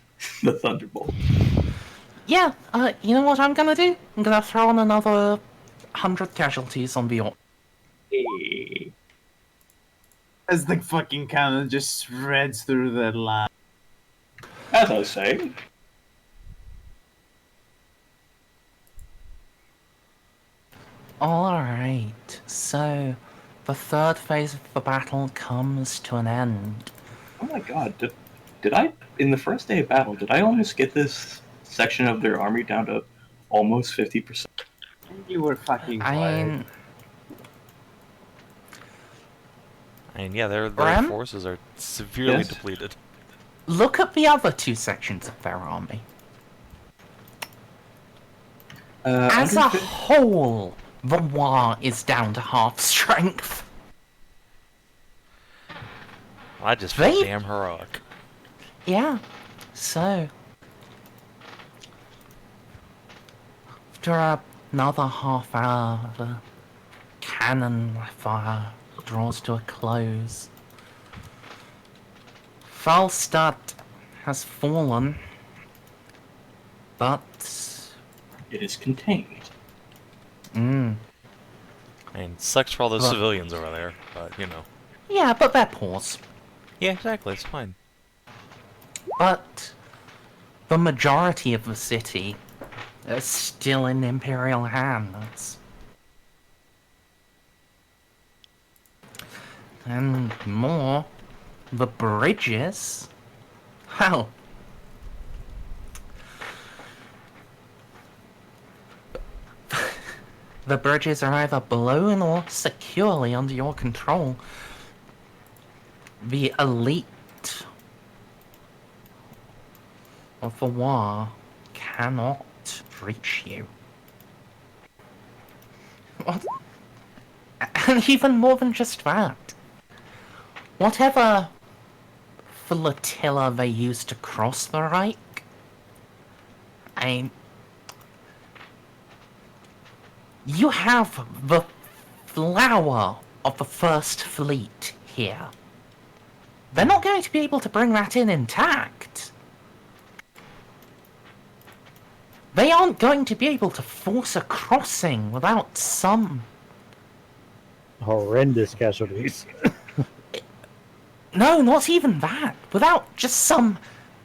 the Thunderbolt. Yeah, you know what I'm gonna do? I'm gonna throw on another 100 casualties on the orc. Hey. As the fucking cannon just shreds through that line. As I was saying, Alright, so the third phase of the battle comes to an end. oh my god, did I, in the first day of battle, did I almost get this section of their army down to almost 50%? You were fucking I quiet. mean, And yeah, their Bram? forces are severely Yes? depleted. look at the other 2 sections of their army. As a whole, the war is down to half strength. Well, I just feel They- damn heroic. Yeah, so after another half hour, the cannon fire draws to a close. Falstadt has fallen, but It is contained. I mean, sucks for all those Well- civilians over there, but you know. yeah, but they're paws. Yeah, exactly. It's fine. But the majority of the city is still in Imperial hands. And more, the bridges, well, the bridges are either blown or securely under your control. the elite of the war cannot reach you. What? And even more than just that, whatever flotilla they used to cross the Reich, you have the flower of the First Fleet here. They're not going to be able to bring that in intact. They aren't going to be able to force a crossing without some... Horrendous casualties. No, not even that. Without just some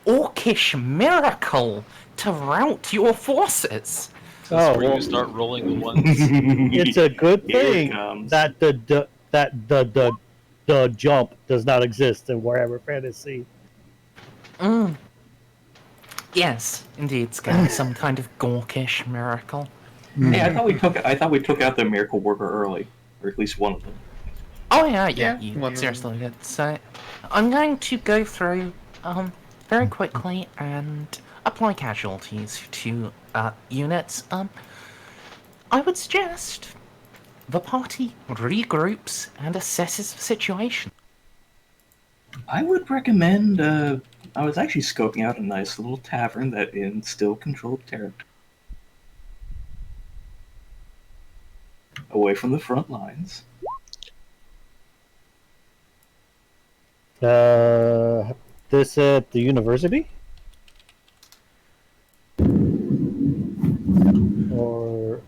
orcish miracle to rout your forces. That's where well, you start rolling the ones. it's a good Here it thing comes. that the jump does not exist in Warhammer Fantasy. Yes, indeed, it's going to be some kind of gawkish miracle. Hey, I thought we took out the miracle worker early, or at least one of them. Oh yeah, Yeah, you one of them. seriously did. So, I'm going to go through very quickly and apply casualties to units. I would suggest the party regroups and assesses the situation. I would recommend. I was actually scoping out a nice little tavern that in still controlled territory, away from the front lines. This at the university? Or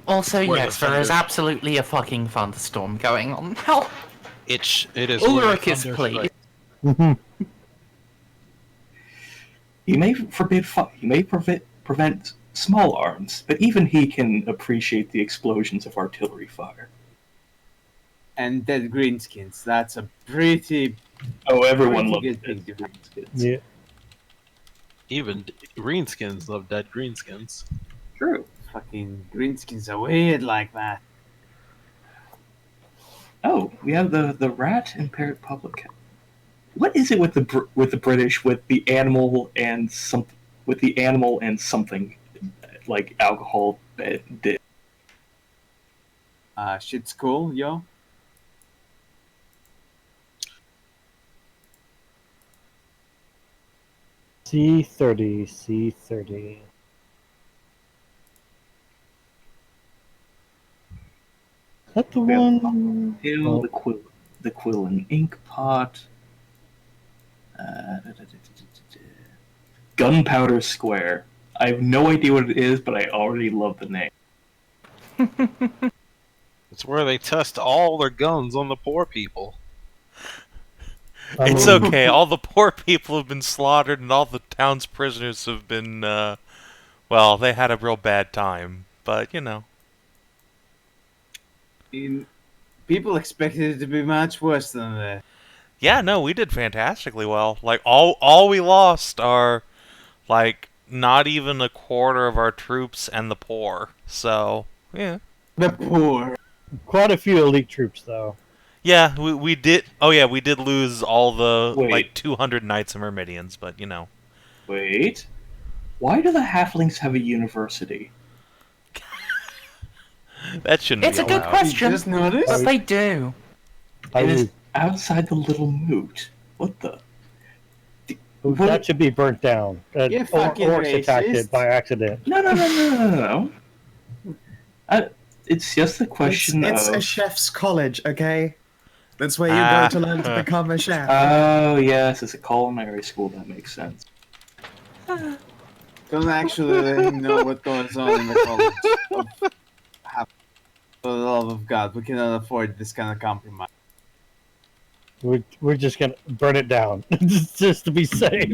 Also, Where yes, the there is thunder- absolutely a fucking thunderstorm going on. Help! It is. Ulrich where is the thunder pleased. strikes. He may prevent small arms, but even he can appreciate the explosions of artillery fire. And dead greenskins. That's a pretty Oh, everyone Pretty loves good it. thing to yeah, Even greenskins love dead greenskins. True. fucking greenskins are weird like that. Oh, we have the rat impaired public. What is it with the British with the animal and something like alcohol did? Shit's cool, yo. C30. Is that the Yeah. one? Hill, Oh. the quill and ink pot. Gunpowder Square. I have no idea what it is, but I already love the name. It's where they test all their guns on the poor people. It's Um, okay. All the poor people have been slaughtered, and all the town's prisoners have been, well, they had a real bad time. But, you know. People expected it to be much worse than that. Yeah, no, we did fantastically well. Like, all we lost are, like, not even a quarter of our troops and the poor. So, yeah. The poor. Quite a few elite troops, though. Yeah, we did. Oh, yeah, we did lose all the, Wait. like, 200 Knights and Myrmidians, but, you know. Wait. Why do the halflings have a university? That shouldn't It's be a good allowed. question, You just noticed? but they do. I It is would- outside the little moot. What the? that should be burnt down. You fucking Orcs attacked racist. it by accident. No. It's just a question It's of. a chef's college, okay? That's where you Ah. go to learn to become a chef. Oh yes, it's a culinary school. That makes sense. Don't actually let him know what goes on in the college. For the love of God, we cannot afford this kind of compromise. We're just gonna burn it down, just to be safe.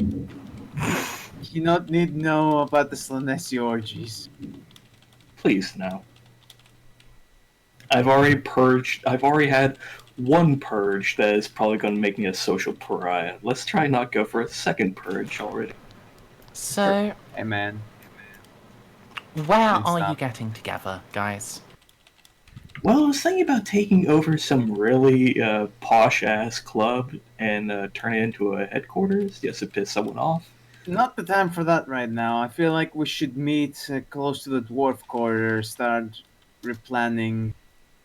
You don't need to know about the Slanessi orgies. Please no. I've already had one purge that is probably going to make me a social pariah. Let's try not go for a second purge already. So, Hey man, where Can't are you stop. getting together, guys? Well, I was thinking about taking over some really posh-ass club and turn it into a headquarters just to piss someone off. Not the time for that right now. I feel like we should meet close to the dwarf quarter, start planning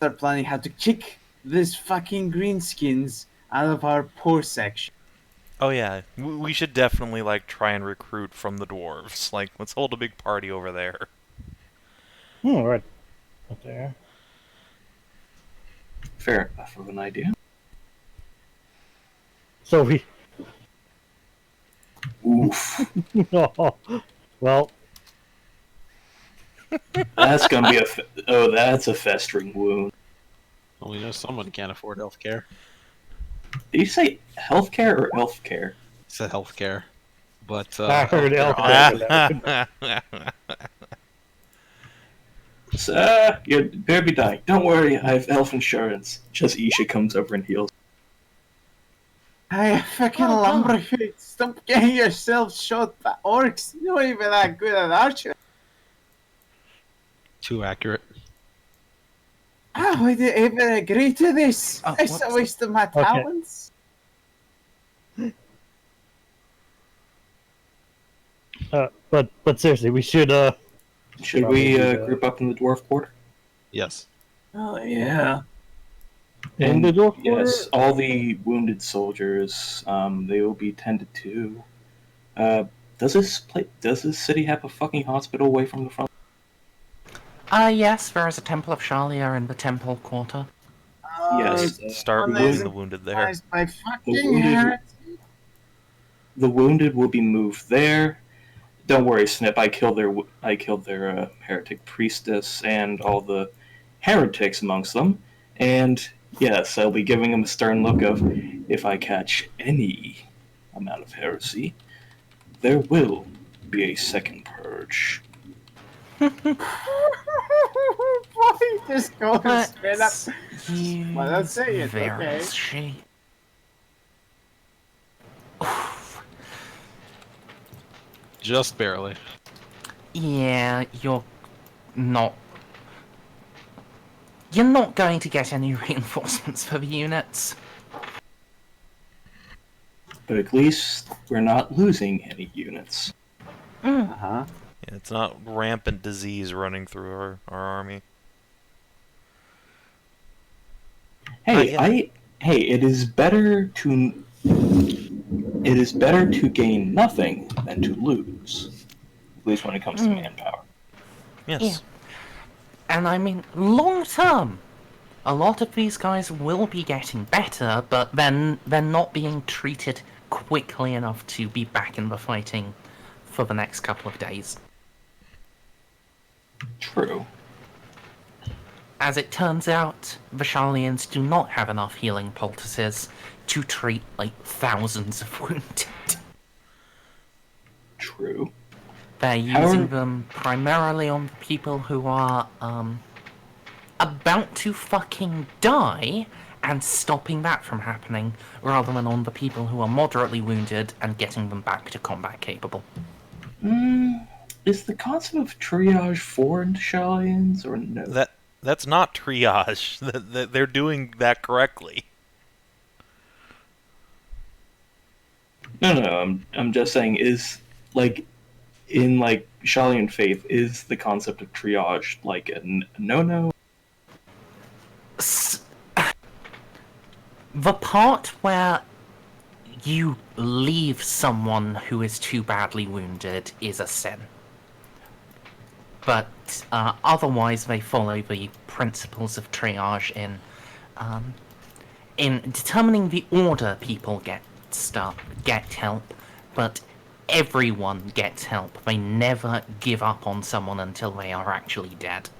how to kick these fucking greenskins out of our poor section. Oh yeah, we should definitely like try and recruit from the dwarves. Like, let's hold a big party over there. Right there. Fair enough of an idea. So we. Oof. Well, That's gonna be that's a festering wound. Well, we know someone can't afford healthcare. Did you say healthcare or healthcare? It's a healthcare. But I heard healthcare- healthcare. You better be dying. Don't worry, I have health insurance. Just Isha comes over and heals. Hey, fucking lumberjack, stop getting yourself shot by orcs. You're not even that good at archery. Too accurate. How would you even agree to this? Oh, It's a whoops. waste of my talents. But seriously, we should Should we Probably, group up in the dwarf quarter? Yes. Oh yeah. in the dwarf quarter. Yes, all the wounded soldiers. They will be tended to. Does this city have a fucking hospital away from the front? Yes, there is a Temple of Shalia in the Temple Quarter. Yes. Start Well, moving there's the wounded there. My The fucking wounded, heart. the wounded will be moved there. Don't worry, Snip. I killed their heretic priestess and all the heretics amongst them. And yes, I'll be giving them a stern look of, if I catch any amount of heresy, there will be a second purge. Boy, just go straight up. Use Well, let's say it, okay. various shape. Just barely. Yeah, you're not going to get any reinforcements for the units. But at least we're not losing any units. Uh-huh. Yeah, it's not rampant disease running through our army. Hey, it is better to gain nothing than to lose. At least when it comes to manpower. Yes. Yeah. And I mean, long term, a lot of these guys will be getting better, but then they're not being treated quickly enough to be back in the fighting for the next couple of days. True. As it turns out, the Shalians do not have enough healing poultices to treat, like, thousands of wounded. True. They're using them primarily on people who are, about to fucking die, and stopping that from happening, rather than on the people who are moderately wounded and getting them back to combat capable. Is the concept of triage foreign to Shalians or no? That's not triage. They're doing that correctly. No. I'm just saying, is like in like Shalian faith, is the concept of triage like a no? The part where you leave someone who is too badly wounded is a sin. But otherwise, they follow the principles of triage in determining the order people get help, but everyone gets help. They never give up on someone until they are actually dead.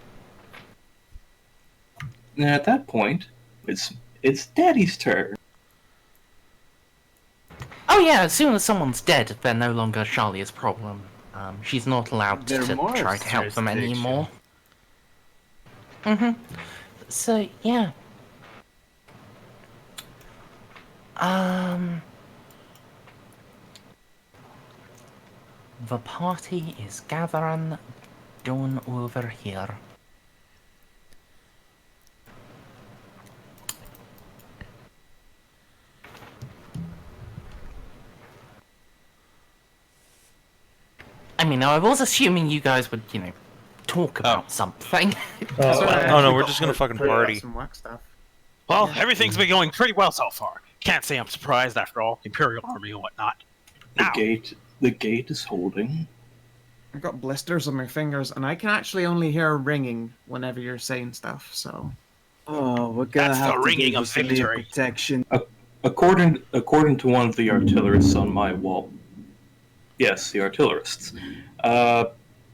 And at that point, it's Daddy's turn. Oh yeah, as soon as someone's dead, they're no longer Shalia's problem. She's not allowed They're to more try to help them jurisdiction. anymore. So, yeah. The party is gathering down over here. mean, I was assuming you guys would, talk about something. Oh no, we're just gonna fucking party. Some wax stuff. Well, everything's been going pretty well so far. Can't say I'm surprised after all. Imperial Army and whatnot. Now, The gate is holding. I've got blisters on my fingers, and I can actually only hear ringing whenever you're saying stuff. So Oh, we're gonna That's the have to ringing give of you some victory. protection. According to one of the artillerists on my wall. Yes, the artillerists.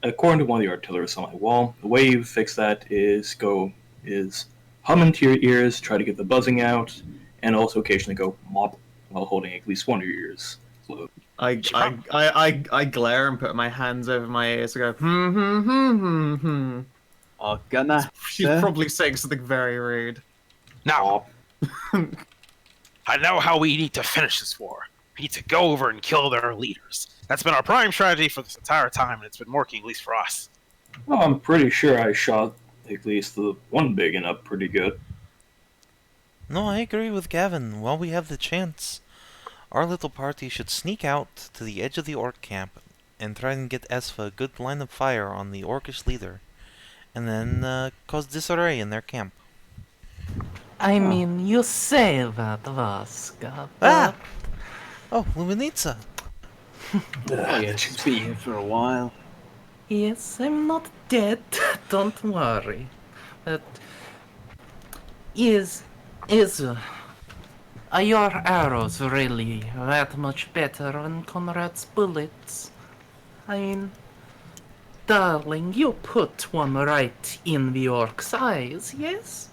According to one of the artillerists on my wall, the way you fix that is hum into your ears, try to get the buzzing out, and also occasionally go mop while holding at least one of your ears closed. I glare and put my hands over my ears and go Oh, Gunnar, She's sir? probably saying something very rude. now, I know how we need to finish this war. We need to go over and kill their leaders. That's been our prime strategy for this entire time, and it's been working, at least for us. Well, I'm pretty sure I shot at least the one big one up pretty good. No, I agree with Gavin. While we have the chance, our little party should sneak out to the edge of the orc camp and try and get Esva a good line of fire on the orcish leader, and then cause disarray in their camp. I mean, you say that, Vaska, Ah! Oh, Luminitsa. Oh, yeah, she's been here for a while. Yes, I'm not dead. Don't worry. But are your arrows really that much better than Konrad's bullets? I mean, darling, you put one right in the orc's eyes, yes?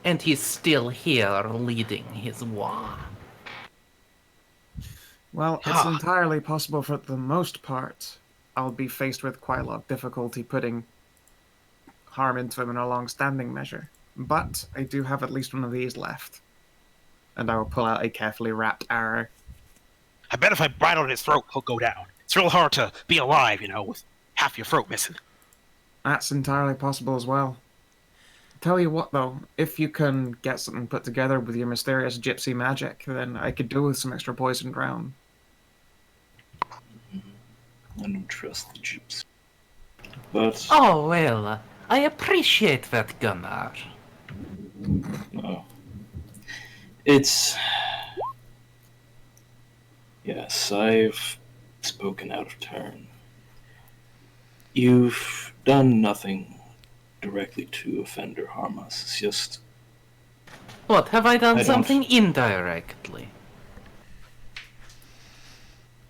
And he's still here leading his war. Well, it's entirely possible for the most part. I'll be faced with quite a lot of difficulty putting harm into him in a long-standing measure. But I do have at least one of these left. And I will pull out a carefully wrapped arrow. I bet if I bite on his throat, he'll go down. It's real hard to be alive, with half your throat missing. That's entirely possible as well. Tell you what, though, if you can get something put together with your mysterious gypsy magic, then I could do with some extra poisoned ground. I don't trust the gyps. But Oh, well, I appreciate that, Gunnar. no. It's... Yes, I've spoken out of turn. You've done nothing directly to offend or harm us. It's just... What, have I done I don't- something indirectly?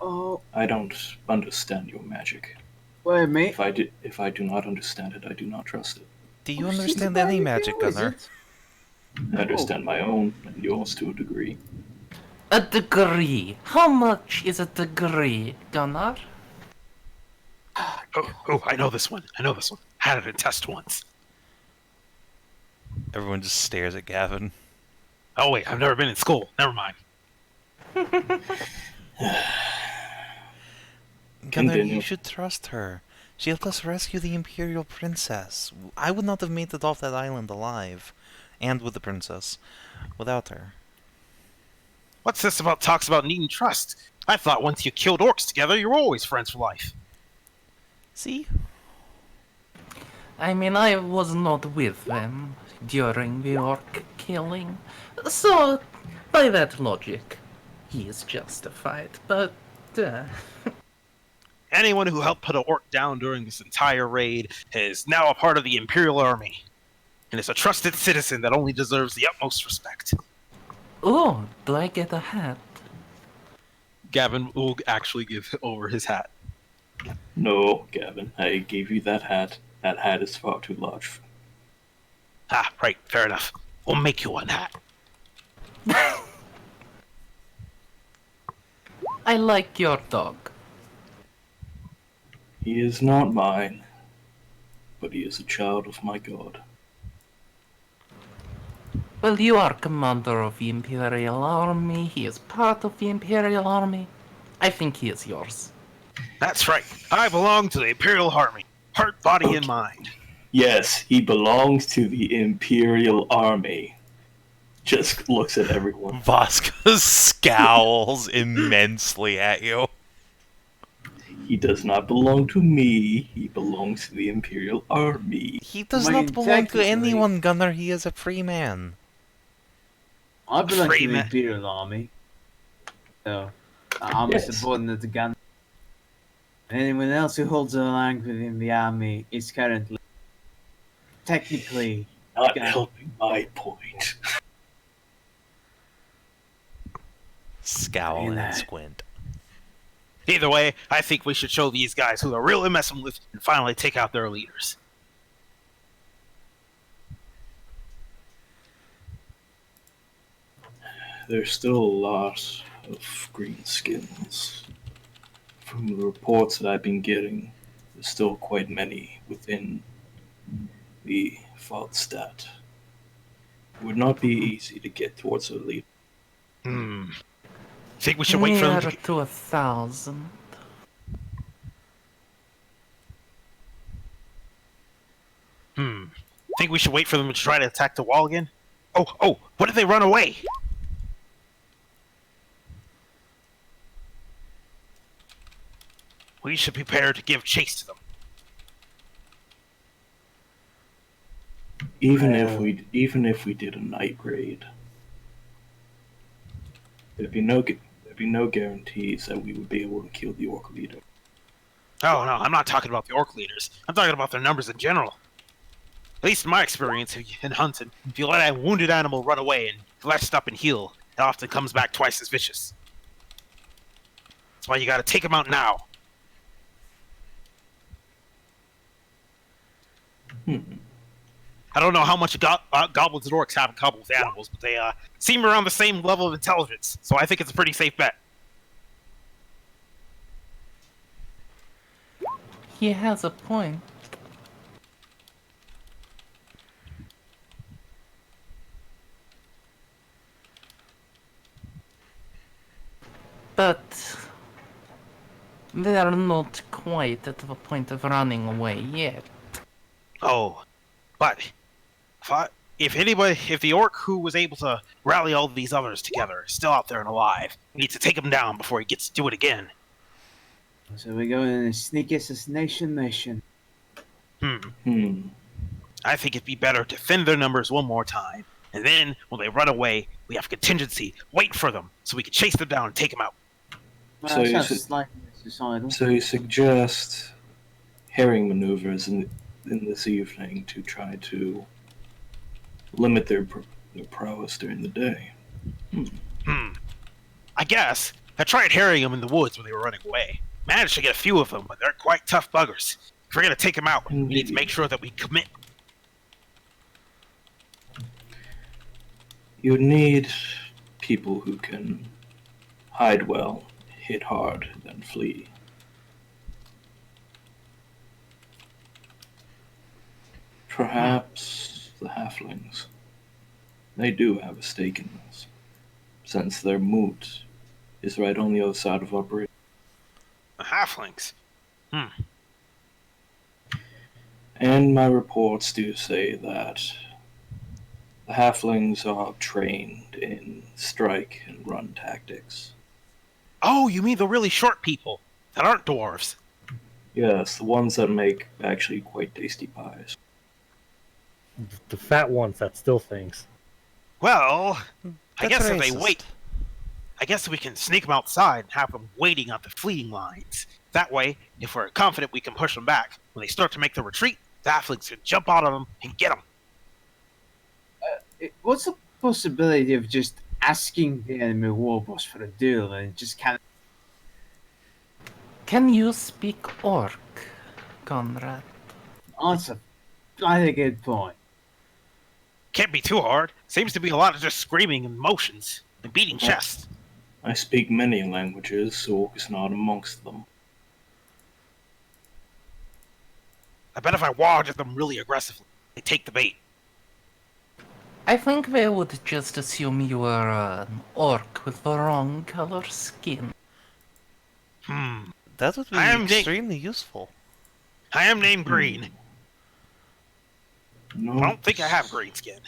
Oh, I don't understand your magic. wait, mate. If I do not understand it, I do not trust it. Do you Oh, she's understand about any to magic, go, is Gunnar? it? I understand my own and yours to a degree. A degree. How much is a degree, Gunnar? Oh, I know this one. I had it in test once. Everyone just stares at Gavin. Oh, wait, I've never been in school. Never mind. Gunnar, Continue. you should trust her. She helped us rescue the Imperial Princess. I would not have made it off that island alive, and with the princess, without her. What's this about talks about needing trust? I thought once you killed orcs together, you were always friends for life. See? I mean, I was not with them during the orc killing. So, by that logic, he is justified, but... Anyone who helped put an orc down during this entire raid is now a part of the Imperial Army, and is a trusted citizen that only deserves the utmost respect. Oh, do I get a hat? Gavin will actually give over his hat. No, Gavin, I gave you that hat. That hat is far too large. Ah, right, fair enough. We'll make you one hat. I like your dog. He is not mine, but he is a child of my god. Well, you are commander of the Imperial Army, he is part of the Imperial Army. I think he is yours. That's right. I belong to the Imperial Army. Heart, body, and mind. Yes, he belongs to the Imperial Army. Just looks at everyone. Vaska scowls immensely at you. He does not belong to me. He belongs to the Imperial Army. He does I mean, not belong to technically- anyone, Gunnar. He is a free man. I belong to the Freeman. Imperial Army. So, I'm Yes. a subordinate to Gunnar. Anyone else who holds a rank within the army is currently, technically, Not Yeah. helping my point. Scowl and Relax. squint. Either way, I think we should show these guys who they're really messing with and finally take out their leaders. There's still a lot of greenskins. From the reports that I've been getting, there's still quite many within the Faldstadt. It would not be easy to get towards a lead. Think we should wait for them Near to... to 1,000. Think we should wait for them to try to attack the wall again? Oh, what if they run away? We should prepare to give chase to them. Even if we did a night raid, there'd be no guarantees that we would be able to kill the orc leader. Oh, no, I'm not talking about the orc leaders. I'm talking about their numbers in general. At least in my experience in hunting, if you let a wounded animal run away and let it stop and heal, it often comes back twice as vicious. That's why you gotta take them out now. I don't know how much goblins and orcs have in common with animals, but they seem around the same level of intelligence, so I think it's a pretty safe bet. He has a point. But they are not quite at the point of running away yet. Oh, but if the orc who was able to rally all these others together is still out there and alive, we need to take him down before he gets to do it again. So we're going on a sneak assassination mission. I think it'd be better to thin their numbers one more time, and then when they run away, we have contingency wait for them so we can chase them down and take them out. Well, So that you sounds said- slightly suicidal. So you suggest herring maneuvers in this evening to try to limit their prowess during the day. I guess I tried harrying them in the woods when they were running away. Managed to get a few of them, but they're quite tough buggers. If we're gonna take them out, we need to make sure that we commit. You need people who can hide well, hit hard, then flee. Perhaps the halflings. They do have a stake in this, since their moot is right on the other side of our bridge. The halflings. And my reports do say that the halflings are trained in strike and run tactics. Oh, you mean the really short people that aren't dwarves? Yes, the ones that make actually quite tasty pies. The fat ones that steal things. Well, I That's guess if they racist. wait, I guess we can sneak them outside and have them waiting on the fleeing lines. That way, if we're confident we can push them back, when they start to make the retreat, the halflings can jump out on them and get them. What's the possibility of just asking the enemy war boss for a duel and just kind of... Can you speak orc, Konrad? Answer. I think a good point. Can't be too hard. Seems to be a lot of just screaming and motions and beating chests. I speak many languages, so Orc is not amongst them. I bet if I walled at them really aggressively, they take the bait. I think they would just assume you were an orc with the wrong color skin. That would be I am extremely useful. I am named Green. No, I don't think I have green skin.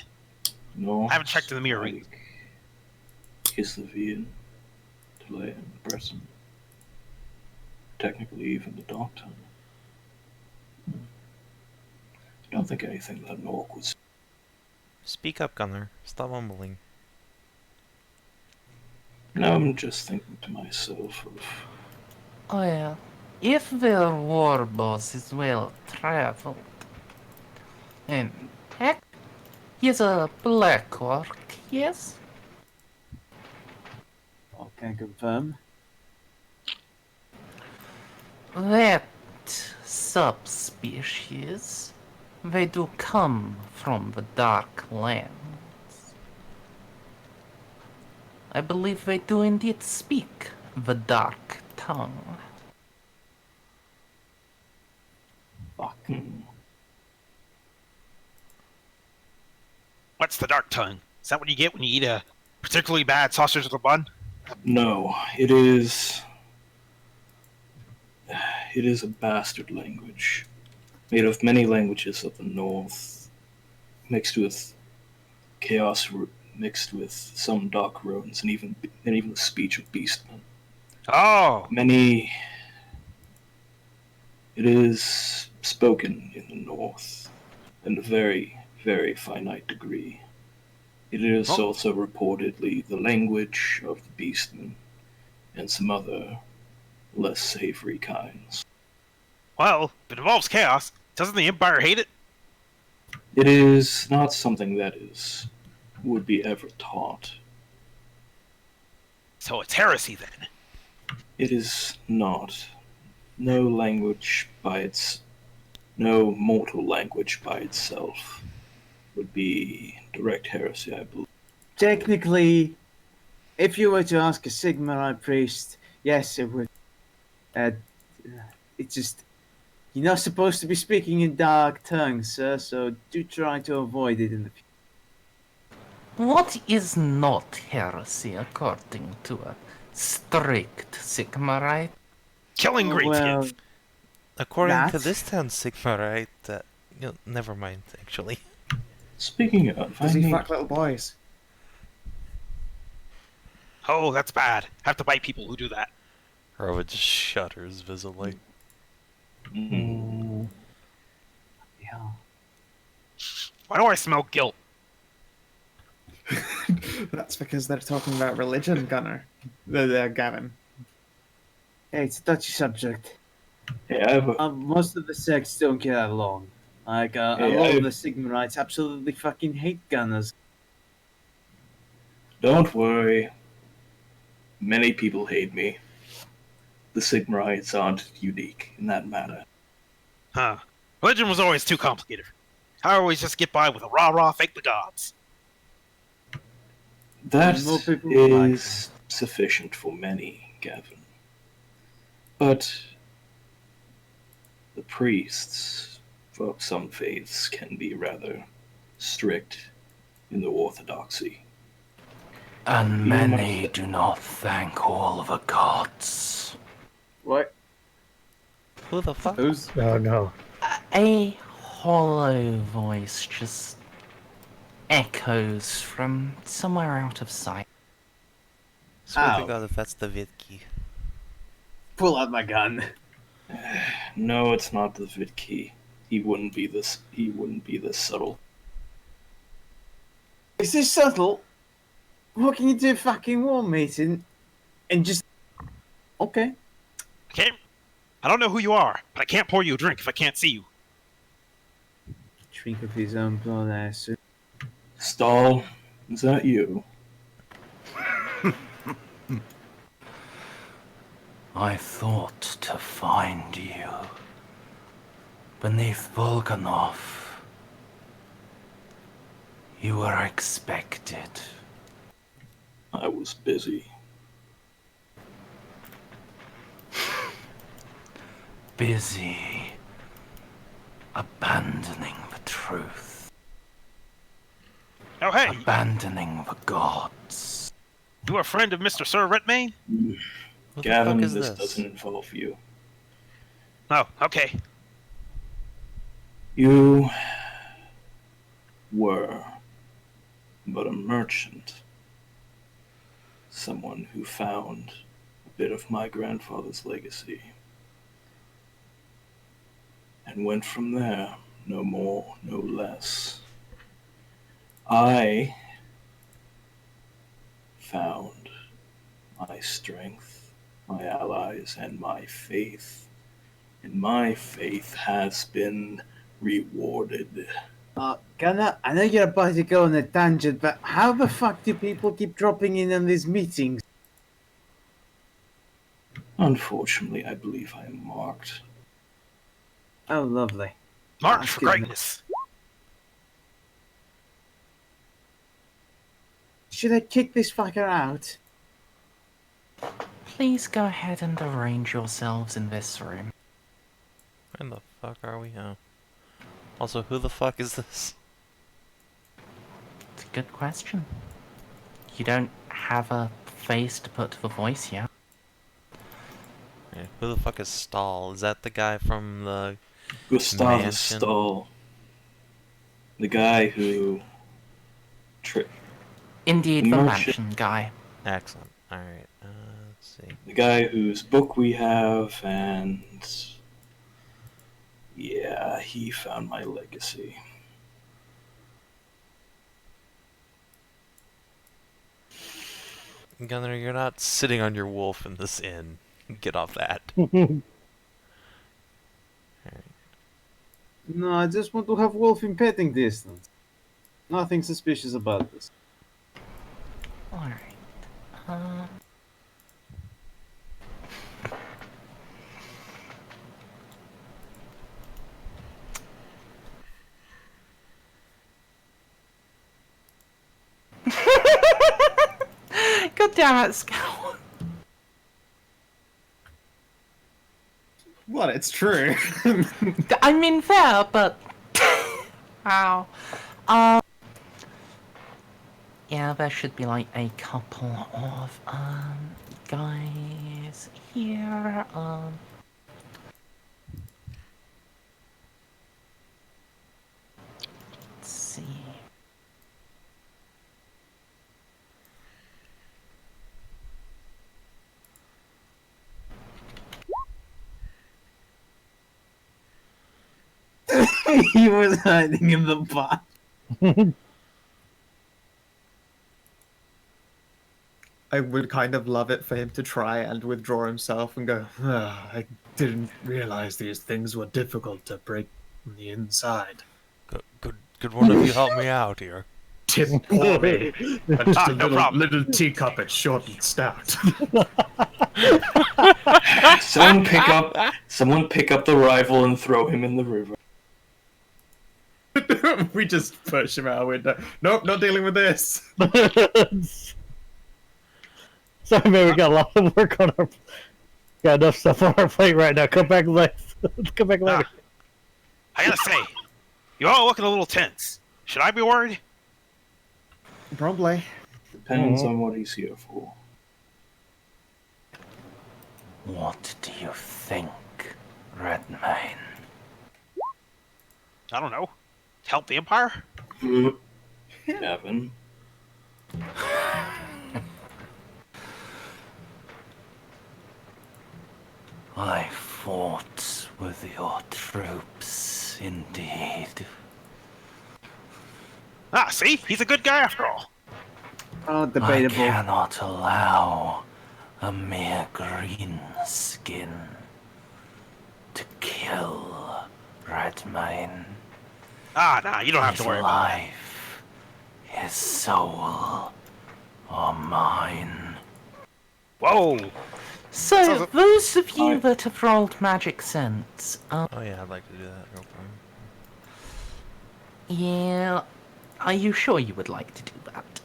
No, I haven't checked in the mirror either. Savin, Delay, and Breton. technically even the Dark Tongue. I don't think anything that an orc would. Speak up, Gunnar. Stop mumbling. No, I'm just thinking to myself of. Oh yeah. If their war boss is well traveled, and heck, he's a black orc, yes? I can confirm. That subspecies, they do come from the Dark Lands. I believe they do indeed speak the Dark Tongue. Fuck. What's the Dark Tongue? Is that what you get when you eat a particularly bad sausage with a bun? No, it is. It is a bastard language, made of many languages of the north, mixed with chaos, mixed with some dark runes, and even the speech of beastmen. Oh! Many. It is spoken in the north, in a very, very finite degree. It is also reportedly the language of the beastmen and some other less savory kinds. Well, if it involves chaos, doesn't the Empire hate it? It is not something that would be ever taught. So it's heresy then. It is not. No mortal language by itself would be direct heresy, I believe. Technically, if you were to ask a Sigmarite priest, yes, it would. It's just you're not supposed to be speaking in dark tongues, sir. So do try to avoid it in the future. What is not heresy according to a strict Sigmarite? Killing greenskins. According to That- this town Sigma, right? Never mind, actually. Speaking of, Does he fuck little boys? Oh, that's bad. Have to bite people who do that. Herova just shudders visibly. Mm, Yeah. Why do I smell guilt? That's because they're talking about religion, Gunnar. They're Gavin. Hey, it's a touchy subject. hey, I have Most of the sects don't get along. Like a lot of the Sigmarites absolutely fucking hate Gunners. Don't worry. Many people hate me. The Sigmarites aren't unique in that matter. Huh. Religion was always too complicated. I always just get by with a rah-rah fake the gods. That More people like is sufficient for many, Gavin. But the priests of some faiths can be rather strict in their orthodoxy. And many do not thank all the gods. What? Who the fuck? Who's? Oh no. A hollow voice just echoes from somewhere out of sight. Swear to Ow. God if that's the Vidki. Pull out my gun. No, it's not the Vidki. He wouldn't be this subtle. Is this subtle? Walking into a fucking war meeting and just okay. I don't know who you are, but I can't pour you a drink if I can't see you. Drink of his own blood, I assume. Stahl, is that you? I thought to find you beneath Volganov. You were expected. I was busy. Busy abandoning the truth. Oh, hey, Abandoning the gods. you a friend of Mr. Sir Redmayne? Who the Gavin, fuck is this this? doesn't involve you. Oh, okay. You were but a merchant. Someone who found a bit of my grandfather's legacy. and went from there, no more, no less. I found my strength, my allies, and my faith. And my faith has been rewarded. Gunnar, I know you're about to go on a tangent, but how the fuck do people keep dropping in on these meetings? Unfortunately, I believe I am marked. Oh, lovely. March for greatness. Should I kick this fucker out? Please go ahead and arrange yourselves in this room. Where the fuck are we? Oh. Also, who the fuck is this? It's a good question. You don't have a face to put to the voice yet. Yeah, who the fuck is Stahl? Is that the guy from the Gustavus mansion? Stahl. The guy who... Indeed, the Merchant. mansion guy. Excellent. Alright, let's see. The guy whose book we have, and... yeah, he found my legacy. Gunnar, you're not sitting on your wolf in this inn. Get off that. No, I just want to have Wolf in petting distance. Nothing suspicious about this. Alright. God damn it, Skow. Well, it's true. I mean, fair, but... Ow. Yeah, there should be, like, a couple of, guys here, Let's see... He was hiding in the pot. I would kind of love it for him to try and withdraw himself and go, I didn't realize these things were difficult to break from the inside. Could one of you help me out here? Didn't pour me. But just a No problem. little teacup at short and stout. Someone pick up the rifle and throw him in the river. we just push him out a window. Nope, not dealing with this. Sorry, man, we got a lot of work on our... Got enough stuff on our plate right now. Come back later. Come back later. I gotta say, you all looking a little tense. Should I be worried? Probably. Depends on what he's here for. What do you think, Redmayne? I don't know. Help the Empire? Gavin. I fought with your troops, indeed. Ah, see? He's a good guy after all. Oh, I debatable. cannot allow a mere green skin to kill Redmayne. Ah, nah, you don't have His to worry about that. life, his soul are mine. Whoa! So, those of you I- that have rolled magic sense, Oh yeah, I'd like to do that real quick. yeah, are you sure you would like to do that?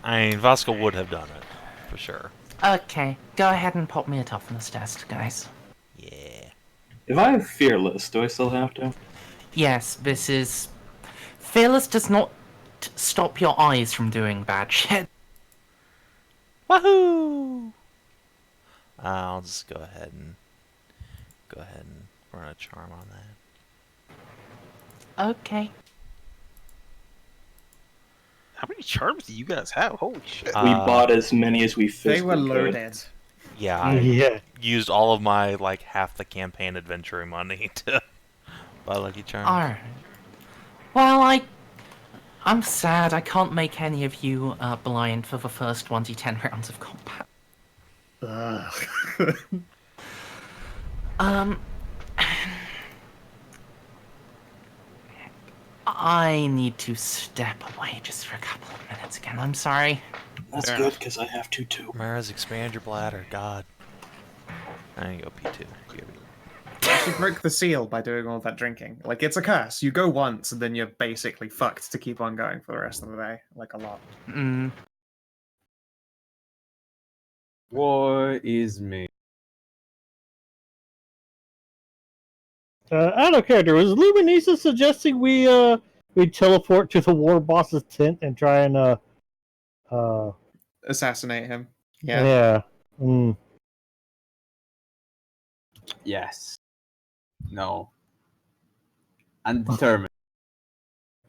I mean, Vaska would have done it, for sure. Okay, go ahead and pop me a toughness test, guys. Yeah. If I have fearless, do I still have to? Yes, this is... Fearless does not stop your eyes from doing bad shit. Woohoo! I'll just go ahead and run a charm on that. Okay. How many charms do you guys have? Holy shit. We bought as many as we They physically were could. loaded. Yeah, I Yeah. used all of my, like, half the campaign adventuring money to buy Lucky Charms. Alright. Well, I'm sad I can't make any of you blind for the first 1d10 rounds of combat. I need to step away just for a couple of minutes again. I'm sorry. That's Fair good, enough. because I have to too. Merz, expand your bladder, God. I need to go P2. She broke the seal by doing all that drinking. Like, it's a curse. You go once, and then you're basically fucked to keep on going for the rest of the day. Like, a lot. War is me. Out of character, was Luminisa suggesting we teleport to the war boss's tent and try and Assassinate him. Yeah. yeah. Mm. Yes. No. Undetermined.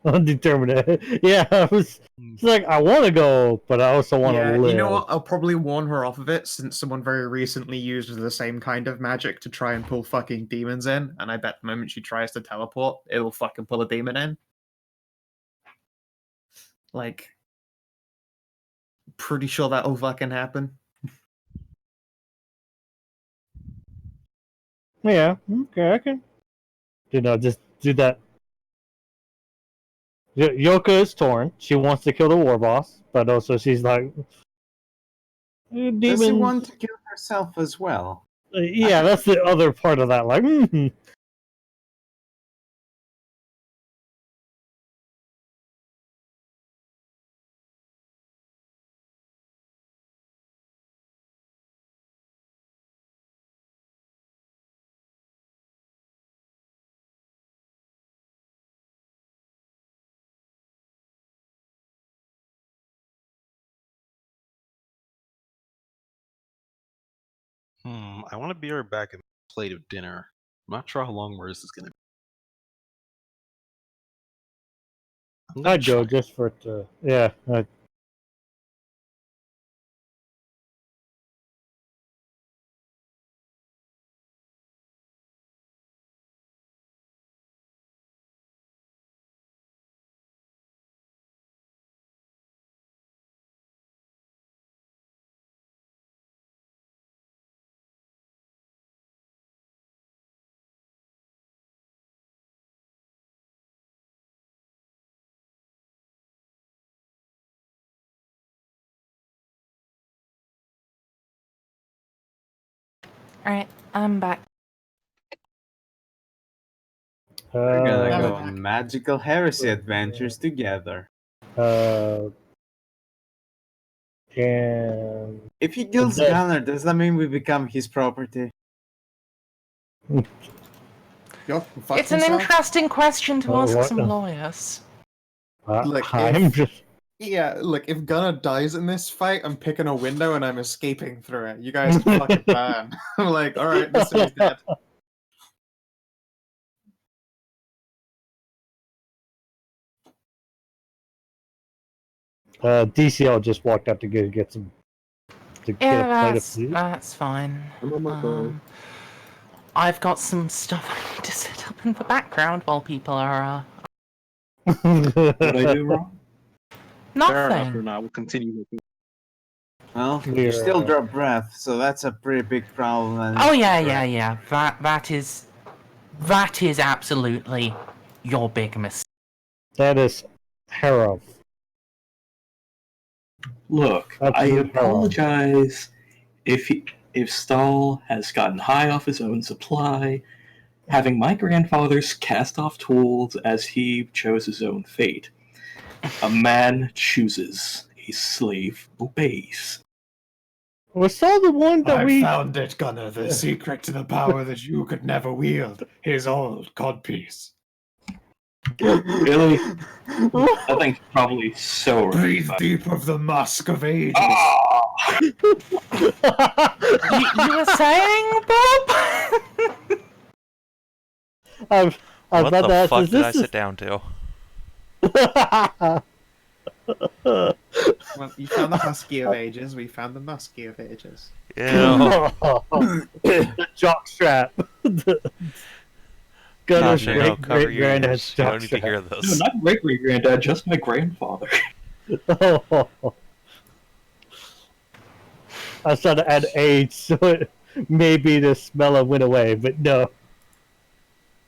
Undetermined. Yeah, it's like I want to go, but I also want to Yeah, live. you know what? I'll probably warn her off of it, since someone very recently used the same kind of magic to try and pull fucking demons in, and I bet the moment she tries to teleport, it'll fucking pull a demon in. Like, pretty sure that'll fucking happen. Yeah, okay, I can. Just do that. Jolka is torn. She wants to kill the war boss, but also she's like, Does demons. she want to kill herself as well? Yeah, that's the other part of that. Like, I want to be right back in a plate of dinner. I'm not sure how long Merz is going to be. I'd go just for it to. Yeah. Alright, I'm back. We're gonna I'm go back. on magical heresy adventures together. And If he kills that- Gunnar, does that mean we become his property? It's an interesting question to ask what? some lawyers. Look, I'm just. Yeah, look, if Gunnar dies in this fight, I'm picking a window and I'm escaping through it. You guys can fucking burn. I'm like, alright, this city's dead. DCL just walked out to get some. To get Yeah, a plate of that's, food. that's fine. I'm on my phone. I've got some stuff I need to set up in the background while people are, What I do wrong? Fair enough, nothing. and I will continue looking. Well, Yeah. you still drop breath, so that's a pretty big problem. And Oh yeah. That is absolutely your big mistake. That is Herova. Look, I Absolute power. apologize if Stahl has gotten high off his own supply, having my grandfather's cast off tools as he chose his own fate. A man chooses, a slave obeys. Was Saul the one that I we? found it, Gunnar, the secret to the power that you could never wield. His old codpiece. Really? I think probably so right. Breathe deep of the musk of ages. Ah! You were saying, Bob? I was What about to the ask, fuck is did I this sit down to? Well, you found the husky of ages. We found the musky of ages. Yeah. The jockstrap. Gunner's Tasha, no, great cover great your granddad's ears. You don't need to jockstrap. hear No, this. not great great granddad, just my grandfather. I was trying to add age, so maybe the smell went away, but no.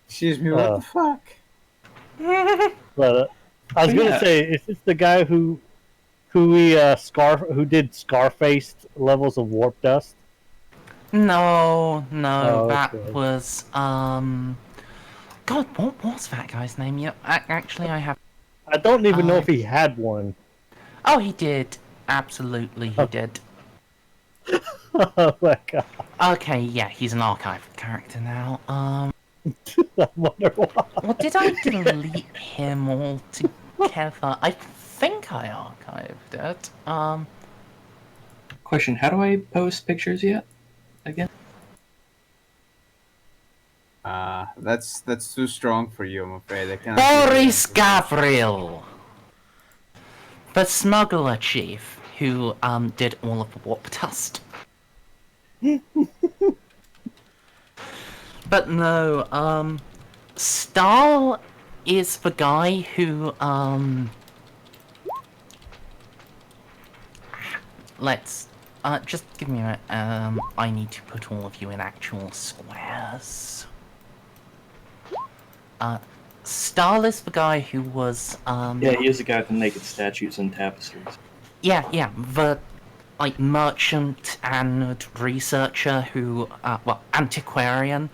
Excuse me, what the fuck? But I was So, gonna yeah. say, is this the guy who did Scarface levels of warp dust? No, Oh, that okay. was God, what was that guy's name? Yeah, actually, I have. I don't even know if he had one. Oh, he did. Absolutely, he did. Oh my god! Okay, yeah, he's an archive character now. I wonder why. Well, did I delete him altogether? I think I archived it. Question: how do I post pictures yet? Again? That's too strong for you, I'm afraid. I can't. Boris Gavril, the smuggler chief who did all of the warp dust. But no, Stahl is the guy who let's just give me a minute. I need to put all of you in actual squares. Stahl is the guy who was Yeah, he is the guy with the naked statues and tapestries. yeah, the like merchant and researcher who well, antiquarian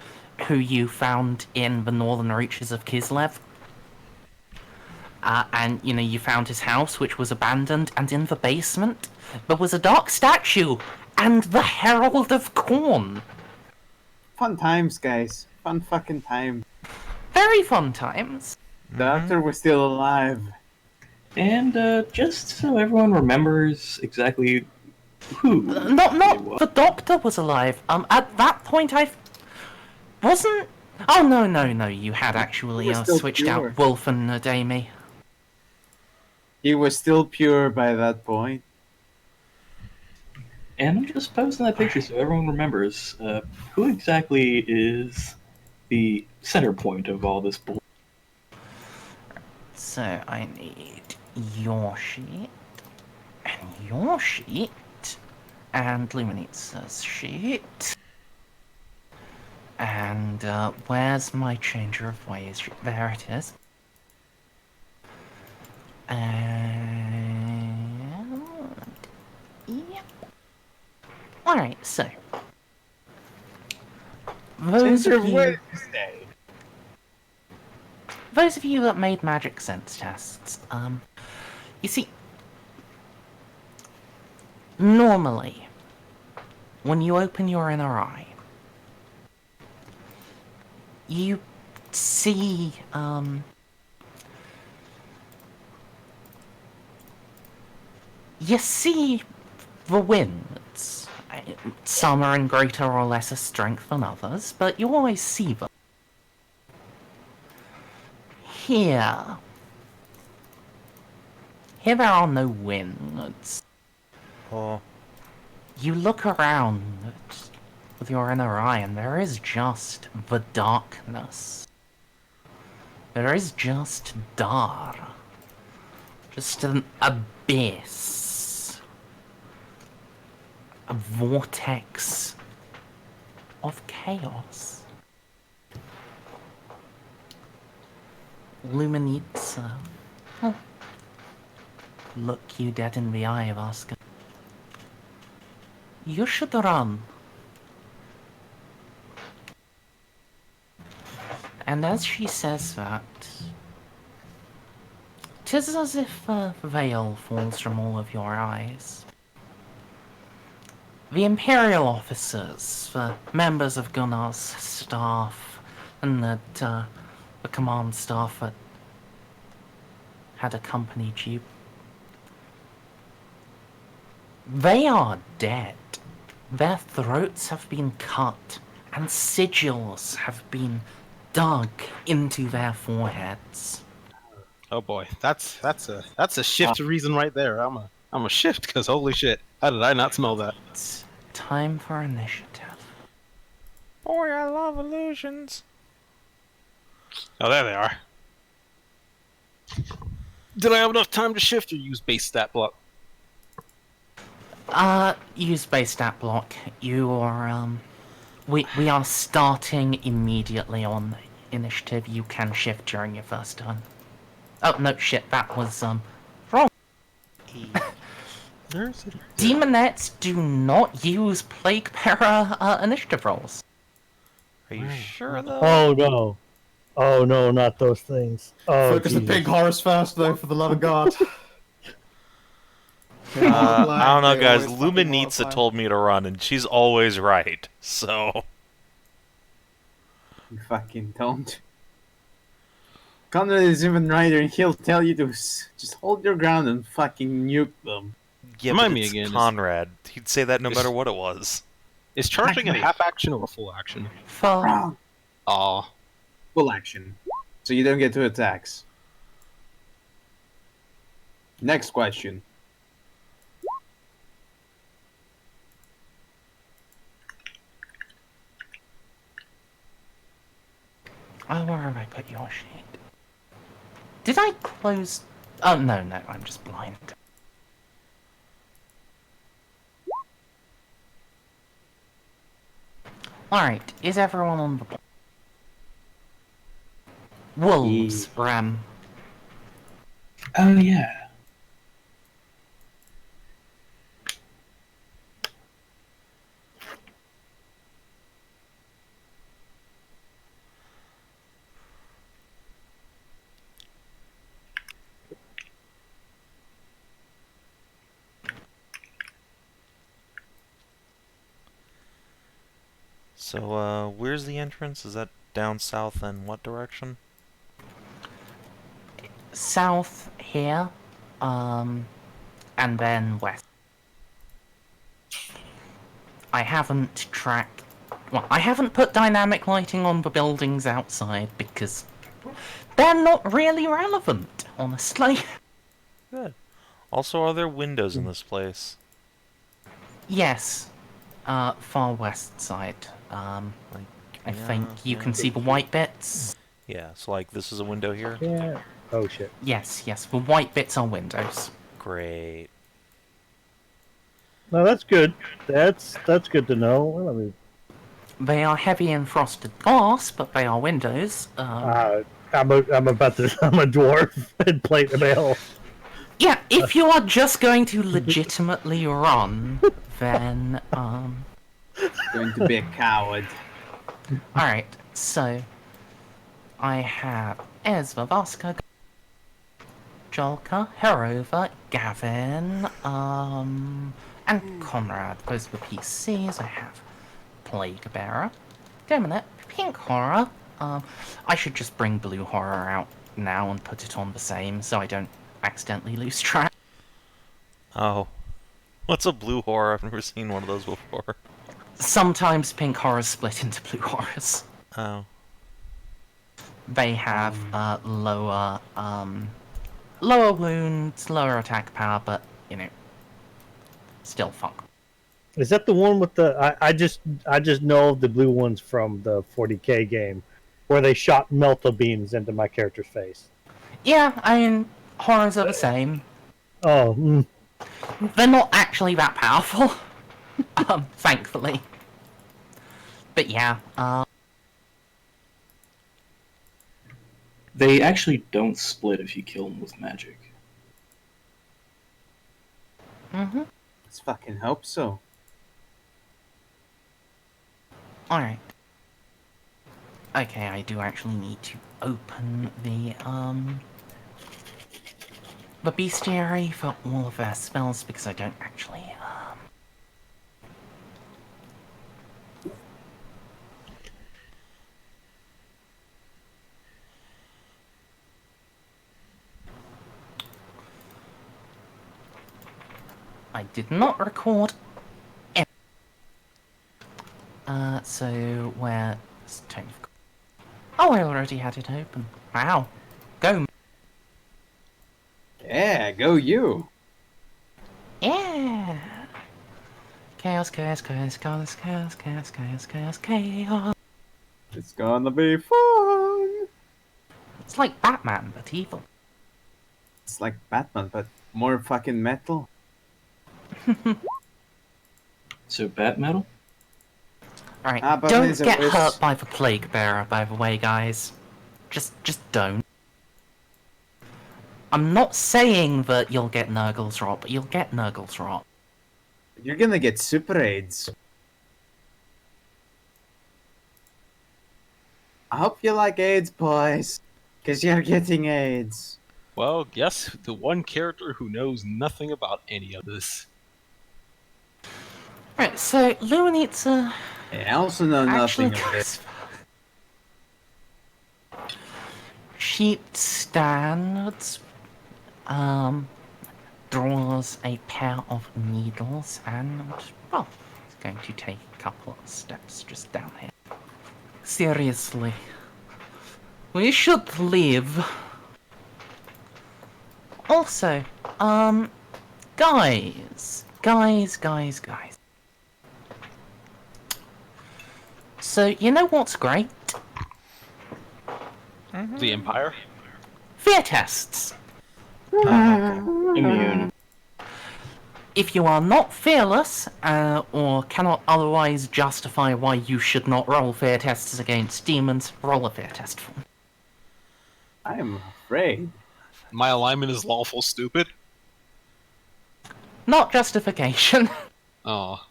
who you found in the northern reaches of Kislev. And you know, you found his house, which was abandoned, and in the basement there was a dark statue and the Herald of Corn. Fun times, guys. Fun fucking time. Very fun times. The doctor was still alive. And just so everyone remembers exactly who. Not the doctor was alive. At that point I wasn't. Oh no! You had actually He was still switched pure. out Wolf and Nademi. He was still pure by that point. And I'm just posting that picture so everyone remembers who exactly is the center point of all this bull. So I need your sheet, and your sheet, and Luminitza's sheet. And where's my changer of ways? There it is. And yep. Alright, so those of you that made magic sense tests, you see, normally, when you open your inner eye, you see, you see the winds. Some are in greater or lesser strength than others, but you always see them. Here there are no winds. Oh. You look around with your inner eye and there is just the darkness. There is just dark. Just an abyss. A vortex of chaos. Luminitza. Look you dead in the eye, Vaska. You should run. And as she says that, 'tis as if a veil falls from all of your eyes. The Imperial officers, the members of Gunnar's staff, and the command staff that had accompanied you, they are dead. Their throats have been cut, and sigils have been dug into their foreheads. Oh boy, that's a shift reason right there. I'm a shift because holy shit, how did I not smell that? It's time for initiative. Boy, I love illusions. Oh, there they are. Did I have enough time to shift or use base stat block? Use base stat block. You are, we are starting immediately on initiative. You can shift during your first turn. Oh, no, shit, that was, wrong. Demonettes do not use Plague Bearer, initiative rolls. Are you sure, though? Oh no. Oh no, not those things. Oh, Focus the Jesus. pig horrors first, though, for the love of God. I don't know, They guys. always fucking Luminitsa multiply. told me to run, and she's always right. So, You fucking don't. Konrad is even righter, and he'll tell you to just hold your ground and fucking nuke them. yeah, Remind but me it's again, is- Conrad. He'd say that no matter what it was. Is charging a Exactly. half action or a full action? Wrong. Aw. Full action. So you don't get 2 attacks. Next question. Oh, where have I put your sheet? Did I close... Oh, no, I'm just blind. Alright, is everyone on the board? Wolves, Ram. Oh yeah. So, where's the entrance? Is that down south and what direction? South here, and then west. I haven't tracked... Well, I haven't put dynamic lighting on the buildings outside because they're not really relevant, honestly. Good. Also, are there windows in this place? Yes, far west side. Like, I think you can see the white bits. Yeah, so like this is a window here? Yeah. Oh shit. Yes, the white bits are windows. Great. No, that's good. That's good to know. Well, I mean, They are heavy and frosted glass, but they are windows. I'm about to. I'm a dwarf and plate the mail. Yeah, if you are just going to legitimately run, then Going to be a coward. alright, so I have Esva, Vaska, Jolka, Herova, Gavin, and Konrad. Those are the PCs. I have Plague Bearer, Demonet, Pink Horror. I should just bring Blue Horror out now and put it on the same so I don't accidentally lose track. Oh. What's a blue horror? I've never seen one of those before. Sometimes Pink Horrors split into Blue Horrors. Oh. They have lower wounds, lower attack power, but you know, still fun. Is that the one with the? I just know the blue ones from the 40k game, where they shot melta beams into my character's face. Yeah, I mean, horrors are the same. Oh. They're not actually that powerful, thankfully. But yeah, They actually don't split if you kill them with magic. Let's fucking hope so. alright. Okay, I do actually need to open the bestiary for all of their spells because I don't actually, I did not record any. So where... Oh, I already had it open. Wow. Go. Yeah, go you. Yeah. Chaos, chaos, chaos, chaos, chaos, chaos, chaos, chaos, chaos. It's gonna be fun. It's like Batman, but evil. It's like Batman, but more fucking metal. So bat metal? Alright, But don't he's a get witch. hurt by the plague bearer, by the way, guys. Just don't. I'm not saying that you'll get Nurgle's rot, but you'll get Nurgle's rot. You're gonna get super AIDS. I hope you like AIDS, boys. Because you're getting AIDS. Well, guess the one character who knows nothing about any of this. Right, so Luanitsa I also know actually nothing of goes this. cheap standards, draws a pair of needles and, well, it's going to take a couple of steps just down here. Seriously. We should leave. Also, guys. So, you know what's great? The Empire? Fear tests. Immune. If you are not fearless, or cannot otherwise justify why you should not roll fear tests against demons, roll a fear test for me. I am afraid. My alignment is lawful stupid? Not justification. Oh.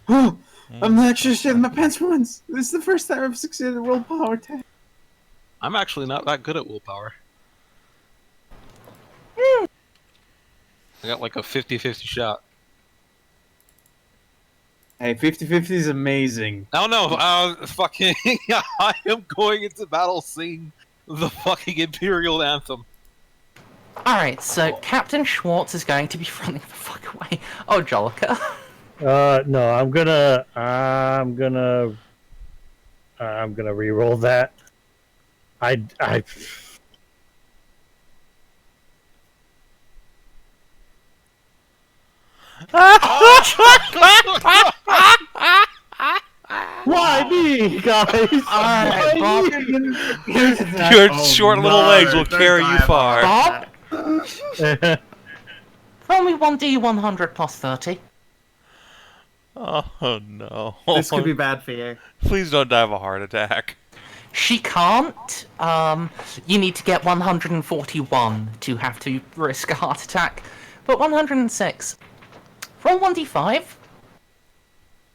Oh, I'm not sure shit my pants once. This is the first time I've succeeded in willpower test. I'm actually not that good at willpower. Hmm. I got like a 50-50 shot. Hey, 50-50 is amazing. No, fucking, I am going into battle singing the fucking Imperial Anthem. Alright, so Captain Schwartz is going to be running the fuck away. Oh, Jolka. No, I'm gonna re-roll that. Why me, guys? Alright, Bob. Your Oh, short little no, legs will don't carry die you about far. Bob, Bob? roll me 1d100 plus 30. Oh no. This could be bad for you. Please don't die of a heart attack. She can't. You need to get 141 to have to risk a heart attack. But 106. Roll 1d5.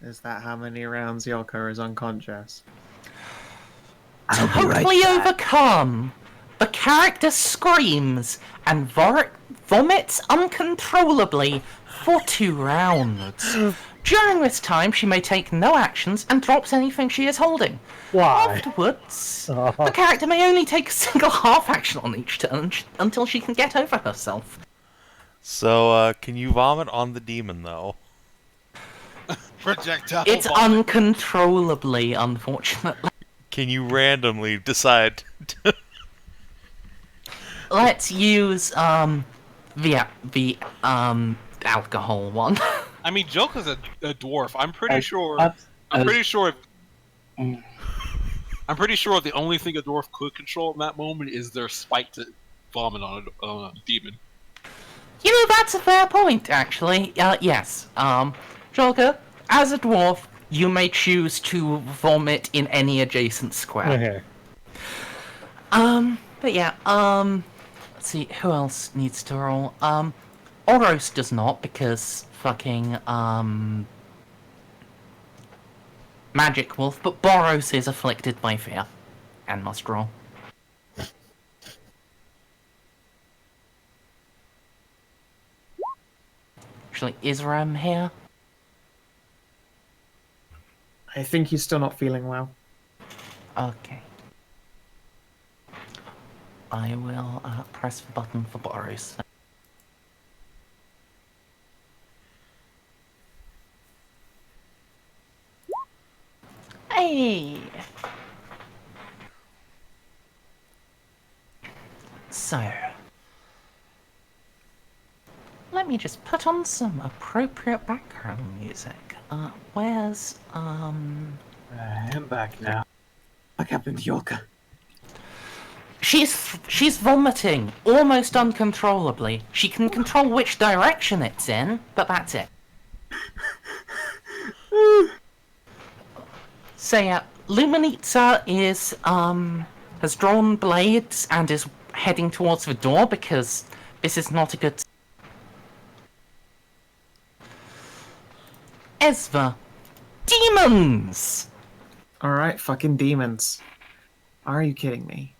Is that how many rounds Jolka is unconscious? Totally overcome. The character screams and vomits uncontrollably for 2 rounds. During this time, she may take no actions and drops anything she is holding. Why? Afterwards, the character may only take a single half action on each turn until she can get over herself. So, can you vomit on the demon, though? Projectile. It's vomit. uncontrollably, unfortunately. Can you randomly decide to... Let's use the alcohol one. I mean, Jolka's a dwarf. I'm pretty sure. I'm pretty sure the only thing a dwarf could control in that moment is their spike to vomit on a demon. You know, that's a fair point, actually. Yes. Jolka, as a dwarf, you may choose to vomit in any adjacent square. Okay. But yeah, let's see, who else needs to roll? Oros does not, because fucking, Magic Wolf, but Boros is afflicted by fear, and must roll. Actually, is Ram here? I think he's still not feeling well. Okay. I will press the button for Boros. Hey! So... me just put on some appropriate background music. Where's I'm back now. What happened to Jolka? She's vomiting almost uncontrollably. She can control which direction it's in, but that's it. So yeah, Luminitsa is has drawn blades and is heading towards the door because this is not a good. Esva, demons! Alright, fucking demons. Are you kidding me?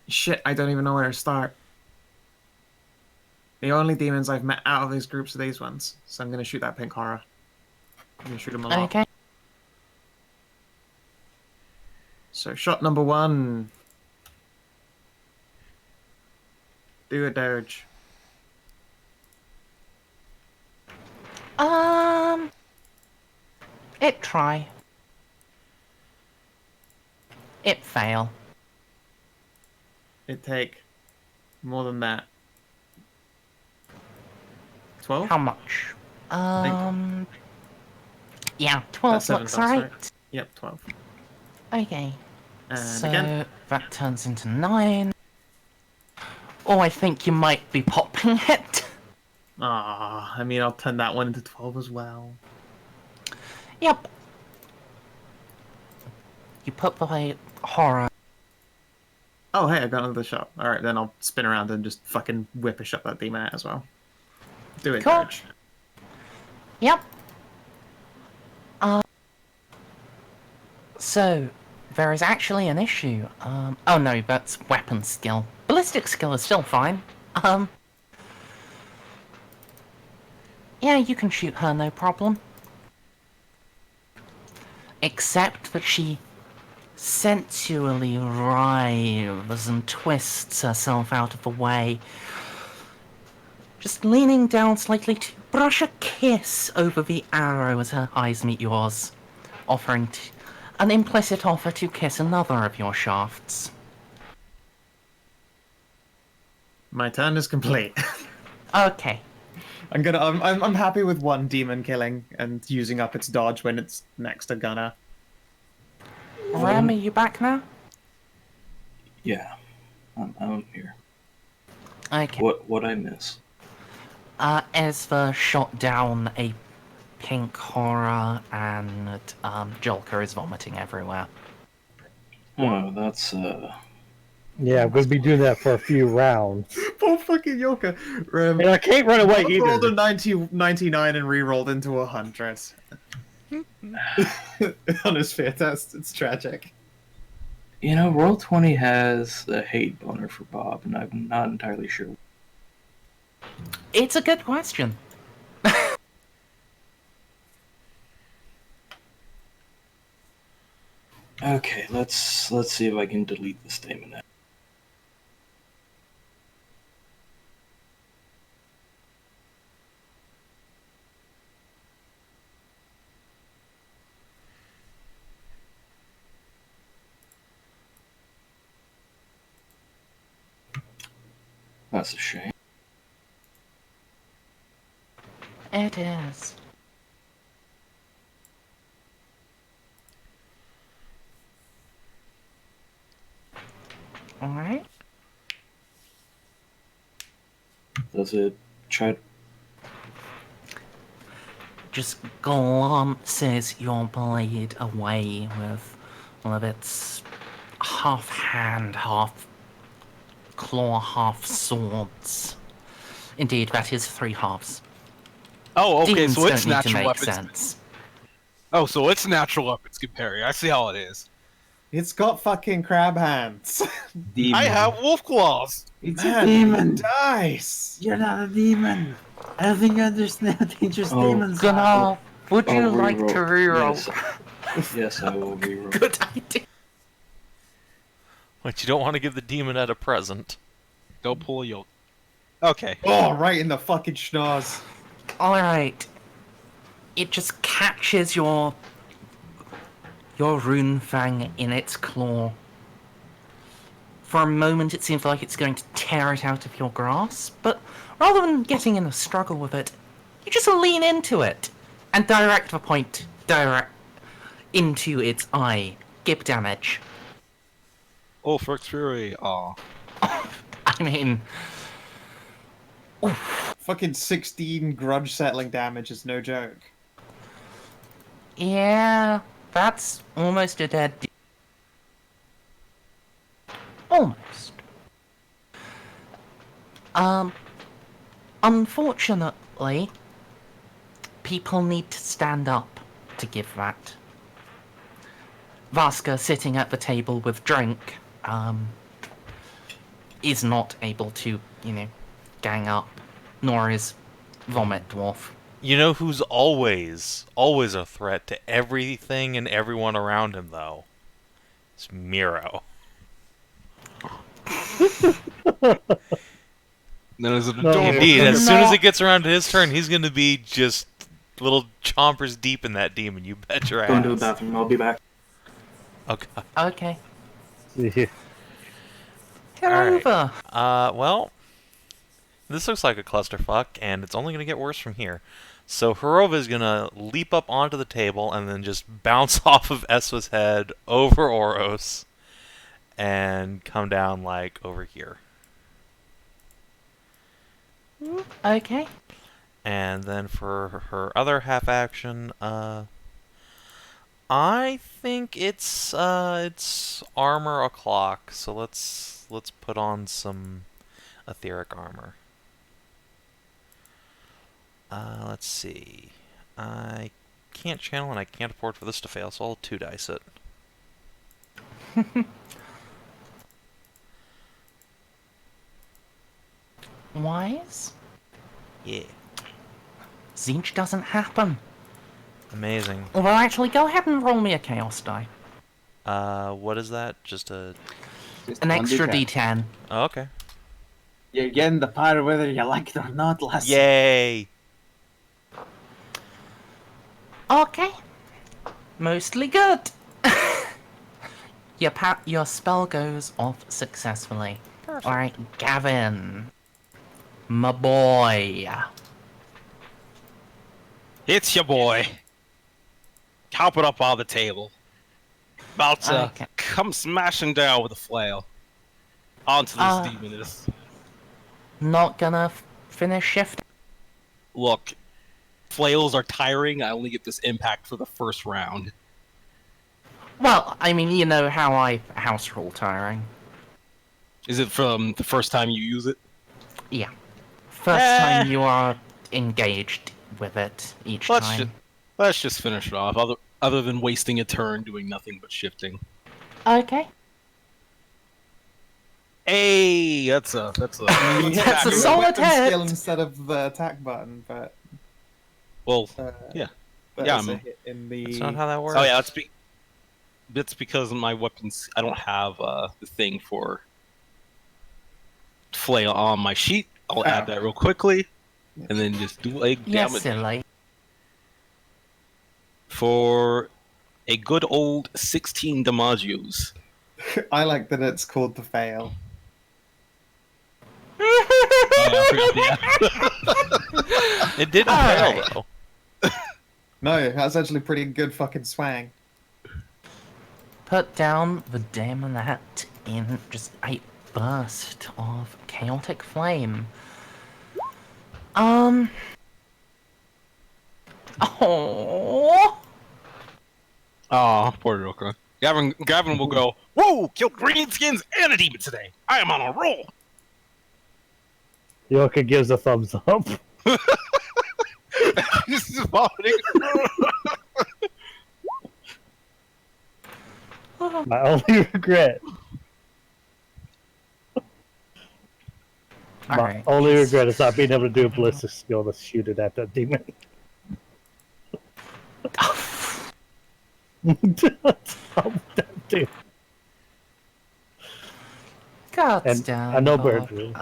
Shit, I don't even know where to start. The only demons I've met out of these groups are these ones, so I'm gonna shoot that pink horror. I'm gonna shoot them a lot. Okay. So, shot number 1. Do a doge. It try. It fail. It take more than that. 12? How much? Yeah, 12 That's 7 looks dice, right. right? Yep, 12. Okay. And So again. that turns into 9. Oh, I think you might be popping it. Ah, I mean, I'll turn that one into 12 as well. Yep. You put the horror. Oh, hey, I got another shot. Alright, then I'll spin around and just fucking whip a shot that demon out as well. Do it, Cool. Dodge. Yep. So, there is actually an issue. Oh no, that's weapon skill. Ballistic skill is still fine. Yeah, you can shoot her, no problem. Except that she sensually writhes and twists herself out of the way, just leaning down slightly to brush a kiss over the arrow as her eyes meet yours, offering an implicit offer to kiss another of your shafts. My turn is complete. Okay. I'm happy with one demon killing and using up its dodge when it's next to Gunnar. Rem, are you back now? Yeah, I'm here. Okay. What I miss? Esva shot down a pink horror and Jolka is vomiting everywhere. Oh, that's Yeah, I'm going to be doing that for a few rounds. Poor fucking Jolka. And I can't run away I rolled either. a 99 and re-rolled into 100. On his fair test, it's tragic. You know, Roll20 has a hate boner for Bob, and I'm not entirely sure. It's a good question. Okay, let's see if I can delete the statement now. That's a shame. It is. Alright. Does it try? Just glances your blade away with one of its half hand, half claw, half swords. Indeed, that is 3 halves. Oh, okay, Demons so it's don't need to natural make weapons. sense. Oh, so it's natural weapons can parry. I see how it is. It's got fucking crab hands. Demon. I have wolf claws. It's Man, a demon. Dice. You're not a demon. I don't think you understand how dangerous Oh, demons are. Gunnar, would you I'll like to reroll? Yes, I will reroll. Good idea. But you don't want to give the demon at a present. Don't pull a yoke. Okay. Oh, right in the fucking schnoz. Alright. It just catches your rune fang in its claw. For a moment, it seems like it's going to tear it out of your grasp, but rather than getting in a struggle with it, you just lean into it and direct the point direct into its eye. Gib damage. Oh, Frick's Fury. Aw. I mean, Fucking 16 grudge settling damage is no joke. yeah, that's almost a dead. Almost. Unfortunately, people need to stand up to give that. Vaska, sitting at the table with drink, is not able to, gang up, nor is Vomit Dwarf. You know who's always a threat to everything and everyone around him, though? It's Miro. Then is it No. adorable? Indeed, as No. soon as it gets around to his turn, he's going to be just little chompers deep in that demon. You bet your ass. Going to the bathroom. I'll be back. Okay. Okay. Yeah. Herova. Well, this looks like a clusterfuck, and it's only going to get worse from here. So Herova is going to leap up onto the table and then just bounce off of Esva's head over Oros and come down, like, over here. Okay. And then for her other half action, I think it's armor o'clock. So let's put on some etheric armor. Let's see. I can't channel and I can't afford for this to fail, so I'll 2 dice it. Wise? Yeah. Zinch doesn't happen. Amazing. Although, actually, go ahead and roll me a chaos die. What is that? Just a... Just An one extra D10. D10. Oh, okay. You're getting the power whether you like it or not, lass. Yay! Okay. Mostly good. Your spell goes off successfully. Alright, Gavin. My boy. It's your boy. Hop it up on the table. About to Okay. come smashing down with a flail. Onto this demon is. Not gonna finish shift. Look, flails are tiring. I only get this impact for the first round. Well, I mean, you know how I house rule tiring. Is it from the first time you use it? Yeah. First time you are engaged with it each time. Let's just finish it off. Other than wasting a turn doing nothing but shifting. Okay. Hey, that's a That's a solid weapon hit. skill instead of the attack button, but well. that Yeah, is a hit in the. That's not how that works. Oh yeah, that's because my weapons. I don't have the thing for flail on my sheet. I'll add that real quickly, and then just do a Yes, damage silly. for a good old 16 damages. I like that it's called the fail. It didn't fail, though. No, that's actually pretty good fucking swang. Put down the daemonette in just a burst of chaotic flame. Oh. Oh, poor Jolka. Gavin will go, whoa, killed greenskins and a demon today. I am on a roll. Jolka gives a thumbs up. This is vomiting. My only regret. My Alright. only regret is not being able to do a ballistic skill to shoot it at that demon. God And damn. I know bird rule.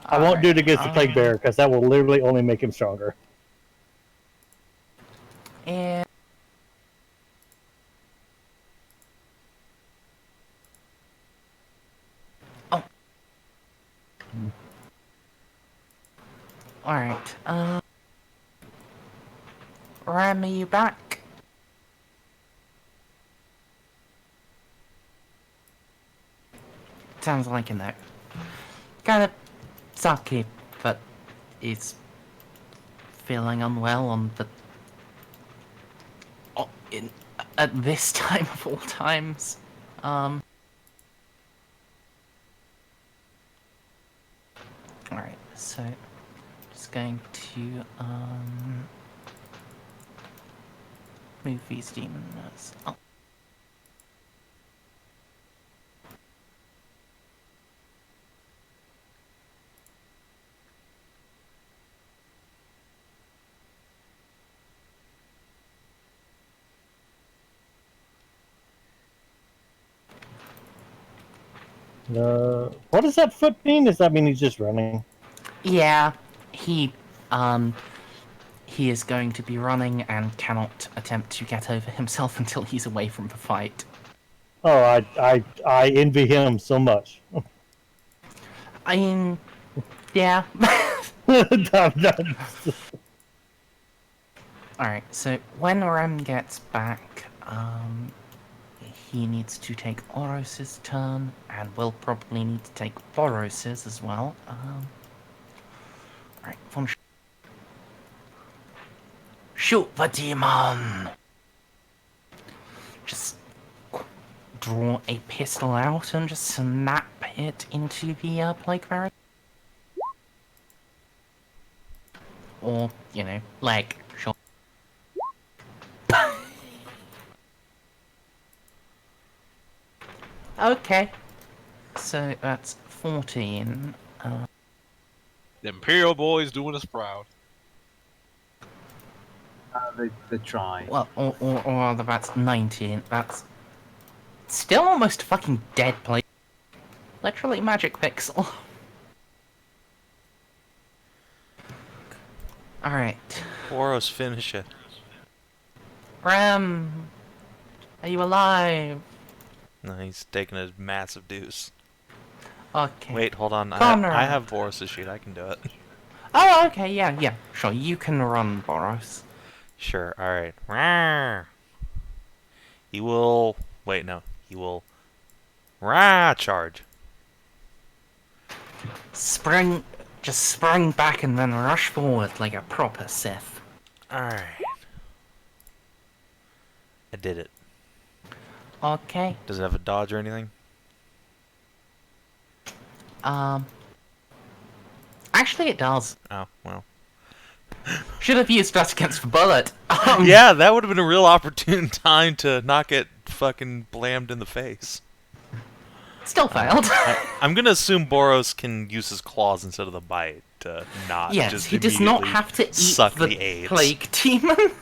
I won't do it against the plague bearer because that will literally only make him stronger. And Alright, Ram, are you back? Sounds like a no. Kinda sucky, but he's feeling unwell on the... at this time of all times. Alright, so... just going to, move these demons up. What does that foot mean? Does that mean he's just running? Yeah, he is going to be running and cannot attempt to get over himself until he's away from the fight. Oh, I envy him so much. I mean, yeah. Alright, so when Rem gets back, he needs to take Oros's turn, and will probably need to take Boros's as well. Alright, shoot the demon! Just draw a pistol out and just snap it into the plague barrier. Or, you know, leg, sure. Okay. So that's 14. The Imperial boys doing us proud. They try. Well, or that's 19. That's still almost a fucking dead plate. Literally magic pixel. Alright. Boros, finish it. Ram! Are you alive? No, he's taking a massive deuce. Okay. Wait, hold on. Konrad. I have Boros' sheet. I can do it. Oh, okay, yeah. Sure, you can run, Boros. Sure, alright. Rawr. He will... Wait, no. He will... charge. Just spring back and then rush forward like a proper Sith. Alright. I did it. Okay. Does it have a dodge or anything? Actually it does. Oh, well. Should have used that against the bullet. Yeah, that would have been a real opportune time to not get fucking blammed in the face. Still failed. I'm gonna assume Boros can use his claws instead of the bite to not yes, just he does not immediately have to eat suck the the AIDS. plague demon.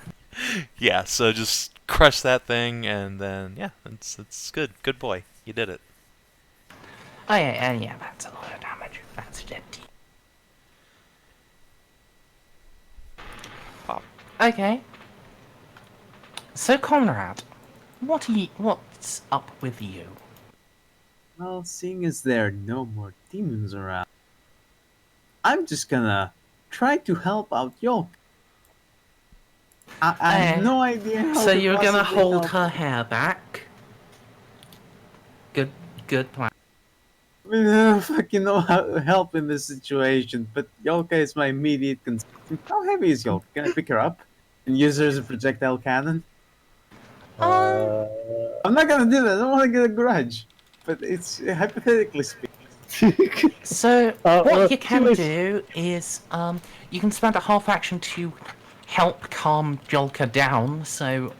Yeah, so just crush that thing and then yeah, it's good. Good boy. You did it. Oh yeah, that's a lot of damage. That's dead. Pop. Okay. So Konrad, what's up with you? Well, seeing as there are no more demons around, I'm just gonna try to help out Jolka. I have no idea how So to you're gonna possibly hold help. her hair back? Good plan. I mean, I don't fucking know how to help in this situation, but Jolka is my immediate concern. How heavy is Jolka? Can I pick her up and use her as a projectile cannon? I'm not gonna do that. I don't want to get a grudge, but it's hypothetically speaking. So what you can do is you can spend a half action to help calm Jolka down. So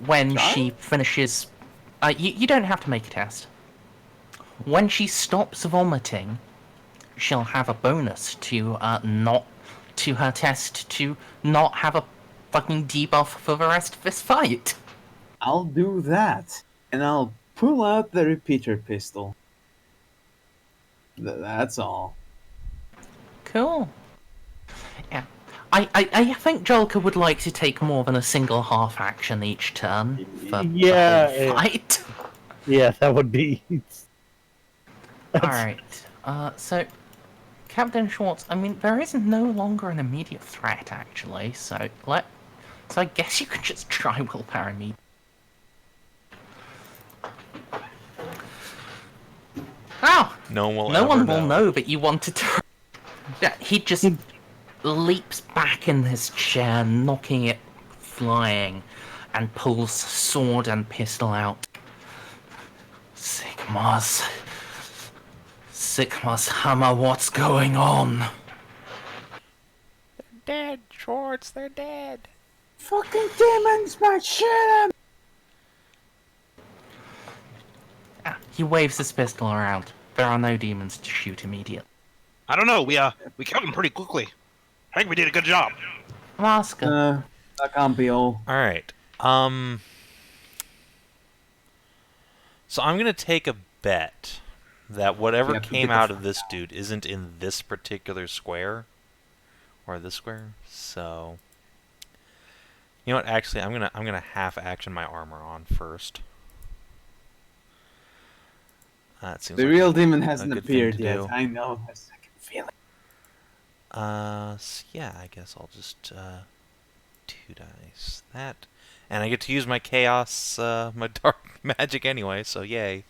when she finishes, you don't have to make a test. When she stops vomiting, she'll have a bonus to not to her test to not have a fucking debuff for the rest of this fight. I'll do that, and I'll pull out the repeater pistol. That's all. Cool. Yeah. I think Jolka would like to take more than a single half action each turn for the whole fight. Yeah, that would be. Alright. So Captain Schwartz, I mean, there is no longer an immediate threat, actually, so I guess you could just try willpower immediately. Oh! No one will No ever one will know. know that you wanted to... Yeah, he just leaps back in his chair, knocking it flying, and pulls sword and pistol out. Sigmar's hammer, what's going on? They're dead, Schwartz, they're dead. Fucking demons, man! Shoot him! He waves his pistol around. There are no demons to shoot immediately. I don't know. We killed him pretty quickly. I think we did a good job. Vaska. That can't be all. Alright. So I'm gonna take a bet that whatever came out of this dude isn't in this particular square. Or this square. So you know what, actually I'm gonna half action my armor on first. That seems The like real demon a hasn't good thing appeared to yet. do. I know. I can feel it. So yeah, I guess I'll just 2 dice. That. And I get to use my chaos, my dark magic anyway, so yay.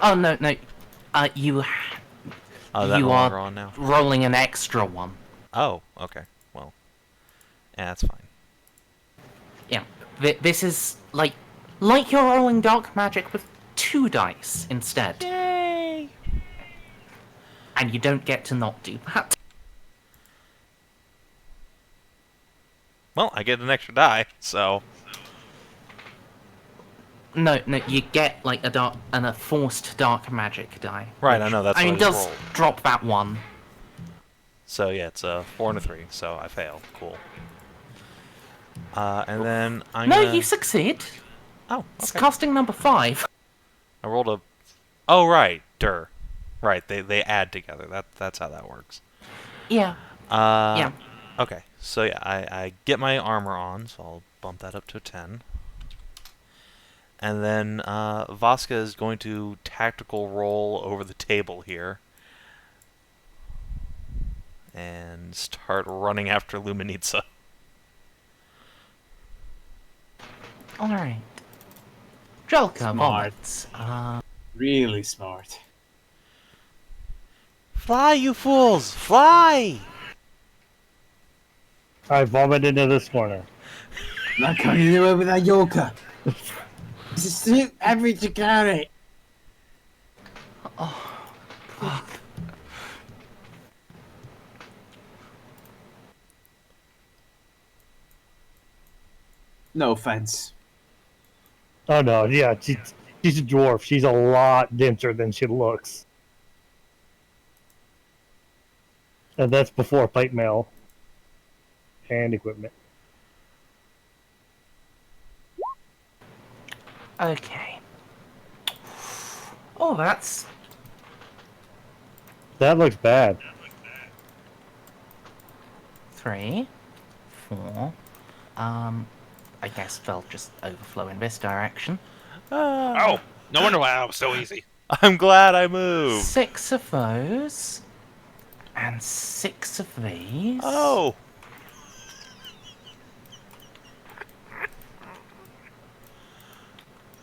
Oh, no. You Oh, that you no longer are on now? rolling an extra one. Oh, okay. Well, yeah, that's fine. Yeah. This is like you're rolling dark magic with 2 dice instead. Yay! And you don't get to not do that. Well, I get an extra die, so... No, you get like a forced dark magic die. Right, I know, that's I what mean, I does rolled. drop that 1. So yeah, it's a 4 and a 3, so I fail. Cool. And then I'm No, gonna... you succeed. Oh, It's okay. casting number 5. I rolled a... Oh, right. Right, they add together. That's how that works. Yeah. Yeah. Okay, so yeah, I get my armor on, so I'll bump that up to a 10. And then Vaska is going to tactical roll over the table here. And start running after Luminitsa. Alright. Jolka, Smart. Vomits. Really smart. Fly, you fools! Fly! I vomit into this corner. Not coming anywhere with that Jolka. It's a suit average to carry. No offense. Oh no, yeah, she's a dwarf. She's a lot denser than she looks. And that's before pipe mail and equipment. Okay. Oh, That looks bad. 3, 4. I guess they'll just overflow in this direction. Oh, no wonder why that was so easy. I'm glad I moved! 6 of those. And 6 of these. Oh!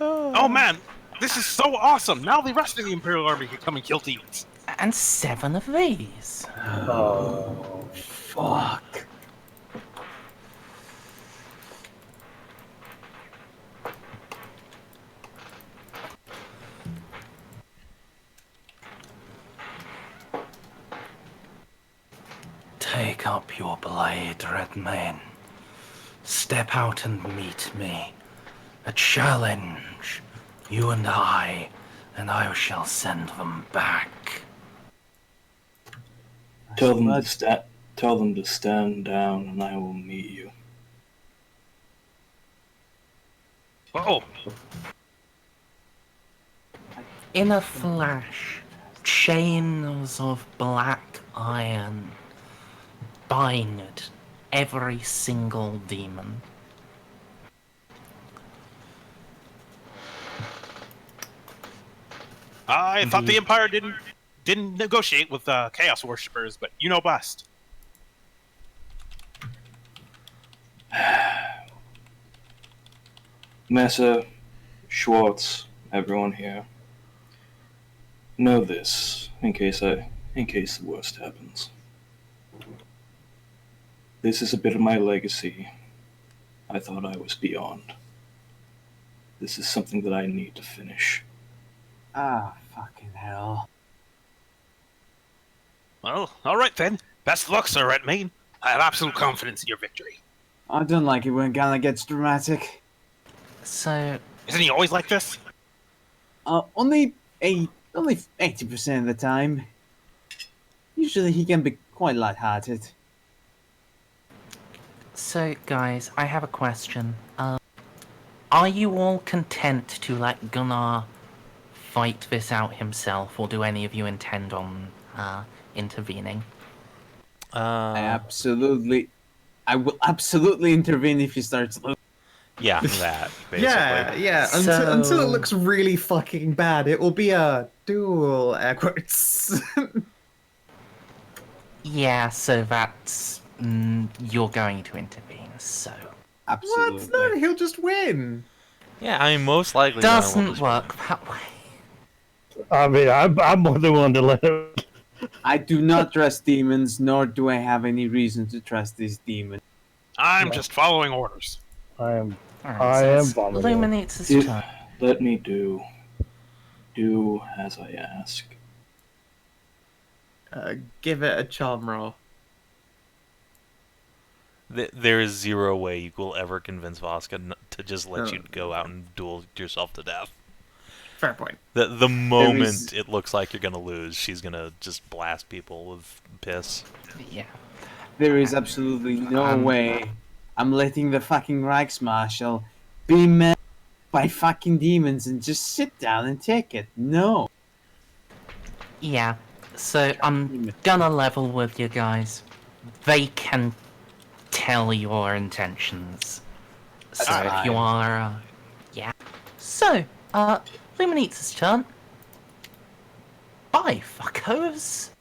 Oh man, this is so awesome! Now the rest of the Imperial Army can come and kill demons. And 7 of these. Oh, fuck. Take up your blade, red man. Step out and meet me. A challenge. You and I shall send them back. Tell them to stand down, and I will meet you. Oh, In a flash, chains of black iron bind every single demon. I thought the Empire didn't didn't negotiate with Chaos Worshippers, but you know best. Mesa, Schwartz, everyone here. Know this, in case the worst happens. This is a bit of my legacy. I thought I was beyond. This is something that I need to finish. Ah, fucking hell. Well, all right then. Best of luck, Sir Redmayne. I have absolute confidence in your victory. I don't like it when Gunnar gets dramatic. So, Isn't he always like this? Only 80% of the time. Usually he can be quite lighthearted. so guys, I have a question. Are you all content to let Gunnar fight this out himself, or do any of you intend on intervening? I will absolutely intervene if he starts losing. Yeah, that basically. Yeah. Until it looks really fucking bad, it will be a duel, air quotes. Yeah, so that's you're going to intervene. So Absolutely. What? No, he'll just win. Yeah, I mean, most likely. Gunnar will doesn't just work that way. I mean, I'm more than willing to let him. I do not trust demons, nor do I have any reason to trust these demons. I'm just following orders. I am Alright, so it's vomiting. Illuminates his turn. Let me do as I ask. Give it a charm roll. There is zero way you will ever convince Vaska to just let you go out and duel yourself to death. Fair point. The moment it looks like you're gonna lose, she's gonna just blast people with piss. Yeah. There is absolutely no way I'm letting the fucking Reichsmarshal be met by fucking demons and just sit down and take it. No. Yeah. So I'm gonna level with you guys. They can tell your intentions. So That's if fine. you are, yeah. So, Illuminates his turn. Bye, fuckos.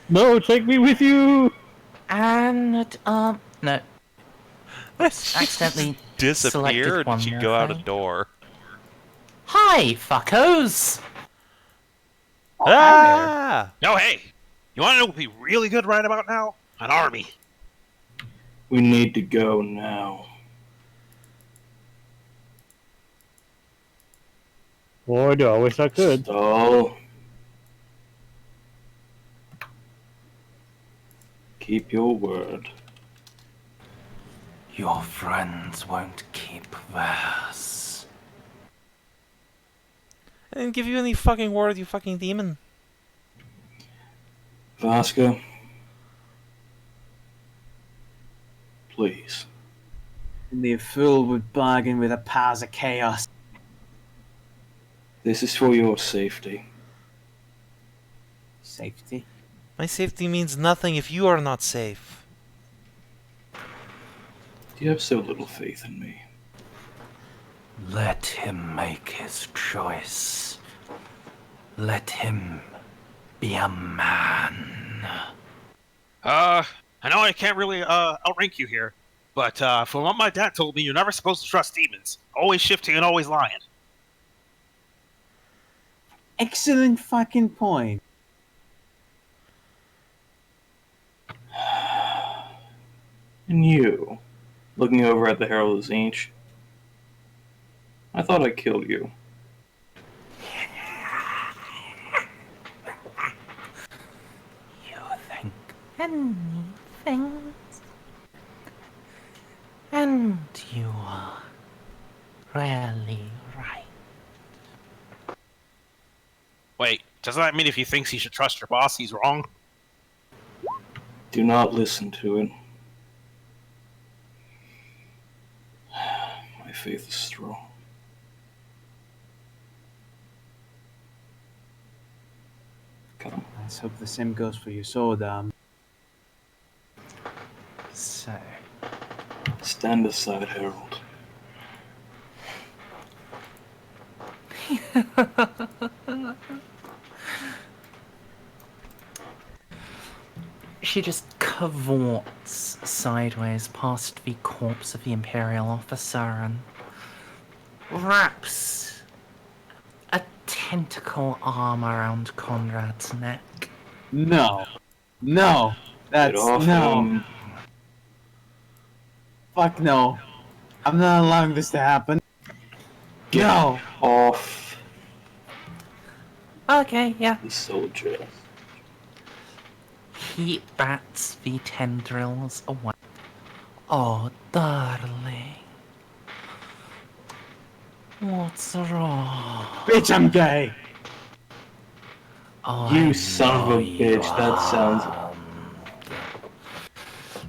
No, take me with you. And no. Accidentally Disappear, selected or one did she more go out a thing. door? Hi, fuckos. Ah! No, hey! You want to know what would be really good right about now? An army. We need to go now. Boy, do I wish I could. Stall. Keep your word. Your friends won't keep theirs. I didn't give you any fucking word, you fucking demon. Vaska, please. Only a fool would bargain with the powers of chaos. This is for your safety. Safety? My safety means nothing if you are not safe. You have so little faith in me. Let him make his choice. Let him be a man. I know I can't really outrank you here, but from what my dad told me, you're never supposed to trust demons. Always shifting and always lying. Excellent fucking point. And you, looking over at the Herald of Zinch, I thought I killed you. You think anything? And you are really right. Wait, doesn't that mean if he thinks he should trust your boss, he's wrong? Do not listen to it. My faith is strong. Come. Let's hope the same goes for you, Sodam. So, Stand aside, Herald. She just cavorts sideways past the corpse of the Imperial officer and wraps a tentacle arm around Konrad's neck. No. No. Get That's off no. him. Fuck no. I'm not allowing this to happen. Get No. off Okay, yeah. the soldier. He bats the tendrils away. Oh, darling. What's wrong? Bitch, I'm gay. Oh, You I son of know a you bitch, that sounds... are.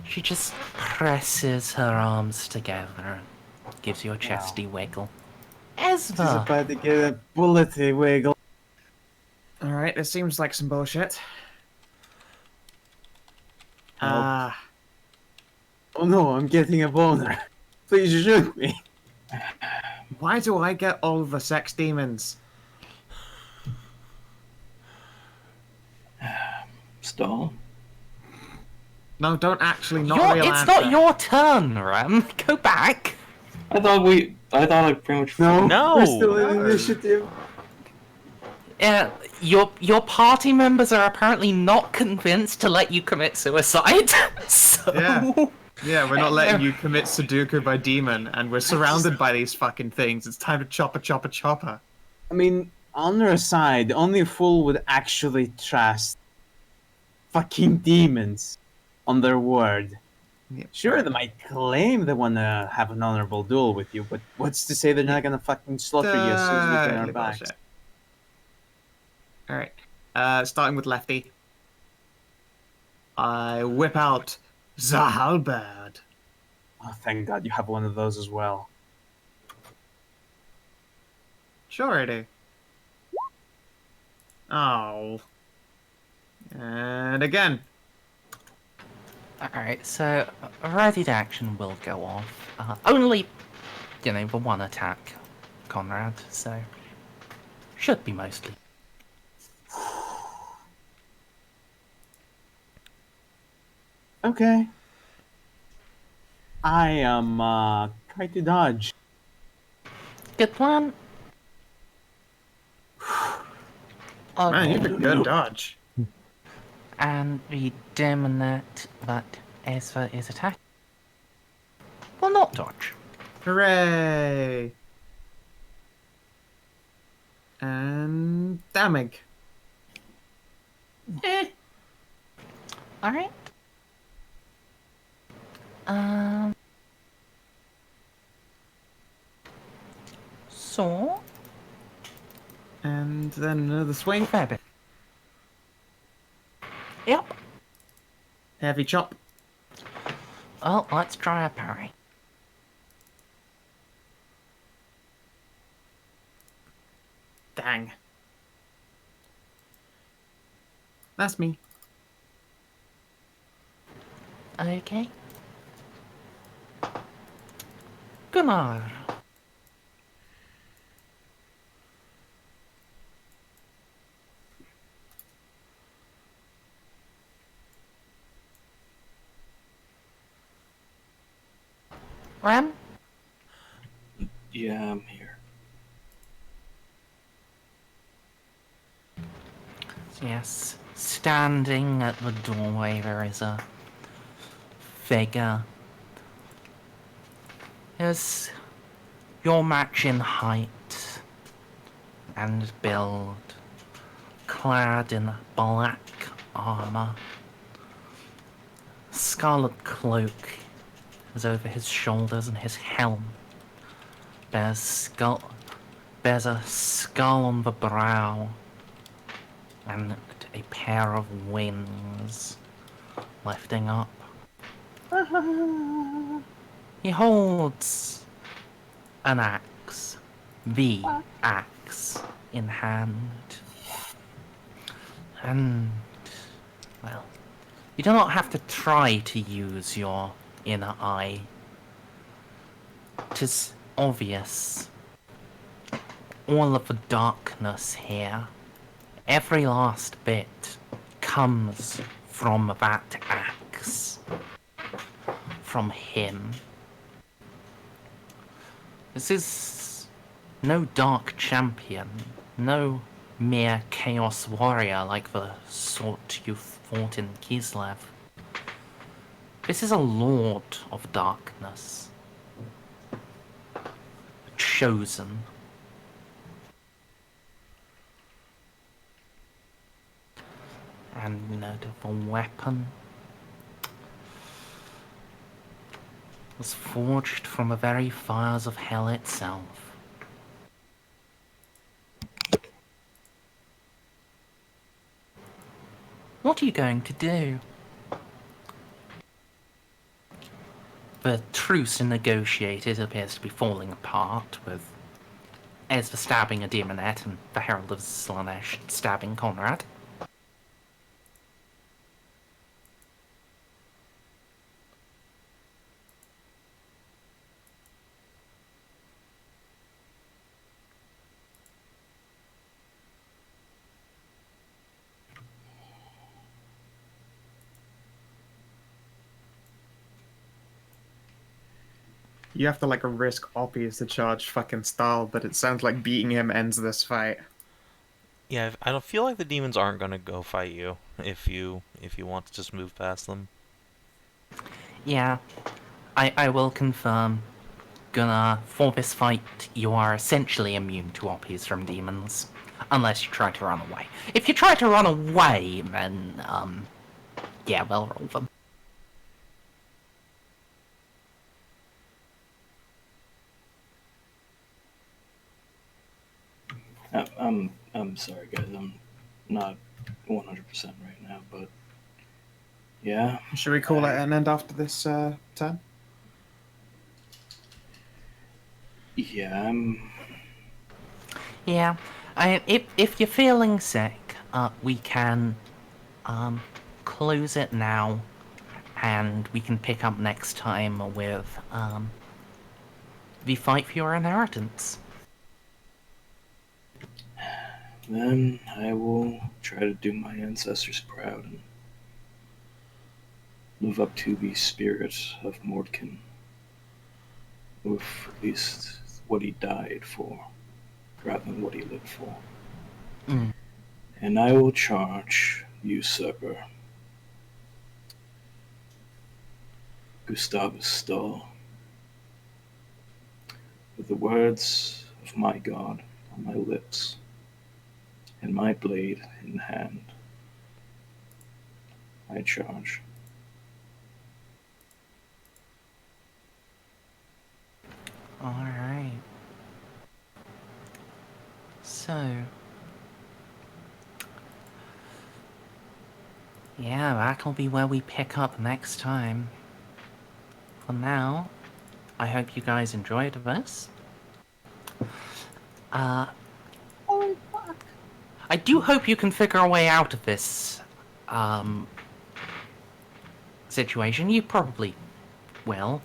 She just presses her arms together and gives you a chesty wiggle. She's Esva! about to get a bullety wiggle. Alright, this seems like some bullshit. Oh no, I'm getting a boner. Please shoot me. Why do I get all the sex demons? Stall. No, don't actually not Your- real it's answer. not your turn, Ram. Go back. I thought I pretty much... No, No. we're still in initiative. Your party members are apparently not convinced to let you commit suicide. So Yeah, we're not letting you commit Sudoku by demon, and we're surrounded by these fucking things. It's time to chopper. I mean, honor aside, only a fool would actually trust fucking demons on their word. Yeah. Sure, they might claim they want to have an honorable duel with you, but what's to say they're not gonna fucking slaughter you as soon as we get our Totally backs? bullshit. Alright, starting with Lefty. I whip out the halberd. Oh, thank God you have one of those as well. Sure I do. Oh. And again. Alright, so ready to action will go off. Only, the one attack, Konrad, so should be mostly. Okay. I am try to dodge. Good plan. Man, you have a good dodge. And the demonette that Esva is attacking will not dodge. Hooray! And damage. Alright. So And then another swing. fair bit. Yep. Heavy chop. Well, let's try a parry. Dang. That's me. Okay. Gunnar. Ram? Yeah, I'm here. Yes. Standing at the doorway, there is a figure. Is your match in height and build, clad in black armor. Scarlet cloak is over his shoulders, and his helm bears a skull on the brow and a pair of wings lifting up. He holds an axe, the axe, in hand. And, well, you do not have to try to use your inner eye. 'Tis obvious. All of the darkness here, every last bit, comes from that axe. From him. This is no dark champion, no mere chaos warrior like the sort you fought in Kislev. This is a lord of darkness. Chosen. And the weapon was forged from the very fires of hell itself. What are you going to do? The truce negotiated appears to be falling apart, with Esva stabbing a demonette and the Herald of Slanesh stabbing Konrad. You have to like risk Oppies to charge fucking Stahl, but it sounds like beating him ends this fight. Yeah, I don't feel like the demons aren't gonna go fight you if you want to just move past them. Yeah, I will confirm, Gunnar, for this fight, you are essentially immune to Oppies from demons. Unless you try to run away. If you try to run away, then, yeah, we'll roll them. I'm sorry, guys. I'm not 100% right now, but yeah. Should we call it an end after this turn? Yeah, Yeah, if you're feeling sick, we can close it now, and we can pick up next time with the fight for your inheritance. Then I will try to do my ancestors proud and live up to the spirit of Mordkin, with at least what he died for, rather than what he lived for. Mm. And I will charge usurper Gustavus Stahl with the words of my God on my lips and my blade in hand. I charge. Alright. So... yeah, that'll be where we pick up next time. For now, I hope you guys enjoyed this. Oh, fuck. I do hope you can figure a way out of this, situation. You probably will.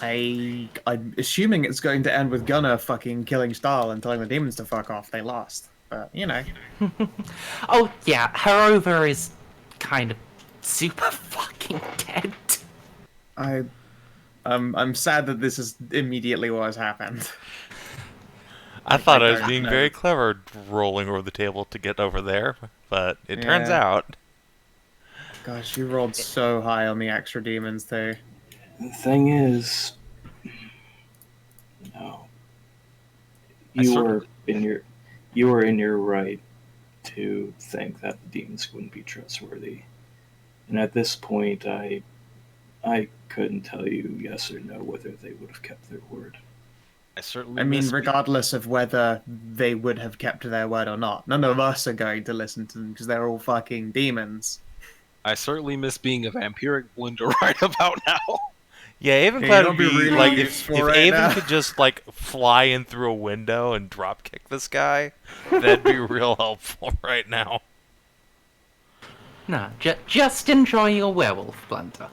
I'm assuming it's going to end with Gunnar fucking killing Stahl and telling the demons to fuck off. They lost. But, you know. Oh, yeah, Herova is kind of super fucking dead. I'm sad that this is immediately what has happened. I thought I was don't being know. very clever rolling over the table to get over there, but it turns out... Gosh, you rolled so high on the extra demons too. The thing is, no, I you sort were of- in your right to think that the demons wouldn't be trustworthy, and at this point, I couldn't tell you yes or no whether they would have kept their word. I certainly I mean, miss regardless of whether they would have kept their word or not, none of us are going to listen to them because they're all fucking demons. I certainly miss being a vampiric blender right about now. Yeah, Hey, Avenclad don't would be be, really like, if useful right Avon now. could just, like, fly in through a window and drop kick this guy, that'd be real helpful right now. No, just enjoy your werewolf blender.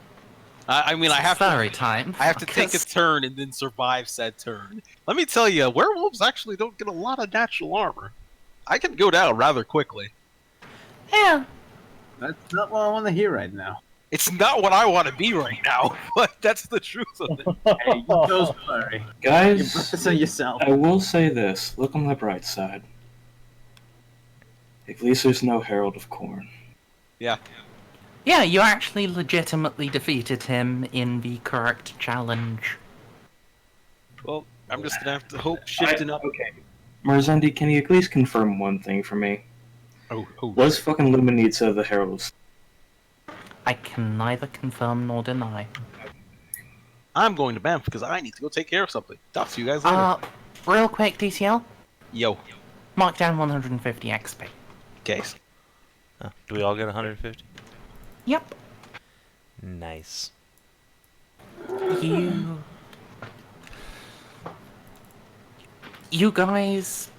I mean, I have Furry to. time. I have to take a turn and then survive said turn. Let me tell you, werewolves actually don't get a lot of natural armor. I can go down rather quickly. Yeah. That's not what I want to hear right now. It's not what I want to be right now, but that's the truth of it. Hey, you chose Murray. You Guys, brought this on yourself. I will say this. Look on the bright side. At least there's no Herald of Corn. Yeah. Yeah, you actually legitimately defeated him in the correct challenge. Well, I'm just gonna have to hope shifting up. Okay. Merzendi, can you at least confirm one thing for me? Oh, Was fucking Luminitsa the Herald of... I can neither confirm nor deny. I'm going to Banff because I need to go take care of something. Talk to you guys later. Real quick, DCL, Yo. mark down 150 XP. Case. Do we all get 150? Yep. Nice. You guys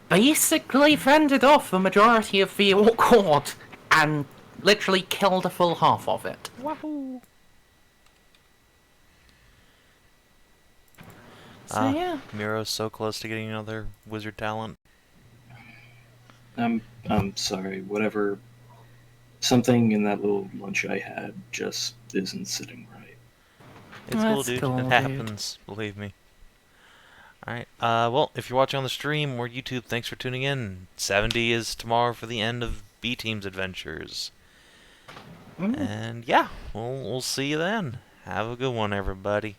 basically fended off the majority of the orc horde and literally killed a full half of it. Wahoo! So yeah. Miro's so close to getting another wizard talent. I'm sorry. Whatever. Something in that little lunch I had just isn't sitting right. It's cool, That's dude. cool, It dude. happens. Believe me. Alright, well, if you're watching on the stream or YouTube, thanks for tuning in. 70 is tomorrow for the end of B-Team's adventures. And yeah, we'll see you then. Have a good one, everybody.